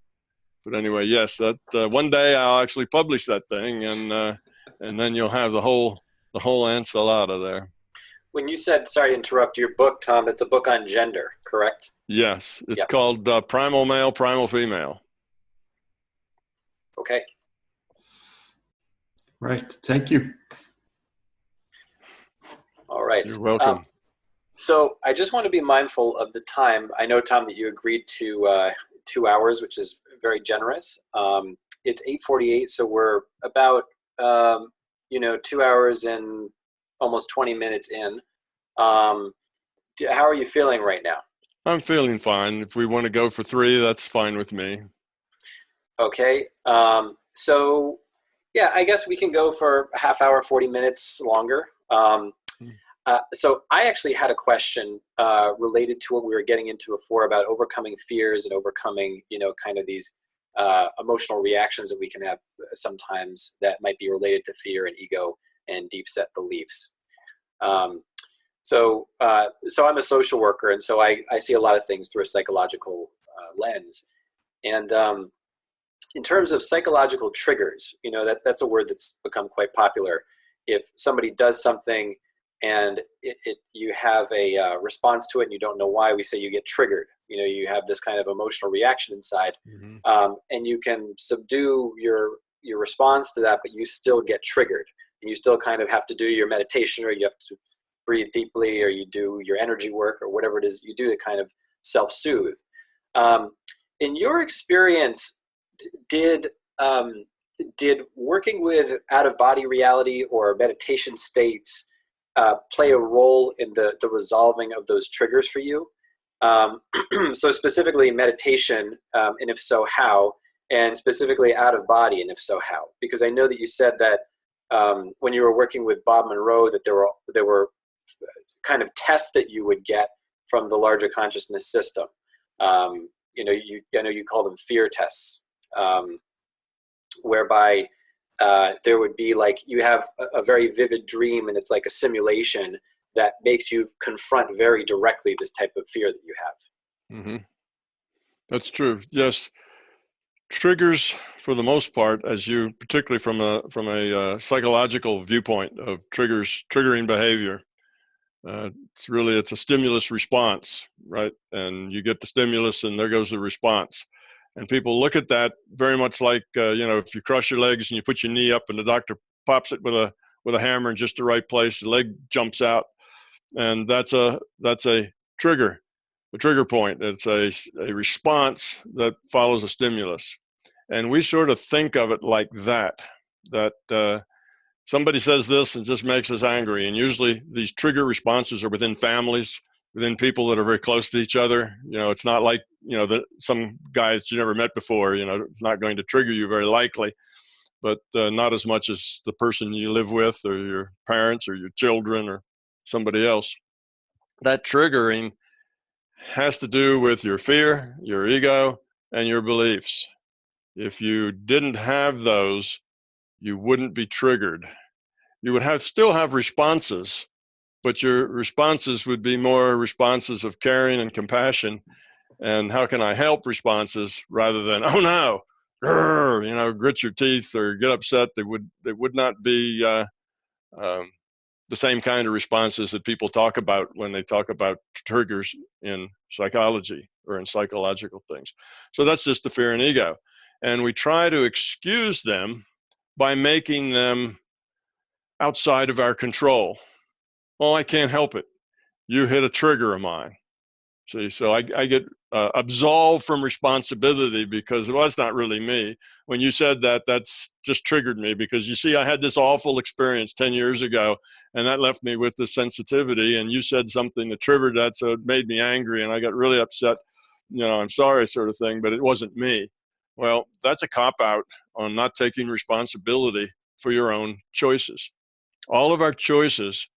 But anyway, yes, that one day I'll actually publish that thing, and then you'll have the whole enchilada there. When you said, sorry to interrupt, your book, Tom, it's a book on gender, correct? Yes, it's called Primal Male, Primal Female. Okay. Right, thank you. All right. You're welcome. So I just want to be mindful of the time. I know, Tom, that you agreed to 2 hours, which is very generous. It's 8:48, so we're about 2 hours and almost 20 minutes in. How are you feeling right now? I'm feeling fine. If we want to go for 3, that's fine with me. Okay. So yeah, I guess we can go for a half hour, 40 minutes longer. So I actually had a question related to what we were getting into before about overcoming fears and overcoming, kind of these emotional reactions that we can have sometimes that might be related to fear and ego and deep set beliefs. So I'm a social worker, and so I see a lot of things through a psychological lens. And in terms of psychological triggers, that's a word that's become quite popular. If somebody does something and you have a response to it and you don't know why, we say you get triggered. You have this kind of emotional reaction inside, and you can subdue your response to that, but you still get triggered. And you still kind of have to do your meditation, or you have to breathe deeply, or you do your energy work, or whatever it is you do to kind of self-soothe. In your experience, did working with out-of-body reality or meditation states play a role in the resolving of those triggers for you? So specifically meditation, and if so, how? And specifically out-of-body, and if so, how? Because I know that you said that when you were working with Bob Monroe, that there were kind of tests that you would get from the larger consciousness system. I know you call them fear tests, whereby there would be like, you have a very vivid dream, and it's like a simulation that makes you confront very directly this type of fear that you have. Mm-hmm. That's true. Yes. Triggers, for the most part, particularly from a psychological viewpoint of triggering behavior, it's a stimulus response, right? And you get the stimulus, and there goes the response. And people look at that very much like, if you cross your legs and you put your knee up, and the doctor pops it with a hammer in just the right place, the leg jumps out, and that's a trigger. The trigger point. It's a response that follows a stimulus. And we sort of think of it like that somebody says this and just makes us angry. And usually these trigger responses are within families, within people that are very close to each other. It's not like, some guy that you never met before, it's not going to trigger you very likely. but not as much as the person you live with or your parents or your children or somebody else. That triggering has to do with your fear, your ego, and your beliefs. If you didn't have those, you wouldn't be triggered. You would still have responses, but your responses would be more responses of caring and compassion and how can I help responses rather than, oh no, grit your teeth or get upset. They would not be the same kind of responses that people talk about when they talk about triggers in psychology or in psychological things. So that's just the fear and ego. And we try to excuse them by making them outside of our control. Well, I can't help it. You hit a trigger of mine. See, so I get absolved from responsibility because, well, it's not really me. When you said that, that's just triggered me because, you see, I had this awful experience 10 years ago, and that left me with this sensitivity, and you said something that triggered that, so it made me angry, and I got really upset, I'm sorry sort of thing, but it wasn't me. Well, that's a cop-out on not taking responsibility for your own choices. All of our choices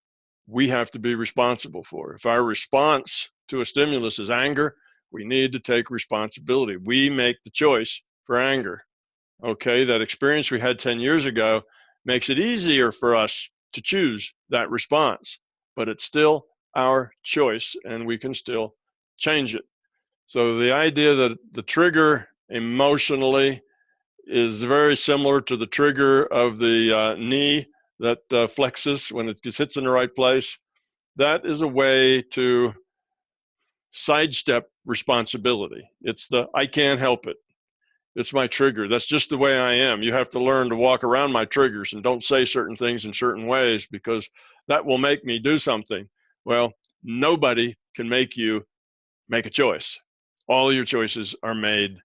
we have to be responsible for. If our response to a stimulus is anger, we need to take responsibility. We make the choice for anger. Okay, that experience we had 10 years ago makes it easier for us to choose that response, but it's still our choice and we can still change it. So the idea that the trigger emotionally is very similar to the trigger of the knee that flexes when it hits in the right place. That is a way to sidestep responsibility. It's the, I can't help it. It's my trigger. That's just the way I am. You have to learn to walk around my triggers and don't say certain things in certain ways because that will make me do something. Well, nobody can make you make a choice. All your choices are made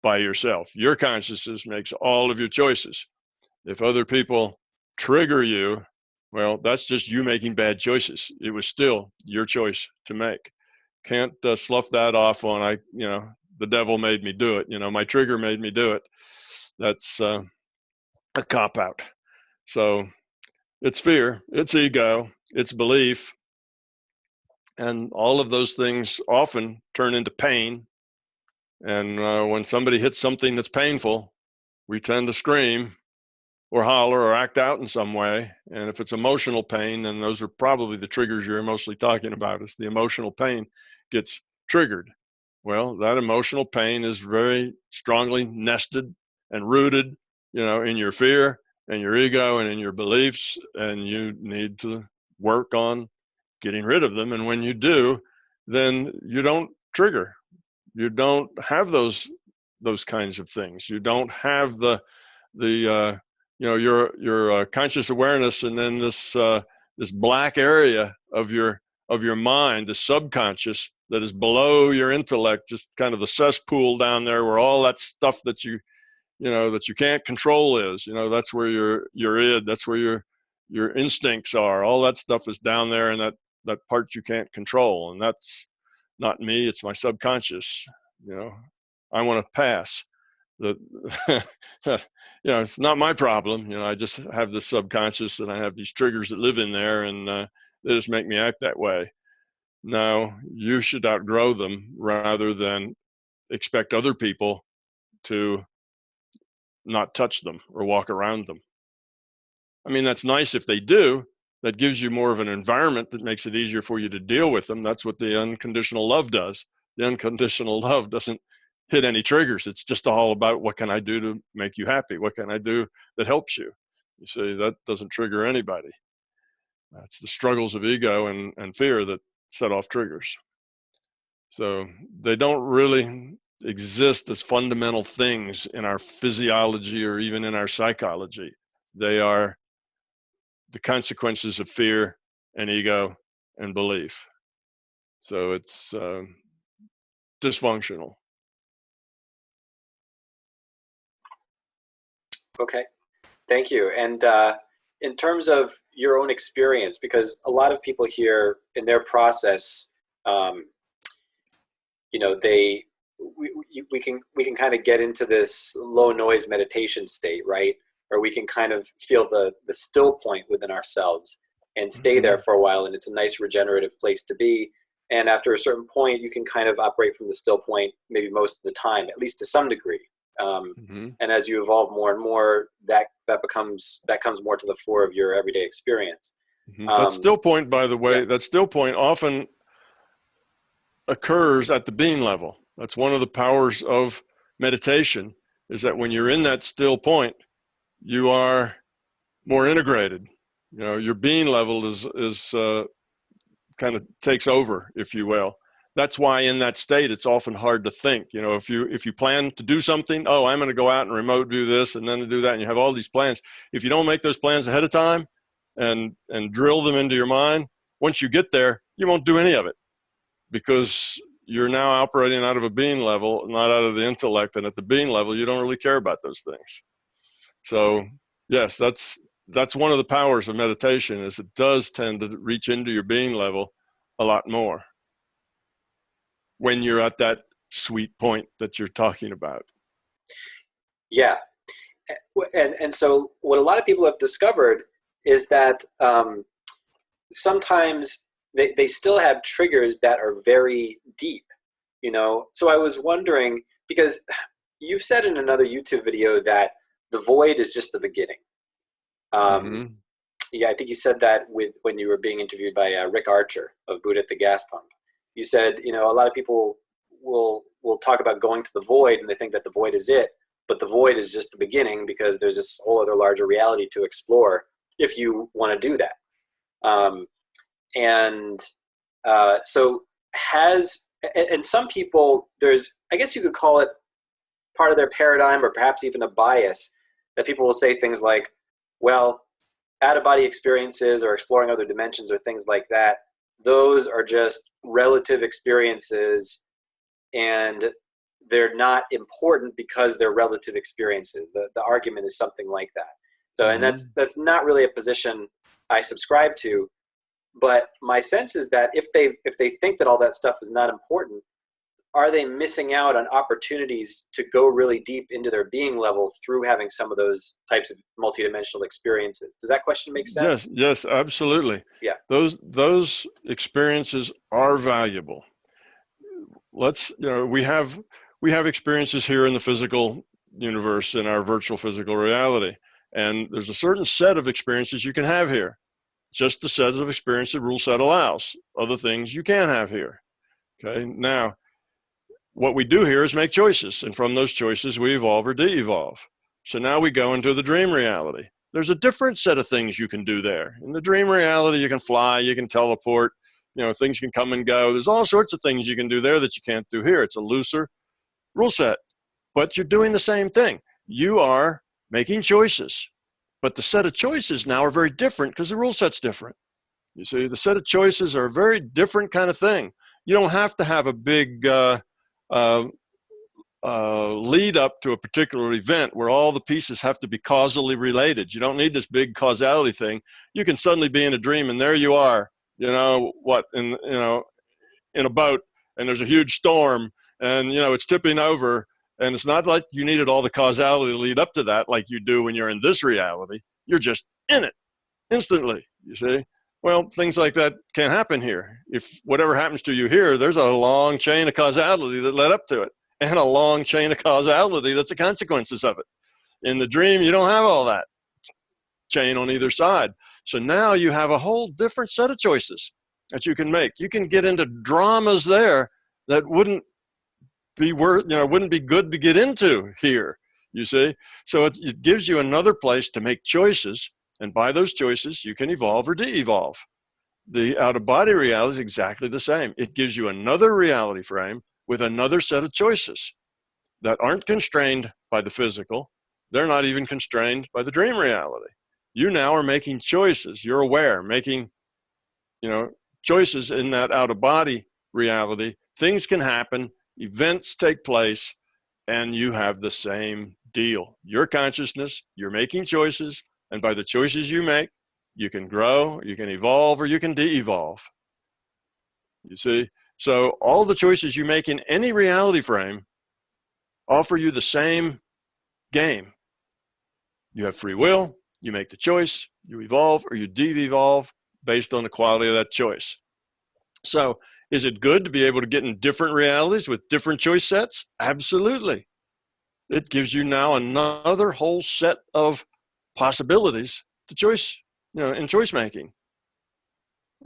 by yourself. Your consciousness makes all of your choices. If other people trigger you, well, that's just you making bad choices. It was still your choice to make. Can't slough that off on, the devil made me do it. My trigger made me do it. That's a cop-out. So it's fear, it's ego, it's belief. And all of those things often turn into pain. And when somebody hits something that's painful, we tend to scream or holler or act out in some way. And if it's emotional pain, then those are probably the triggers you're mostly talking about. Is the emotional pain gets triggered. Well, that emotional pain is very strongly nested and rooted, in your fear and your ego and in your beliefs, and you need to work on getting rid of them. And when you do, then you don't trigger. You don't have those kinds of things. You don't have your conscious awareness, and then this black area of your mind, the subconscious that is below your intellect, just kind of the cesspool down there where all that stuff that you can't control is. That's where your id, that's where your instincts are. All that stuff is down there, and that part you can't control, and that's not me. It's my subconscious. I want to pass. It's not my problem. I just have this subconscious and I have these triggers that live in there, and they just make me act that way. Now, you should outgrow them rather than expect other people to not touch them or walk around them. I mean, that's nice if they do. That gives you more of an environment that makes it easier for you to deal with them. That's what the unconditional love does. The unconditional love doesn't hit any triggers. It's just all about what can I do to make you happy? What can I do that helps you? You see, that doesn't trigger anybody. That's the struggles of ego and fear that set off triggers. So they don't really exist as fundamental things in our physiology or even in our psychology. They are the consequences of fear and ego and belief. So it's dysfunctional. Okay, thank you. And in terms of your own experience, because a lot of people here in their process, we can kind of get into this low noise meditation state, right? or we can kind of feel the still point within ourselves and stay there for a while, and it's a nice regenerative place to be. And after a certain point, you can kind of operate from the still point maybe most of the time, at least to some degree. And as you evolve more and more, that comes more to the fore of your everyday experience. That still point, by the way, that still point often occurs at the being level. That's one of the powers of meditation, is that when you're in that still point, you are more integrated. You know, your being level is kind of takes over, if you will. That's why in that state, it's often hard to think. You know, if you plan to do something, oh, I'm going to go out and remote do this and then do that, and you have all these plans. If you don't make those plans ahead of time and drill them into your mind, once you get there, you won't do any of it, because you're now operating out of a being level, not out of the intellect. And at the being level, you don't really care about those things. So yes, that's one of the powers of meditation, is it does tend to reach into your being level a lot more when you're at that sweet point that you're talking about. Yeah. And so what a lot of people have discovered is that sometimes they still have triggers that are very deep, you know? So I was wondering, because you've said in another YouTube video that the void is just the beginning. Yeah, I think you said that when you were being interviewed by Rick Archer of Buddha at the Gas Pump. You said, you know, a lot of people will talk about going to the void and they think that the void is it, but the void is just the beginning, because there's this whole other larger reality to explore if you want to do that. So some people, there's, I guess you could call it part of their paradigm, or perhaps even a bias, that people will say things like, well, out-of-body experiences or exploring other dimensions or things like that, those are just relative experiences and they're not important because they're relative experiences. The argument is something like that. So, and that's not really a position I subscribe to, but my sense is that if they think that all that stuff is not important, are they missing out on opportunities to go really deep into their being level through having some of those types of multidimensional experiences? Does that question make sense? Yes, absolutely. Yeah. Those experiences are valuable. We have experiences here in the physical universe, in our virtual physical reality. And there's a certain set of experiences you can have here. Just the set of experiences the rule set allows. Other things you can have here. Okay. Now, what we do here is make choices, and from those choices we evolve or de-evolve. So now we go into the dream reality. There's a different set of things you can do there. In the dream reality, you can fly, you can teleport, you know, things can come and go. There's all sorts of things you can do there that you can't do here. It's a looser rule set, but you're doing the same thing. You are making choices, but the set of choices now are very different because the rule set's different. You see, the set of choices are a very different kind of thing. You don't have to have a big lead up to a particular event where all the pieces have to be causally related. You don't need this big causality thing. You can suddenly be in a dream and there you are, in a boat, and there's a huge storm, and it's tipping over, and it's not like you needed all the causality to lead up to that like you do when you're in this reality. You're just in it instantly, you see. Well, things like that can't happen here. If whatever happens to you here, there's a long chain of causality that led up to it, and a long chain of causality that's the consequences of it. In the dream, you don't have all that chain on either side. So now you have a whole different set of choices that you can make. You can get into dramas there that wouldn't be wouldn't be good to get into here, you see. So it gives you another place to make choices. And by those choices, you can evolve or de-evolve. The out-of-body reality is exactly the same. It gives you another reality frame with another set of choices that aren't constrained by the physical. They're not even constrained by the dream reality. You now are making choices. You're aware, making, choices in that out-of-body reality. Things can happen, events take place, and you have the same deal. Your consciousness, you're making choices. And by the choices you make, you can grow, you can evolve, or you can de-evolve. You see? So all the choices you make in any reality frame offer you the same game. You have free will, you make the choice, you evolve or you de-evolve based on the quality of that choice. So is it good to be able to get in different realities with different choice sets? Absolutely. It gives you now another whole set of possibilities to choice, in choice making,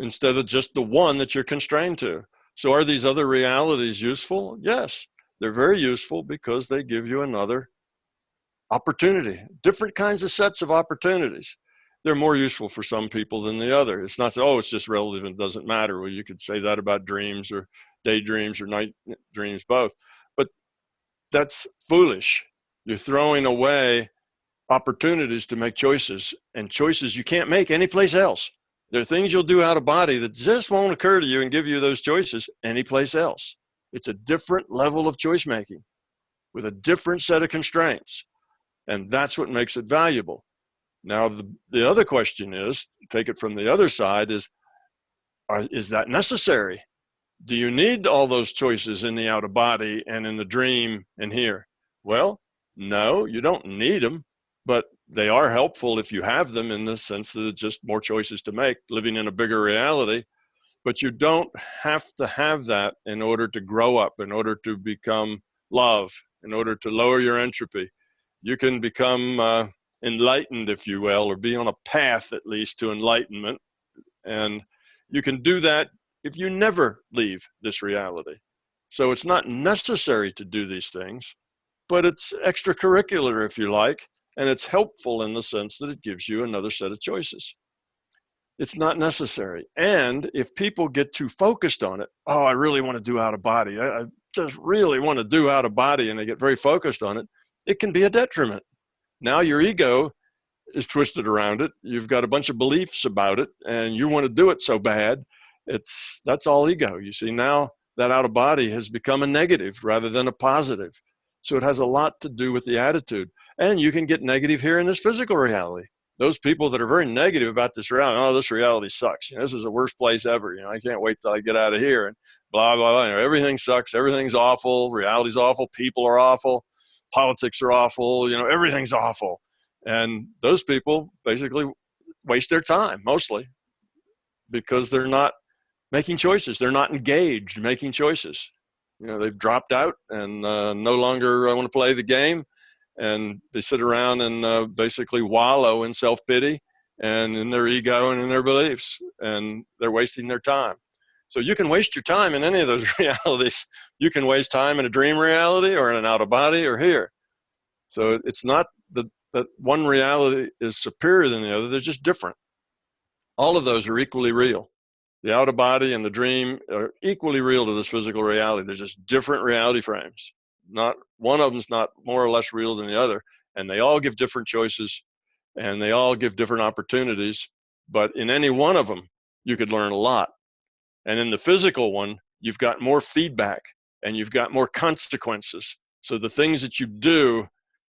instead of just the one that you're constrained to. So are these other realities useful? Yes, they're very useful because they give you another opportunity, different kinds of sets of opportunities. They're more useful for some people than the other. It's not, oh, it's just relative and doesn't matter. Well, you could say that about dreams or daydreams or night dreams, both. But that's foolish. You're throwing away opportunities to make choices, and choices you can't make anyplace else. There are things you'll do out of body that just won't occur to you and give you those choices anyplace else. It's a different level of choice making with a different set of constraints. And that's what makes it valuable. Now, the other question is, take it from the other side, is that necessary? Do you need all those choices in the out of body and in the dream and here? Well, no, you don't need them, but they are helpful if you have them, in the sense that it's just more choices to make, living in a bigger reality. But you don't have to have that in order to grow up, in order to become love, in order to lower your entropy. You can become enlightened, if you will, or be on a path at least to enlightenment. And you can do that if you never leave this reality. So it's not necessary to do these things, but it's extracurricular, if you like, and it's helpful in the sense that it gives you another set of choices. It's not necessary. And if people get too focused on it, oh, I really want to do out of body, I just really want to do out of body, and they get very focused on it, it can be a detriment. Now your ego is twisted around it. You've got a bunch of beliefs about it, and you want to do it so bad. That's all ego. You see, now that out of body has become a negative rather than a positive. So it has a lot to do with the attitude. And you can get negative here in this physical reality. Those people that are very negative about this reality, oh, this reality sucks. This is the worst place ever. I can't wait till I get out of here, and blah, blah, blah. Everything sucks. Everything's awful. Reality's awful. People are awful. Politics are awful. Everything's awful. And those people basically waste their time mostly because they're not making choices. They're not engaged making choices. They've dropped out and no longer want to play the game. And they sit around and basically wallow in self-pity and in their ego and in their beliefs, and they're wasting their time. So you can waste your time in any of those realities. You can waste time in a dream reality or in an out of body or here. So it's not that one reality is superior than the other. They're just different. All of those are equally real. The out of body and the dream are equally real to this physical reality. They're just different reality frames. Not one of them's not more or less real than the other, and they all give different choices, and they all give different opportunities. But in any one of them, you could learn a lot. And in the physical one, you've got more feedback and you've got more consequences. So the things that you do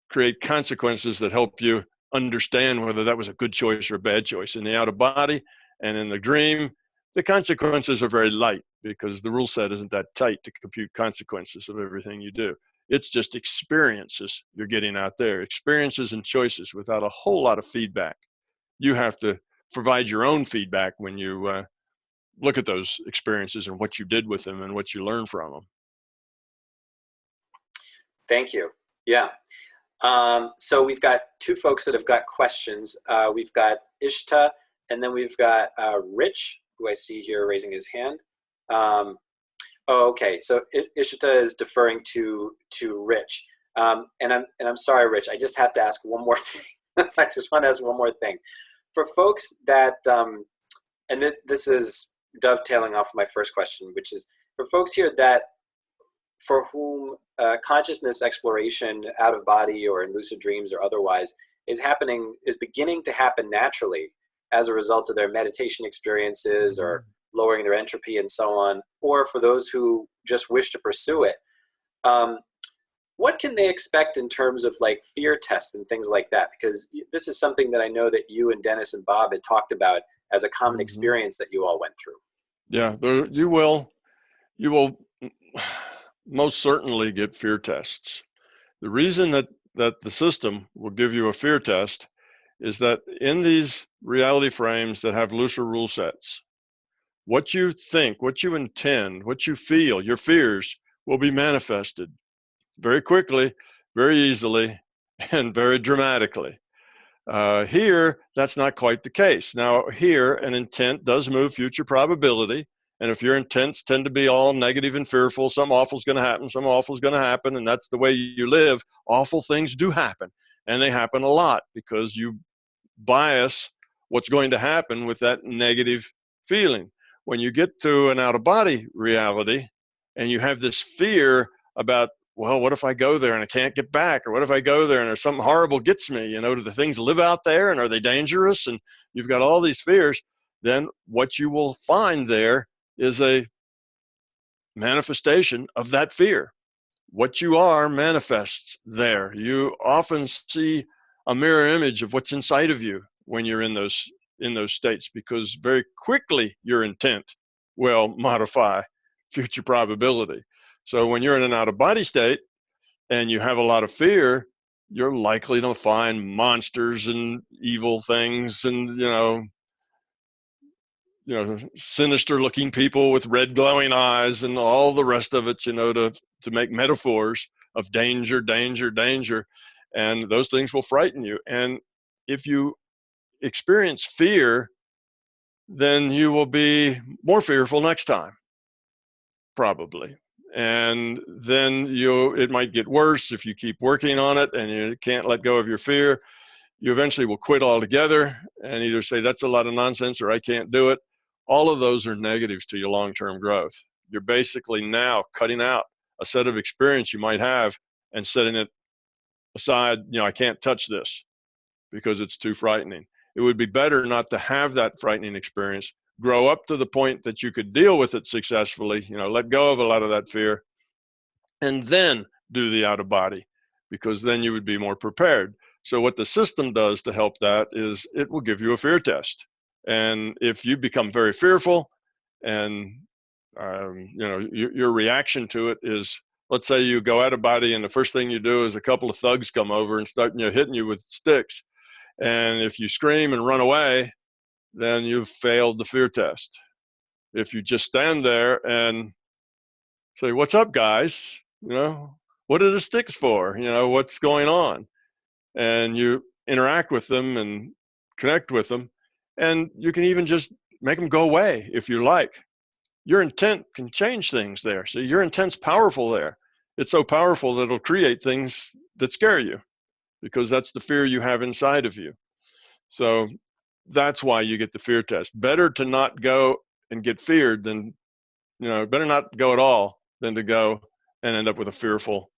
create consequences that help you understand whether that was a good choice or a bad choice. In the out of body and in the dream, the consequences are very light because the rule set isn't that tight to compute consequences of everything you do. It's just experiences you're getting out there, experiences and choices without a whole lot of feedback. You have to provide your own feedback when you look at those experiences and what you did with them and what you learned from them. Thank you. Yeah. So we've got two folks that have got questions. We've got Ishta, and then we've got Rich, who I see here raising his hand. Okay. So Ishta is deferring to Rich, and I'm sorry, Rich. I just have to ask one more thing. I just want to ask one more thing. For folks that, and this is dovetailing off of my first question, which is for folks here that for whom consciousness exploration out of body or in lucid dreams or otherwise is beginning to happen naturally as a result of their meditation experiences or lowering their entropy and so on, or for those who just wish to pursue it, what can they expect in terms of like fear tests and things like that? Because this is something that I know that you and Dennis and Bob had talked about as a common experience that you all went through. Yeah, you will most certainly get fear tests. The reason that that the system will give you a fear test is that in these reality frames that have looser rule sets, what you think, what you intend, what you feel, your fears will be manifested very quickly, very easily, and very dramatically. Here, that's not quite the case. Now, here, an intent does move future probability. And if your intents tend to be all negative and fearful, some awful's going to happen, some awful's going to happen, and that's the way you live, awful things do happen. And they happen a lot because you bias what's going to happen with that negative feeling. When you get to an out-of-body reality and you have this fear about, well, what if I go there and I can't get back? Or what if I go there and there's something horrible gets me? You know, do the things live out there and are they dangerous? And you've got all these fears. Then what you will find there is a manifestation of that fear. What you are manifests there. You often see a mirror image of what's inside of you when you're in those states, because very quickly your intent will modify future probability. So when you're in an out-of-body state and you have a lot of fear, you're likely to find monsters and evil things and, sinister looking people with red glowing eyes and all the rest of it, to make metaphors of danger, danger, danger. And those things will frighten you. And if you experience fear, then you will be more fearful next time, probably. And then it might get worse if you keep working on it and you can't let go of your fear. You eventually will quit altogether and either say, that's a lot of nonsense, or I can't do it. All of those are negatives to your long-term growth. You're basically now cutting out a set of experience you might have and setting it aside. I can't touch this because it's too frightening. It would be better not to have that frightening experience, grow up to the point that you could deal with it successfully, let go of a lot of that fear, and then do the out of body, because then you would be more prepared. So what the system does to help that is it will give you a fear test. And if you become very fearful and, your reaction to it is, let's say you go out of body and the first thing you do is a couple of thugs come over and start hitting you with sticks. And if you scream and run away, then you've failed the fear test. If you just stand there and say, what's up, guys? What are the sticks for? What's going on? And you interact with them and connect with them. And you can even just make them go away if you like. Your intent can change things there. So your intent's powerful there. It's so powerful that it'll create things that scare you, because that's the fear you have inside of you. So that's why you get the fear test. Better to not go and get feared than, better not go at all than to go and end up with a fearful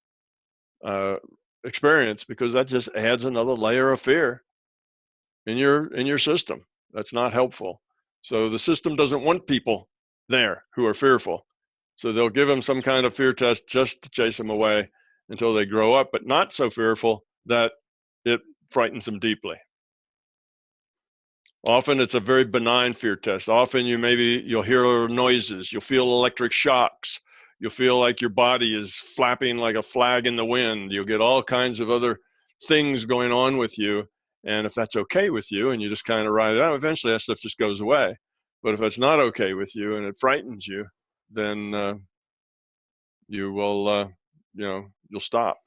experience, because that just adds another layer of fear in your system. That's not helpful. So the system doesn't want people there who are fearful. So they'll give them some kind of fear test just to chase them away until they grow up, but not so fearful that it frightens them deeply. Often it's a very benign fear test. Often you'll hear noises, you'll feel electric shocks, you'll feel like your body is flapping like a flag in the wind. You'll get all kinds of other things going on with you. And if that's okay with you and you just kind of ride it out, eventually that stuff just goes away. But if it's not okay with you and it frightens you, then you will, you'll stop,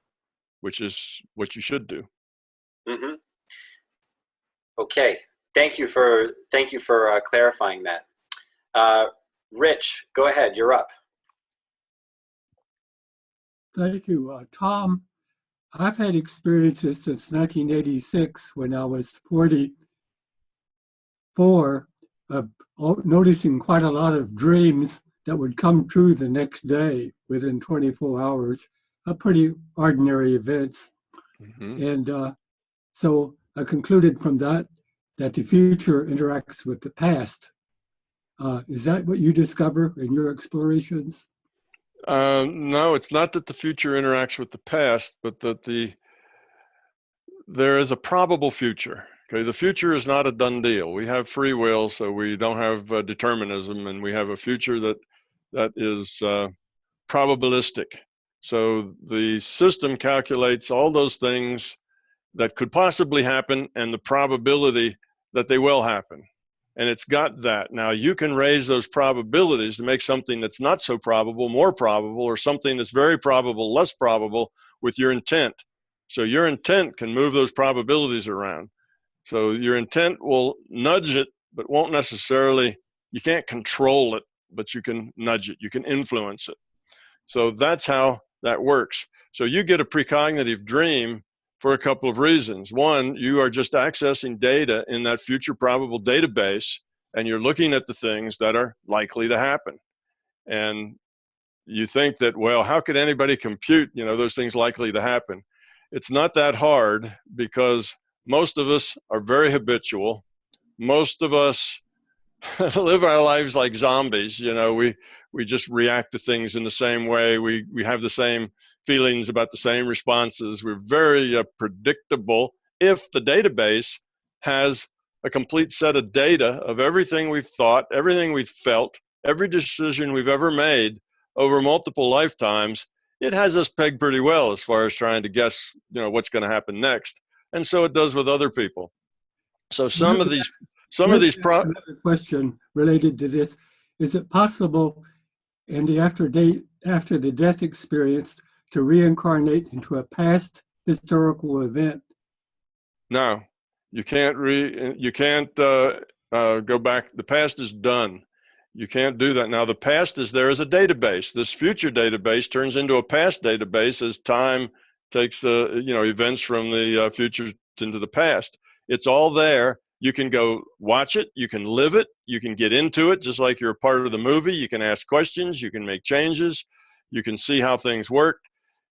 which is what you should do. Mm-hmm. Okay. Thank you for clarifying that. Rich, go ahead. You're up. Thank you. Tom, I've had experiences since 1986 when I was 44 of noticing quite a lot of dreams that would come true the next day within 24 hours, pretty ordinary events. Mm-hmm. And so I concluded from that the future interacts with the past. Is that what you discover in your explorations? No, it's not that the future interacts with the past, but that there is a probable future. Okay, the future is not a done deal. We have free will, so we don't have determinism, and we have a future that is probabilistic. So the system calculates all those things that could possibly happen and the probability that they will happen. And it's got that. Now you can raise those probabilities to make something that's not so probable more probable, or something that's very probable less probable, with your intent. So your intent can move those probabilities around. So your intent will nudge it, but won't necessarily, you can't control it, but you can nudge it, you can influence it. So that's how that works. So you get a precognitive dream for a couple of reasons. One, you are just accessing data in that future probable database, and you're looking at the things that are likely to happen. And you think that, well, how could anybody compute, those things likely to happen? It's not that hard, because most of us are very habitual. Most of us live our lives like zombies. We just react to things in the same way. We have the same feelings about the same responses. We're very predictable if the database has a complete set of data of everything we've thought, everything we've felt, every decision we've ever made over multiple lifetimes. It has us pegged pretty well as far as trying to guess, what's going to happen next. And so it does with other people. So another question related to this: is it possible in the after the death experience to reincarnate into a past historical event? No, you can't go back. The past is done. You can't do that. Now the past is there as a database. This future database turns into a past database as time takes events from the future into the past. It's all there. You can go watch it, you can live it, you can get into it just like you're a part of the movie. You can ask questions, you can make changes, you can see how things work.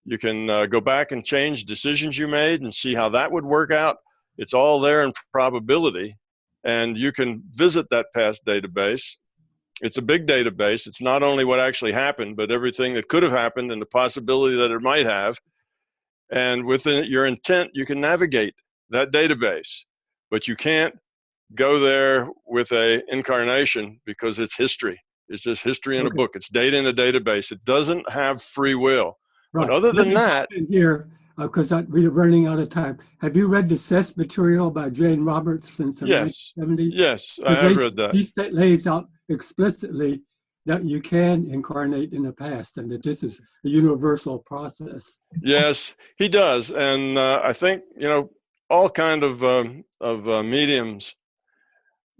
You can go back and change decisions you made and see how that would work out. It's all there in probability, and you can visit that past database. It's a big database. It's not only what actually happened, but everything that could have happened and the possibility that it might have. And within your intent, you can navigate that database. But you can't go there with a incarnation, because it's history. It's just history in a book. It's data in a database. It doesn't have free will. Right. But other than that, here, because we're running out of time. Have you read the Cess material by Jane Roberts since the 1970s? Yes, I have read that. He lays out explicitly that you can incarnate in the past, and that this is a universal process. Yes, he does, and I think all kind of mediums.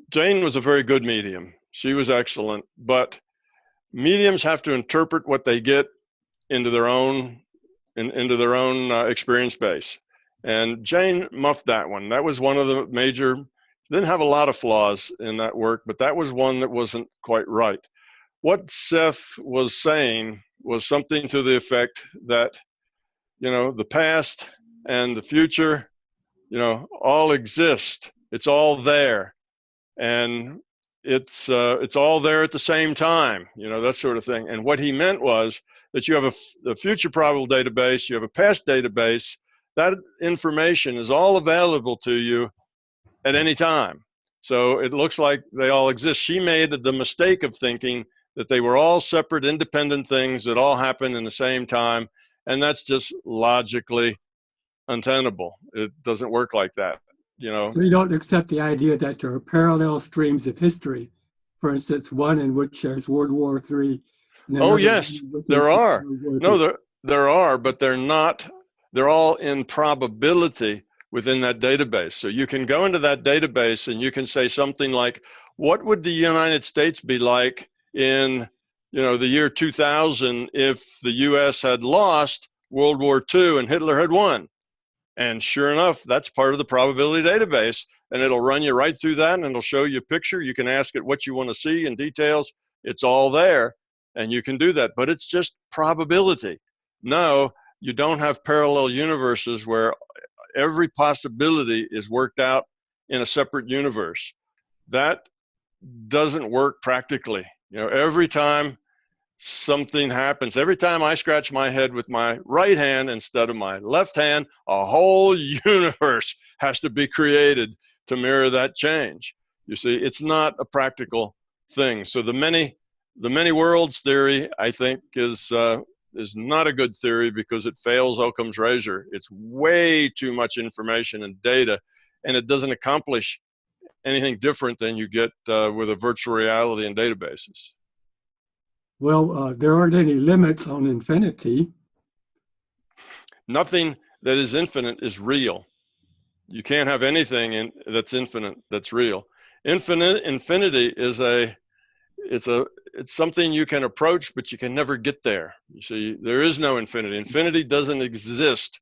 Jane was a very good medium. She was excellent, but mediums have to interpret what they get into their own experience base. And Jane muffed that one. That was one of the major, didn't have a lot of flaws in that work, but that was one that wasn't quite right. What Seth was saying was something to the effect that, the past and the future, all exist. It's all there. And it's all there at the same time, that sort of thing. And what he meant was that you have a future probable database, you have a past database. That information is all available to you at any time. So it looks like they all exist. She made the mistake of thinking that they were all separate, independent things that all happen in the same time. And that's just logically untenable. It doesn't work like that. So you don't accept the idea that there are parallel streams of history. For instance, one in which there's World War III. Oh, yes, there are. No, there are, but they're not. They're all in probability within that database. So you can go into that database and you can say something like, what would the United States be like in, the year 2000 if the US had lost World War II and Hitler had won? And sure enough, that's part of the probability database, and it'll run you right through that, and it'll show you a picture. You can ask it what you want to see in details. It's all there, and you can do that, but it's just probability. No, you don't have parallel universes where every possibility is worked out in a separate universe. That doesn't work practically. Every time something happens, every time I scratch my head with my right hand instead of my left hand, a whole universe has to be created to mirror that change. You see, it's not a practical thing. So the many worlds theory, I think, is is not a good theory because it fails Occam's razor. It's way too much information and data, and it doesn't accomplish anything different than you get with a virtual reality and databases. Well, there aren't any limits on infinity. Nothing that is infinite is real. You can't have anything that's infinite that's real. Infinity is it's something you can approach, but you can never get there. You see, there is no infinity. Infinity doesn't exist.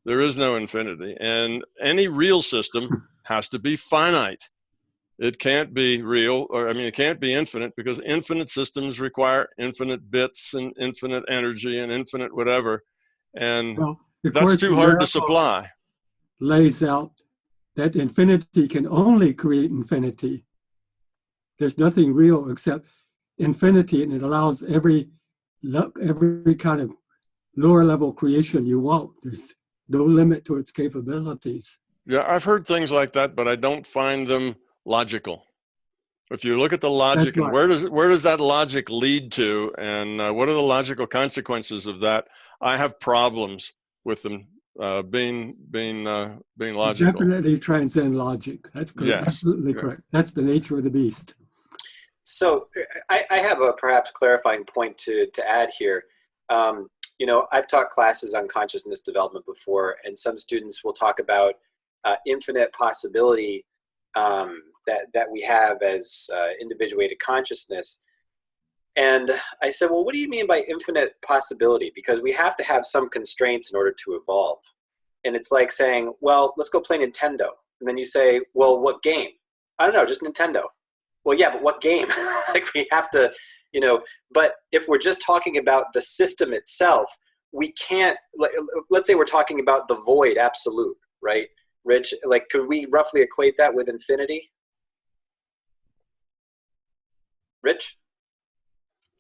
There is no infinity. And any real system has to be finite. It can't be real, or it can't be infinite, because infinite systems require infinite bits and infinite energy and infinite whatever. And Well, that's too hard to supply. Lays out that infinity can only create infinity. There's nothing real except infinity, and it allows every kind of lower level creation you want. There's no limit to its capabilities. Yeah, I've heard things like that, but I don't find them logical. If you look at the logic, and where does that logic lead to, and what are the logical consequences of that, I have problems with them being logical. Definitely transcend logic. That's correct. Yes. Absolutely correct. That's the nature of the beast. So I have a perhaps clarifying point to add here. I've taught classes on consciousness development before, and some students will talk about infinite possibility that we have as individuated consciousness. And I said, well, what do you mean by infinite possibility? Because we have to have some constraints in order to evolve. And it's like saying, well, let's go play Nintendo. And then you say, well, what game? I don't know, just Nintendo. Well, yeah, but what game? Like we have to, but if we're just talking about the system itself, we can't, let's say we're talking about the void absolute, right? Rich, like, could we roughly equate that with infinity? Rich?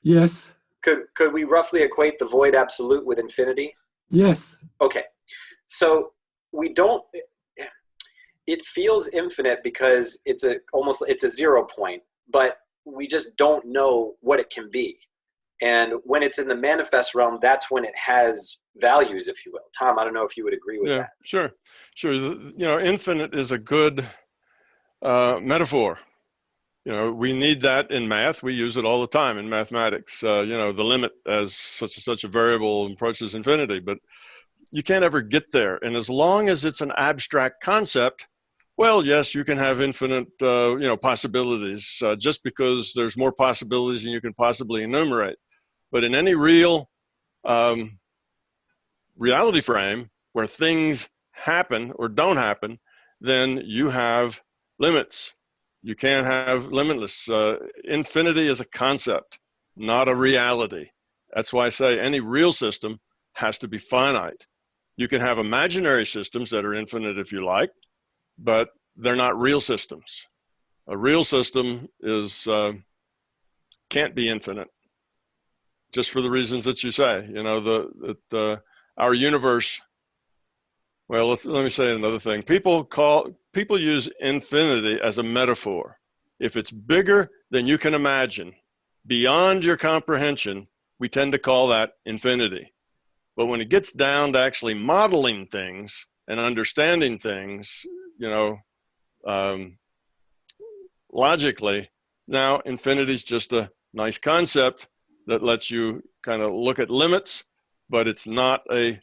Yes. Could we roughly equate the void absolute with infinity? Yes. Okay. So it feels infinite because it's a 0 point, but we just don't know what it can be. And when it's in the manifest realm, that's when it has values, if you will. Tom, I don't know if you would agree with that. Sure. Infinite is a good metaphor. We need that in math. We use it all the time in mathematics. The limit as such a variable approaches infinity, but you can't ever get there. And as long as it's an abstract concept, well, yes, you can have infinite, possibilities just because there's more possibilities than you can possibly enumerate. But in any real reality frame where things happen or don't happen, then you have limits. You can't have limitless. Infinity is a concept, not a reality. That's why I say any real system has to be finite. You can have imaginary systems that are infinite if you like, but they're not real systems. A real system can't be infinite, just for the reasons that you say. Our universe. Well, let me say another thing. People use infinity as a metaphor. If it's bigger than you can imagine, beyond your comprehension, we tend to call that infinity. But when it gets down to actually modeling things and understanding things, logically, now infinity is just a nice concept that lets you kind of look at limits, but it's not a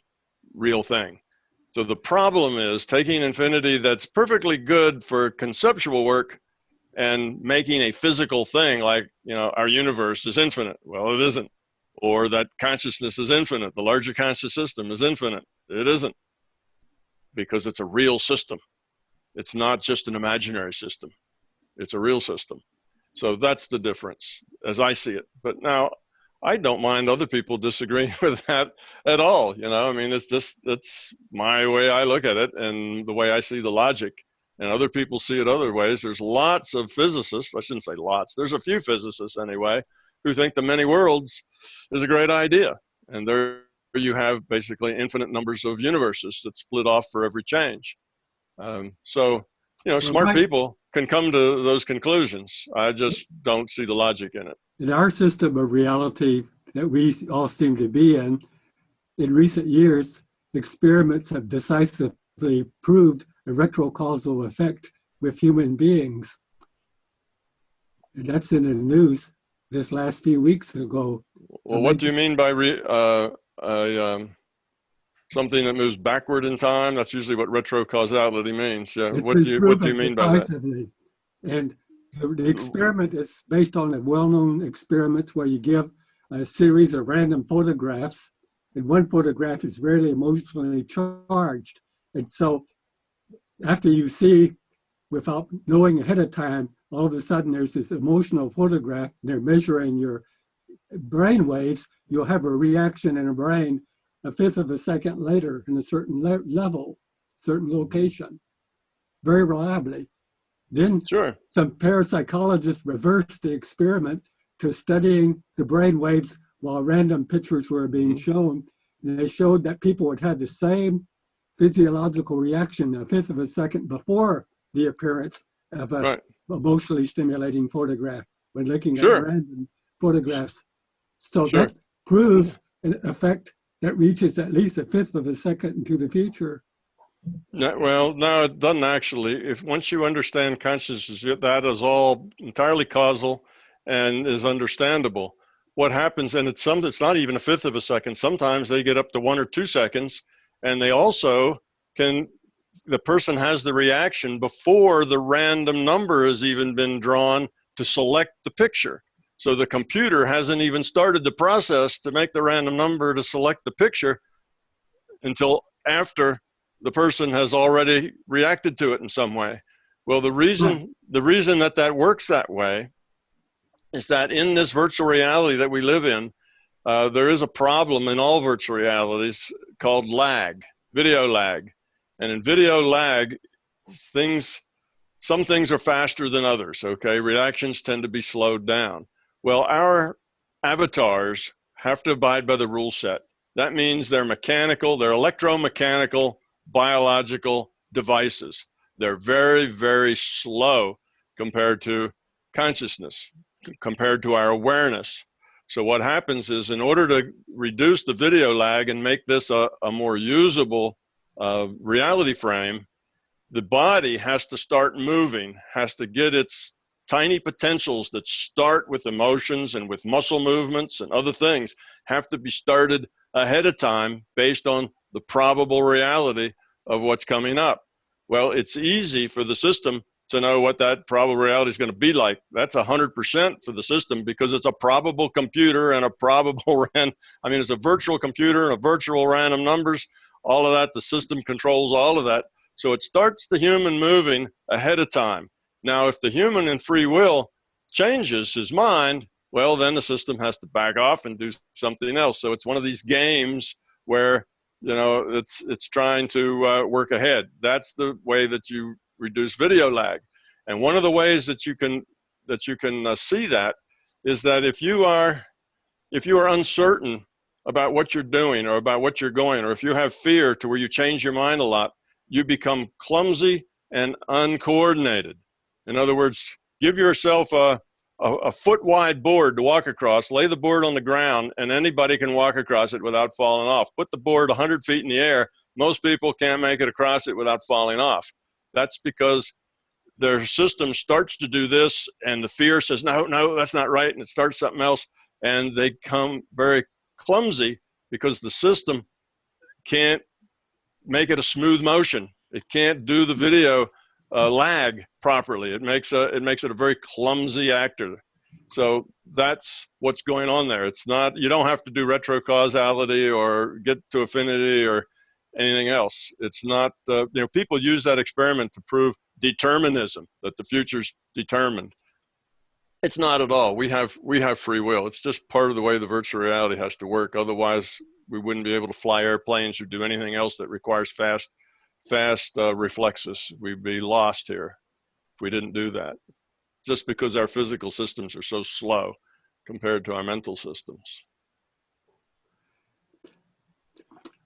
real thing. So the problem is taking infinity that's perfectly good for conceptual work and making a physical thing like, our universe is infinite. Well, it isn't. Or that consciousness is infinite. The larger conscious system is infinite. It isn't, because it's a real system. It's not just an imaginary system. It's a real system. So that's the difference as I see it. But now I don't mind other people disagreeing with that at all. That's my way I look at it and the way I see the logic, and other people see it other ways. There's lots of physicists, I shouldn't say lots, there's a few physicists anyway, who think the many worlds is a great idea. And there you have basically infinite numbers of universes that split off for every change. Smart people can come to those conclusions. I just don't see the logic in it. In our system of reality, that we all seem to be in recent years, experiments have decisively proved a retrocausal effect with human beings. And that's in the news this last few weeks ago. Well, what do you mean by something that moves backward in time? That's usually what retrocausality means. Yeah. What do you mean by that? And the experiment is based on the well-known experiments where you give a series of random photographs, and one photograph is really emotionally charged. And so after you see, without knowing ahead of time, all of a sudden there's this emotional photograph, and they're measuring your brain waves, you'll have a reaction in a brain a fifth of a second later in a certain level, certain location, very reliably. Then some parapsychologists reversed the experiment to studying the brain waves while random pictures were being shown. And they showed that people would have the same physiological reaction a fifth of a second before the appearance of a emotionally stimulating photograph when looking at random photographs. So that proves an effect that reaches at least a fifth of a second into the future. Well, no, it doesn't actually. If once you understand consciousness, that is all entirely causal and is understandable. What happens, and it's not even a fifth of a second. Sometimes they get up to 1 or 2 seconds, and they also the person has the reaction before the random number has even been drawn to select the picture. So the computer hasn't even started the process to make the random number to select the picture until after the person has already reacted to it in some way. Well, the reason that works that way is that in this virtual reality that we live in, there is a problem in all virtual realities called lag, video lag. And in video lag, some things are faster than others, okay? Reactions tend to be slowed down. Well, our avatars have to abide by the rule set. That means they're mechanical, they're electromechanical, biological devices. They're very, very slow compared to consciousness, compared to our awareness. So what happens is, in order to reduce the video lag and make this a more usable reality frame, the body has to start moving, has to get its tiny potentials that start with emotions and with muscle movements and other things have to be started ahead of time based on the probable reality of what's coming up. Well, it's easy for the system to know what that probable reality is going to be like. That's 100% for the system because it's a probable computer and a probable it's a virtual computer and a virtual random numbers, all of that. The system controls all of that. So it starts the human moving ahead of time. Now, if the human in free will changes his mind, well, then the system has to back off and do something else. So it's one of these games where, it's trying to work ahead. That's the way that you reduce video lag. And one of the ways that you can see that is that if you are uncertain about what you're doing or about what you're going, or if you have fear to where you change your mind a lot, you become clumsy and uncoordinated. In other words, give yourself a foot wide board to walk across, lay the board on the ground, and anybody can walk across it without falling off. Put the board 100 feet in the air, most people can't make it across it without falling off. That's because their system starts to do this, and the fear says, no, that's not right, and it starts something else, and they come very clumsy because the system can't make it a smooth motion. It can't do the video lag properly. It makes it a very clumsy actor. So that's what's going on there. It's not, you don't have to do retrocausality or get to affinity or anything else. It's not, people use that experiment to prove determinism, that the future's determined. It's not at all. We have free will. It's just part of the way the virtual reality has to work. Otherwise, we wouldn't be able to fly airplanes or do anything else that requires fast reflexes. We'd be lost here if we didn't do that, just because our physical systems are so slow compared to our mental systems.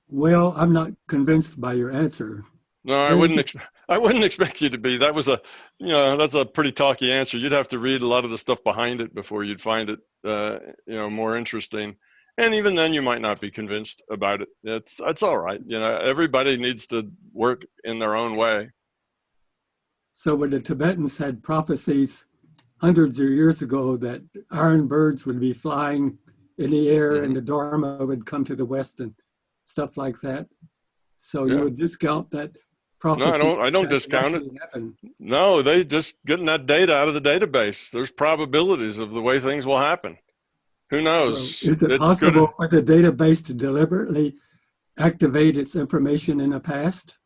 Well, I'm not convinced by your answer. No, I wouldn't expect you to be. That was that's a pretty talky answer. You'd have to read a lot of the stuff behind it before you'd find it more interesting. And even then, you might not be convinced about it. It's all right. You know, everybody needs to work in their own way. So when the Tibetans had prophecies hundreds of years ago that iron birds would be flying in the air and the Dharma would come to the West and stuff like that. So you would discount that prophecy? No, I don't discount it. Happened. No, they just getting that data out of the database. There's probabilities of the way things will happen. Who knows? Well, is it possible for the database to deliberately activate its information in the past?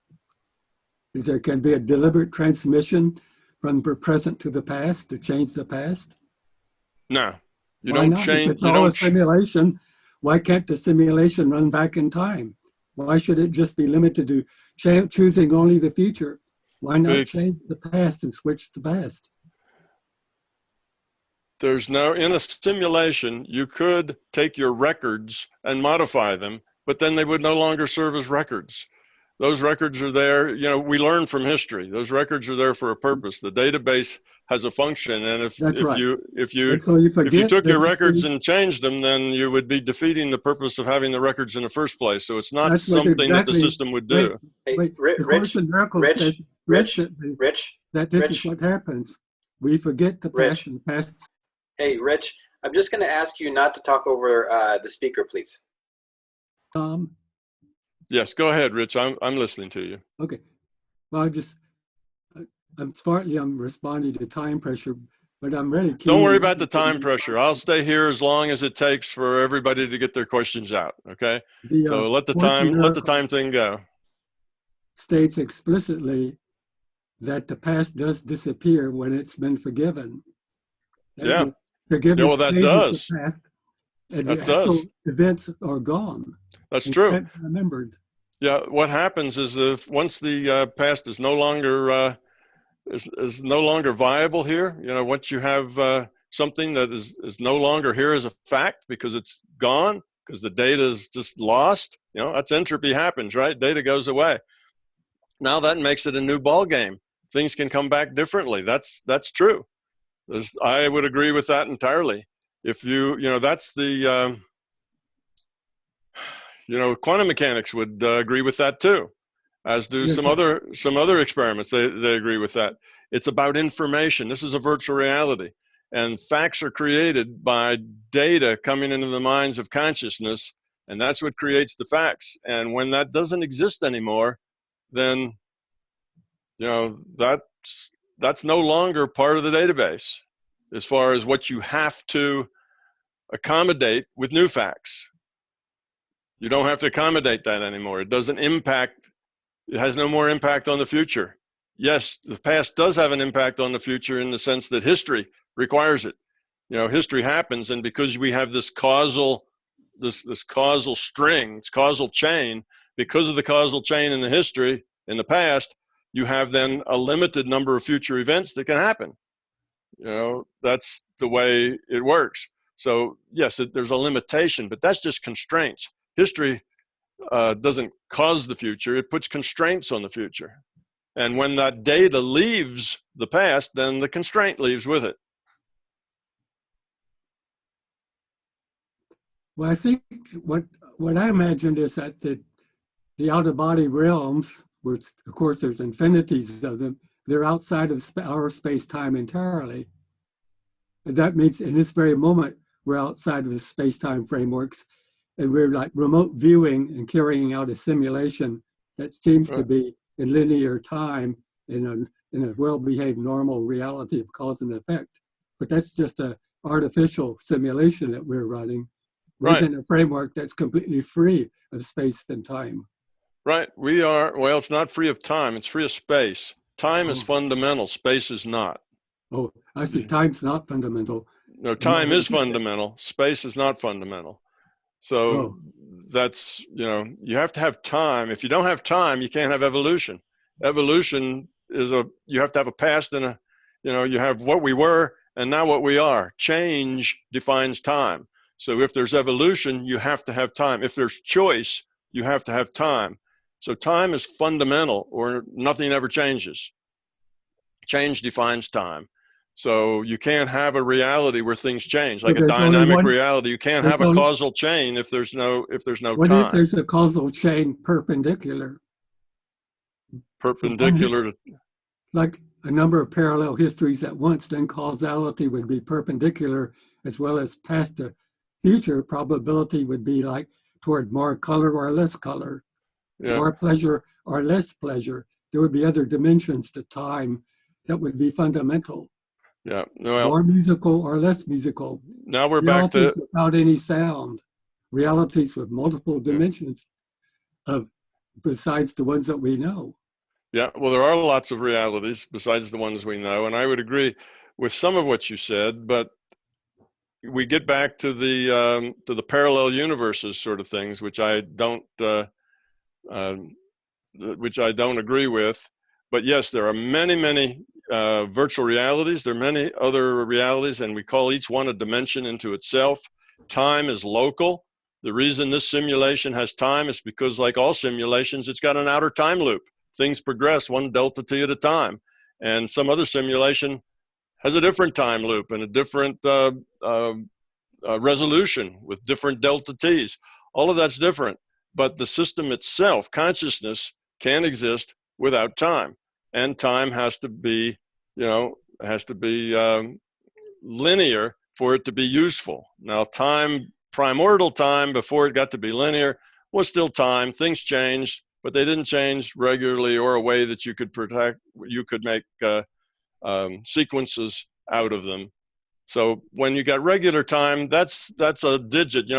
Is there can be a deliberate transmission from the present to the past to change the past? No, you Why don't not? change. If it's all a simulation, why can't the simulation run back in time? Why should it just be limited to choosing only the future? Why not change the past and switch the past? There's no, in a simulation, you could take your records and modify them, but then they would no longer serve as records. Those records are there, you know, we learn from history. Those records are there for a purpose. The database has a function, and if you took your records and changed them, then you would be defeating the purpose of having the records in the first place. So it's not something that the system would do. The Course in Miracles says that this is what happens. We forget the past and the past. Hey, Rich, I'm just going to ask you not to talk over the speaker, please. Yes, go ahead, Rich. I'm listening to you. Okay. Well, I'm responding to time pressure, but I'm really keen. Don't worry about the time pressure. I'll stay here as long as it takes for everybody to get their questions out. Okay. So let the time thing go. States explicitly that the past does disappear when it's been forgiven. Yeah. Forgiveness well, that does. The past, and that the does. actual events are gone. That's true. Remembered. Yeah. What happens is once the past is no longer is no longer viable here, you know, once you have something that is no longer here as a fact because it's gone, because the data is just lost, you know, that's entropy happens, right? Data goes away. Now that makes it a new ball game. Things can come back differently. That's true. I would agree with that entirely. If you know, that's the, you know, quantum mechanics would agree with that too, as do some other experiments. They agree with that. It's about information. This is a virtual reality, and facts are created by data coming into the minds of consciousness, and that's what creates the facts. And when that doesn't exist anymore, then, you know, that's no longer part of the database as far as what you have to accommodate with new facts. You don't have to accommodate that anymore. It doesn't impact, it has no more impact on the future. Yes, the past does have an impact on the future in the sense that history requires it. You know, history happens, and because we have this causal string, this causal chain, because of the causal chain in the history, in the past, you have then a limited number of future events that can happen. You know, that's the way it works. So yes, there's a limitation, but that's just constraints. History doesn't cause the future, it puts constraints on the future. And when that data leaves the past, then the constraint leaves with it. Well, I think what I imagined is that the out-of-body realms, which of course there's infinities of them, they're outside of our space-time entirely. And that means in this very moment, we're outside of the space-time frameworks, and we're like remote viewing and carrying out a simulation that seems to be in linear time in a well-behaved normal reality of cause and effect. But that's just an artificial simulation that we're running within a framework that's completely free of space and time. Right. We are, well, it's not free of time, it's free of space. Time is fundamental, space is not. Oh, I see. Time's not fundamental. No, time is fundamental, space is not fundamental. So that's, you know, you have to have time. If you don't have time, you can't have evolution. Evolution is you have to have a past and you know, you have what we were and now what we are. Change defines time. So if there's evolution, you have to have time. If there's choice, you have to have time. So time is fundamental, or nothing ever changes. Change defines time. So you can't have a reality where things change, like So a there's only dynamic one- reality. You can't there's have a only- causal chain if there's no What if time. there's a causal chain perpendicular? Perpendicular to, Like a number of parallel histories at once, then causality would be perpendicular, as well as past to future probability would be like toward more color or less color, yeah, more pleasure or less pleasure. There would be other dimensions to time that would be fundamental, yeah. Well, more musical or less musical. now we're back Realities to, without any sound, realities with multiple dimensions of besides the ones that we know. yeah, well, there are lots of realities besides the ones we know, and I would agree with some of what you said, but we get back to the parallel universes sort of things, which I don't agree with. But yes, there are many virtual realities. There are many other realities, and we call each one a dimension into itself. Time is local. The reason this simulation has time is because, like all simulations, it's got an outer time loop. Things progress one delta t at a time, and some other simulation has a different time loop and a different resolution with different delta t's. All of that's different, but the system itself, consciousness, can exist without time, and time has to be, linear for it to be useful. Now, time, primordial time, before it got to be linear, was still time. Things changed, but they didn't change regularly or a way that you could make sequences out of them. So when you got regular time, that's a digit.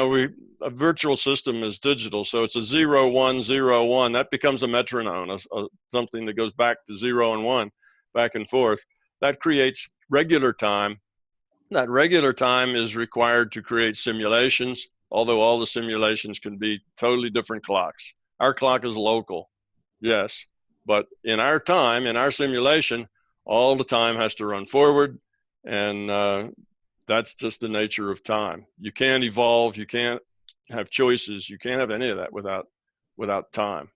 A virtual system is digital, so it's a 0, 1, 0, 1. That becomes a metronome, something that goes back to 0 and 1, back and forth. That creates regular time. That regular time is required to create simulations, although all the simulations can be totally different clocks. Our clock is local, yes, but in our time, in our simulation, all the time has to run forward, and that's just the nature of time. You can't evolve, you can't have choices, you can't have any of that without time.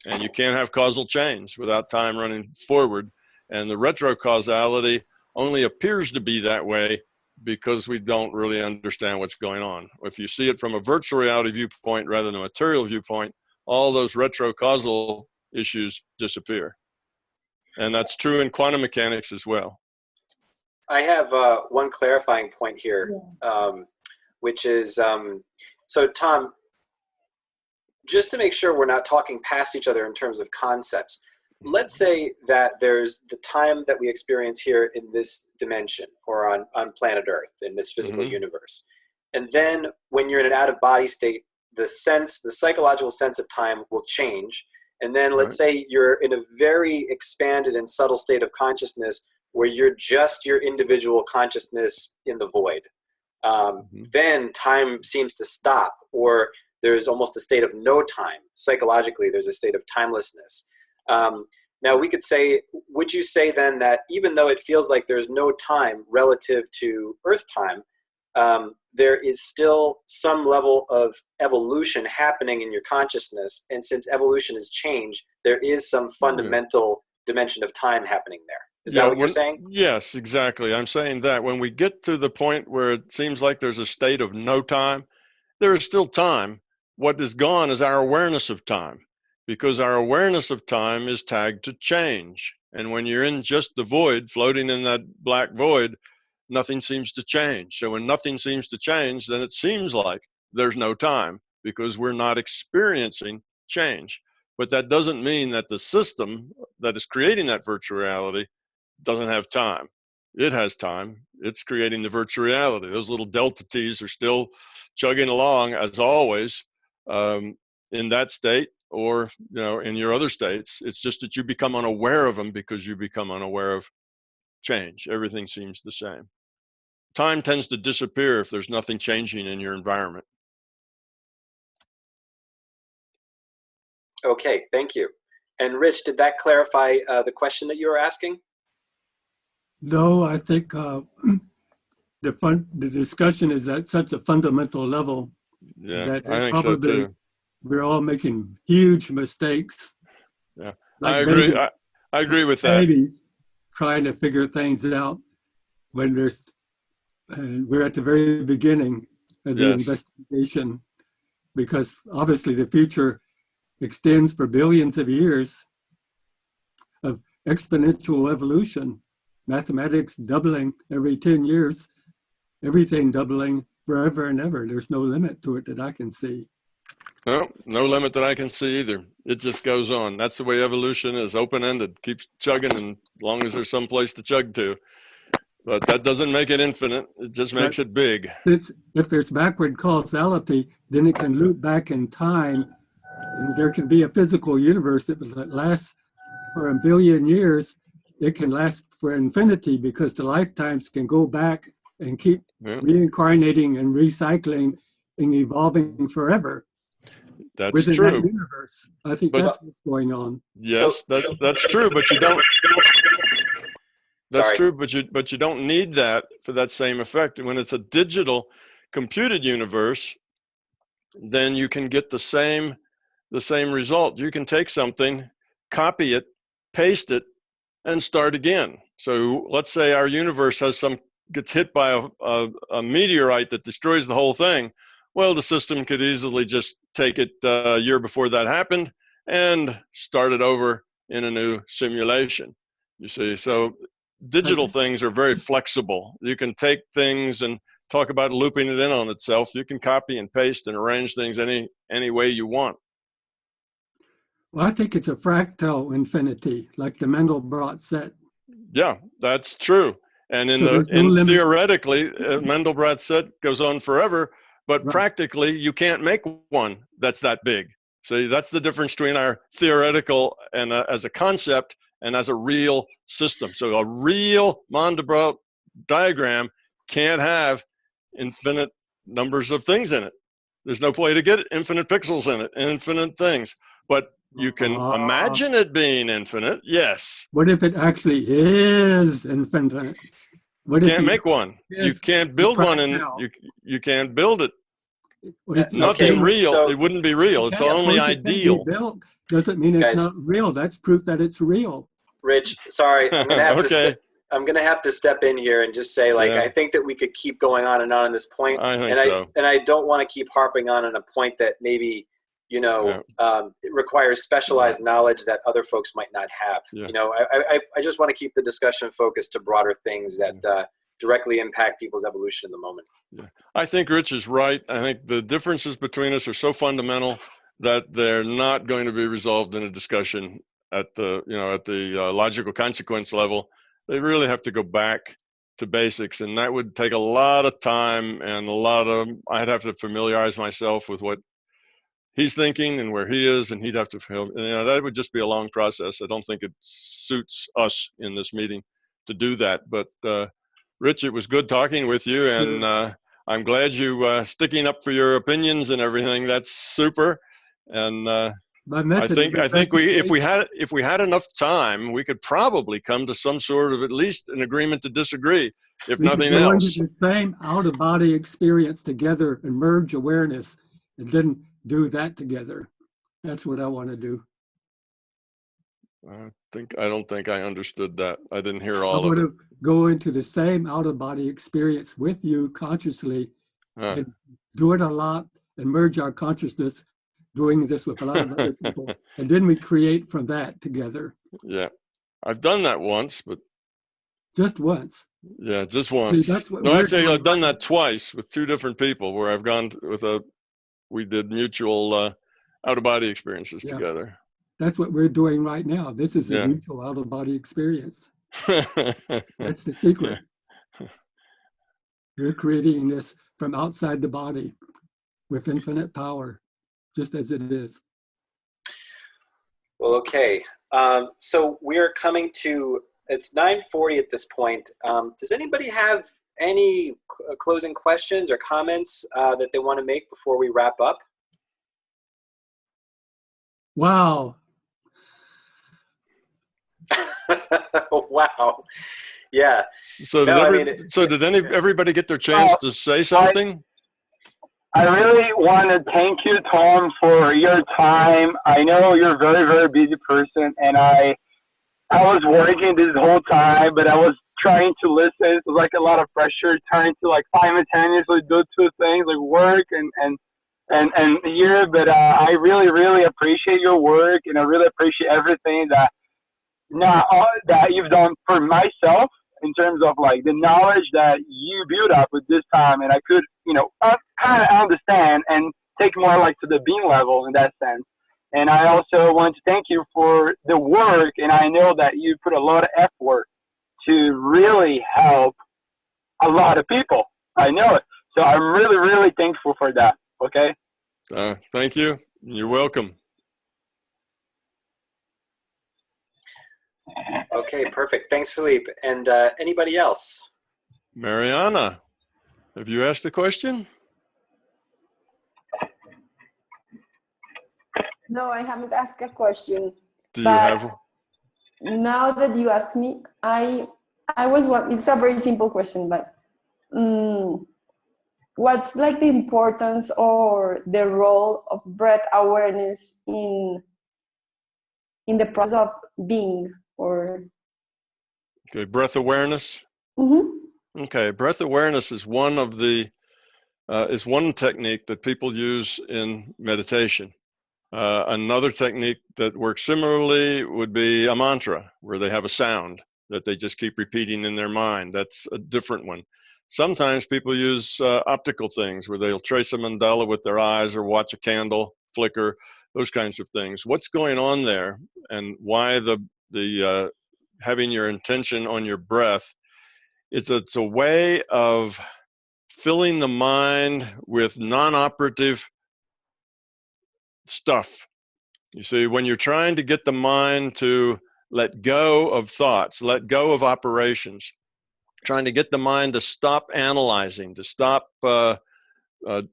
And you can't have causal chains without time running forward. And the retrocausality only appears to be that way because we don't really understand what's going on. If you see it from a virtual reality viewpoint rather than a material viewpoint, all those retrocausal issues disappear. And that's true in quantum mechanics as well. I have one clarifying point here, which is, so Tom, just to make sure we're not talking past each other in terms of concepts, let's say that there's the time that we experience here in this dimension or on planet Earth, in this physical universe. And then when you're in an out-of-body state, the psychological sense of time will change. And then let's say you're in a very expanded and subtle state of consciousness where you're just your individual consciousness in the void. Then time seems to stop, or there's almost a state of no time. Psychologically, there's a state of timelessness. Now, we could say, would you say then that even though it feels like there's no time relative to Earth time, there is still some level of evolution happening in your consciousness, and since evolution is change, there is some fundamental dimension of time happening there. Is that what you're saying? Yes, exactly. I'm saying that when we get to the point where it seems like there's a state of no time, there is still time. What is gone is our awareness of time, because our awareness of time is tagged to change. And when you're in just the void, floating in that black void, nothing seems to change. So when nothing seems to change, then it seems like there's no time because we're not experiencing change. But that doesn't mean that the system that is creating that virtual reality doesn't have time. It has time. It's creating the virtual reality. Those little delta t's are still chugging along as always in that state or in your other states. It's just that you become unaware of them because you become unaware of change. Everything seems the same. Time tends to disappear if there's nothing changing in your environment. Okay, thank you. And Rich, did that clarify the question that you were asking? No, I think the discussion is at such a fundamental level that I think so too. We're all making huge mistakes. Yeah, like I agree. I agree with that. Babies trying to figure things out. when we're at the very beginning of the investigation, because obviously the future extends for billions of years of exponential evolution, mathematics doubling every 10 years, everything doubling forever and ever. There's no limit to it that I can see. No limit that I can see either. It just goes on. That's the way evolution is, open-ended, keeps chugging, and as long as there's some place to chug to. But that doesn't make it infinite. It just makes it big. If there's backward causality, then it can loop back in time, and there can be a physical universe that lasts for a billion years. It can last for infinity because the lifetimes can go back and keep reincarnating and recycling and evolving forever. That's within true. That universe. I think that's what's going on. Yes, that's true, but you don't. That's true, but you don't need that for that same effect. And when it's a digital computed universe, then you can get the same result. You can take something, copy it, paste it, and start again. So let's say our universe gets hit by a meteorite that destroys the whole thing. Well, the system could easily just take it a year before that happened and start it over in a new simulation. You see, so digital things are very flexible. You can take things and talk about looping it in on itself. You can copy and paste and arrange things any way you want. Well, I think it's a fractal infinity, like the Mandelbrot set. Yeah, that's true. And theoretically, Mandelbrot set goes on forever, but practically you can't make one that's that big. So that's the difference between our theoretical and as a concept and as a real system. So a real Mandelbrot diagram can't have infinite numbers of things in it. There's no way to get infinite pixels in it, infinite things. But you can imagine it being infinite, yes. What if it actually is infinite? You can't make one. You can't build one, and you can't build it. Nothing real. So it wouldn't be real. It's only ideal. Doesn't mean it's not real. That's proof that it's real. Rich, sorry, I'm gonna have I'm gonna have to step in here and just say, I think that we could keep going on and this point. I think so. And I don't want to keep harping on a point that maybe it requires specialized knowledge that other folks might not have. I just want to keep the discussion focused to broader things that directly impact people's evolution in the moment. I think Rich is right. I think the differences between us are so fundamental that they're not going to be resolved in a discussion at the logical consequence level. They really have to go back to basics, and that would take a lot of time and I'd have to familiarize myself with what he's thinking and where he is, and he'd have to that would just be a long process. I don't think it suits us in this meeting to do that. But Rich, it was good talking with you, and I'm glad you sticking up for your opinions and everything. That's super. And I think if we had enough time, we could probably come to some sort of at least an agreement to disagree, if nothing else. The same out-of-body experience together and merge awareness, and then do that together. That's what I want to do. I don't think I understood that. I didn't hear all of it. I want to go into the same out-of-body experience with you consciously, and do it a lot, and merge our consciousness, doing this with a lot of other people, and then we create from that together. Yeah, I've done that once, but just once. Yeah, just once. See, actually, I've done that twice with two different people, where I've gone with we did mutual out-of-body experiences together. That's what we're doing right now. This is a mutual out-of-body experience. That's the secret. You're creating this from outside the body with infinite power, just as it is. Well, okay. So we're coming to, it's 9:40 at this point. Does anybody have any closing questions or comments that they want to make before we wrap up? Wow. Wow. Yeah. So did everybody get their chance to say something? I really want to thank you, Tom, for your time. I know you're a very, very busy person, and I was working this whole time, but I was trying to listen. It was like a lot of pressure, trying to like simultaneously do two things, like work and here. But I really appreciate your work, and I really appreciate everything that that you've done for myself in terms of like the knowledge that you built up with this time, and I could, kind of understand and take more like to the being level in that sense. And I also want to thank you for the work, and I know that you put a lot of effort to really help a lot of people. I know it. So I'm really thankful for that. Okay? Thank you. You're welcome. Okay, perfect. Thanks, Philippe. And anybody else? Mariana, have you asked a question? No, I haven't asked a question. Do you have? Now that you ask me, I was one. It's a very simple question, but what's like the importance or the role of breath awareness in the process of being or? Okay, breath awareness. Mm-hmm. Okay, breath awareness is one of the is one technique that people use in meditation. Another technique that works similarly would be a mantra, where they have a sound that they just keep repeating in their mind. That's a different one. Sometimes people use optical things, where they'll trace a mandala with their eyes or watch a candle flicker, those kinds of things. What's going on there, and why the having your intention on your breath? It's a way of filling the mind with non-operative stuff. You see, when you're trying to get the mind to let go of thoughts, let go of operations, trying to get the mind to stop analyzing, to stop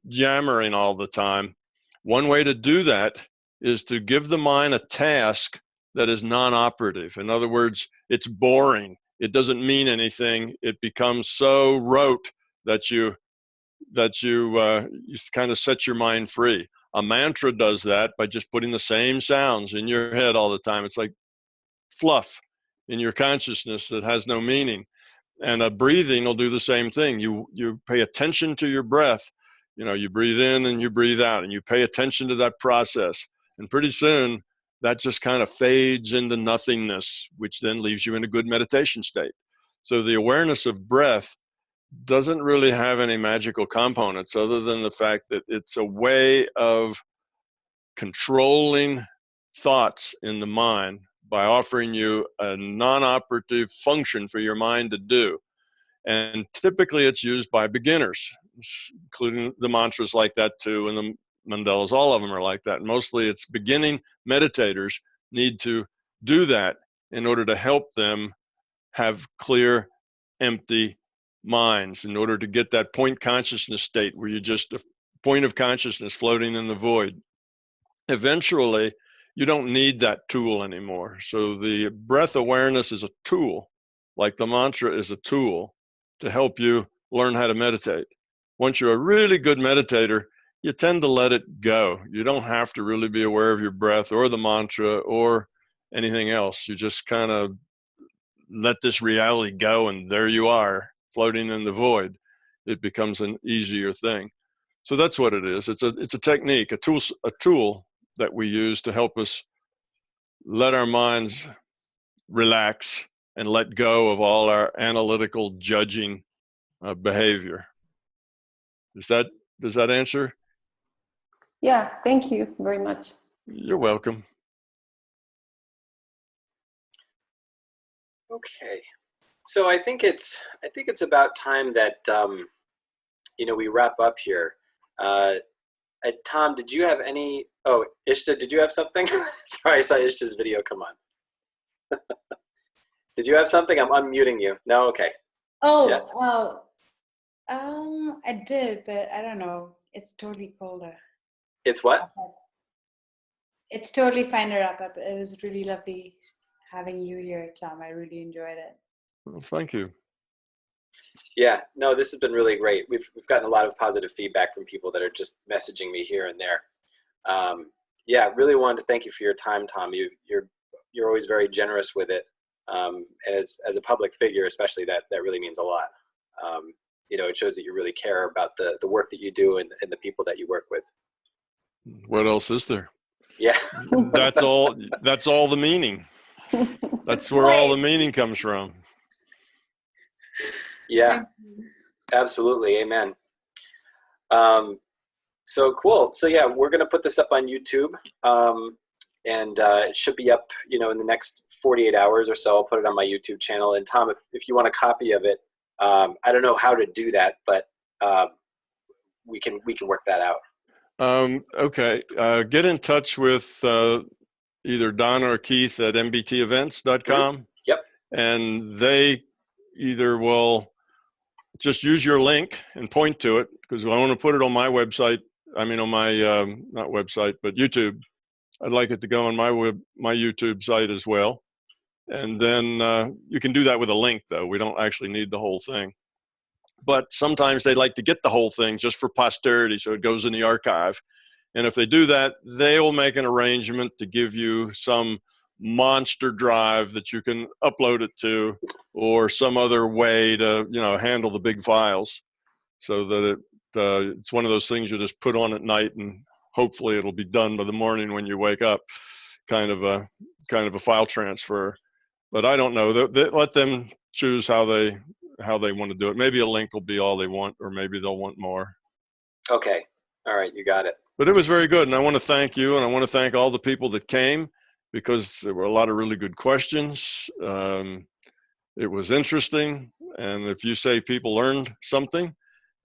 jammering all the time, one way to do that is to give the mind a task that is non-operative. In other words, it's boring. It doesn't mean anything. It becomes so rote that you kind of set your mind free. A mantra does that by just putting the same sounds in your head all the time. It's like fluff in your consciousness that has no meaning. And a breathing will do the same thing. You pay attention to your breath. You breathe in and you breathe out, and you pay attention to that process. And pretty soon that just kind of fades into nothingness, which then leaves you in a good meditation state. So the awareness of breath doesn't really have any magical components, other than the fact that it's a way of controlling thoughts in the mind by offering you a non-operative function for your mind to do. And typically it's used by beginners, including the mantras like that too, and the mandalas, all of them are like that. Mostly it's beginning meditators need to do that in order to help them have clear, empty minds, in order to get that point consciousness state where you're just a point of consciousness floating in the void. Eventually, you don't need that tool anymore. So the breath awareness is a tool, like the mantra is a tool to help you learn how to meditate. Once you're a really good meditator, you tend to let it go. You don't have to really be aware of your breath or the mantra or anything else. You just kind of let this reality go, and there you are, floating in the void. It becomes an easier thing. So that's what it is. It's a technique, a tool that we use to help us let our minds relax and let go of all our analytical judging behavior. Does that answer? Yeah, thank you very much. You're welcome. Okay, so I think it's about time that we wrap up here. Tom, did you have any? Oh, Ishta, did you have something? Sorry, I saw Ishta's video come on. Did you have something? I'm unmuting you. No, okay. Oh, yeah. I did, but I don't know. It's totally colder. It's what? It's totally fine to wrap up. It was really lovely having you here, Tom. I really enjoyed it. Well, thank you. Yeah, no, this has been really great. We've gotten a lot of positive feedback from people that are just messaging me here and there. Yeah, really wanted to thank you for your time, Tom. You're always very generous with it. And as a public figure, especially, that really means a lot. You know, it shows that you really care about the work that you do and the people that you work with. What else is there? Yeah. That's all the meaning. That's where all the meaning comes from. Yeah, absolutely. Amen. So cool. So yeah, we're going to put this up on YouTube. And it should be up, you know, in the next 48 hours or so. I'll put it on my YouTube channel. And Tom, if you want a copy of it, I don't know how to do that, but we can work that out. Okay. Get in touch with either Donna or Keith at mbtevents.com. Mm-hmm. Yep. And they either will just use your link and point to it, because I want to put it on my website. I mean, on my, not website, but YouTube. I'd like it to go on my YouTube site as well. And then you can do that with a link, though. We don't actually need the whole thing. But sometimes they like to get the whole thing just for posterity, so it goes in the archive. And if they do that, they'll make an arrangement to give you some monster drive that you can upload it to, or some other way to, you know, handle the big files, so that it's one of those things you just put on at night, and hopefully it'll be done by the morning when you wake up. Kind of a file transfer. But I don't know. They let them choose how they want to do it. Maybe a link will be all they want, or maybe they'll want more. Okay. All right. You got it. But it was very good. And I want to thank you, and I want to thank all the people that came, because there were a lot of really good questions. It was interesting. And if you say people learned something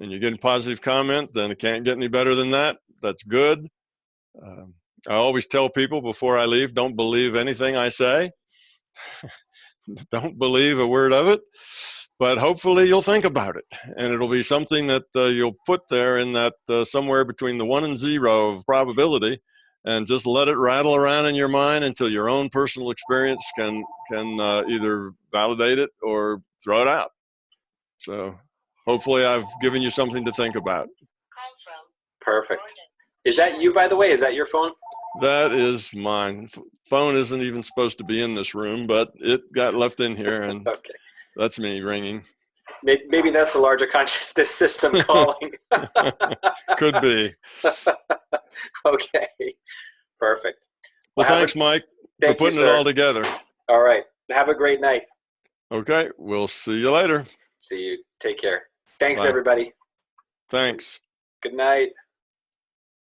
and you get a positive comment, then it can't get any better than that. That's good. I always tell people before I leave, don't believe anything I say. Don't believe a word of it, but hopefully you'll think about it, and it'll be something that you'll put there in that somewhere between the 1 and 0 of probability, and just let it rattle around in your mind until your own personal experience can either validate it or throw it out. So hopefully I've given you something to think about. Perfect. Is that you, by the way? Is that your phone? That is mine. Phone isn't even supposed to be in this room, but it got left in here, and okay. That's me ringing. Maybe that's the larger consciousness system calling. Could be. Okay. Perfect. Well, thanks, Mike, for putting it all together. All right. Have a great night. Okay. We'll see you later. See you. Take care. Thanks, Bye. everybody. Thanks. Good night.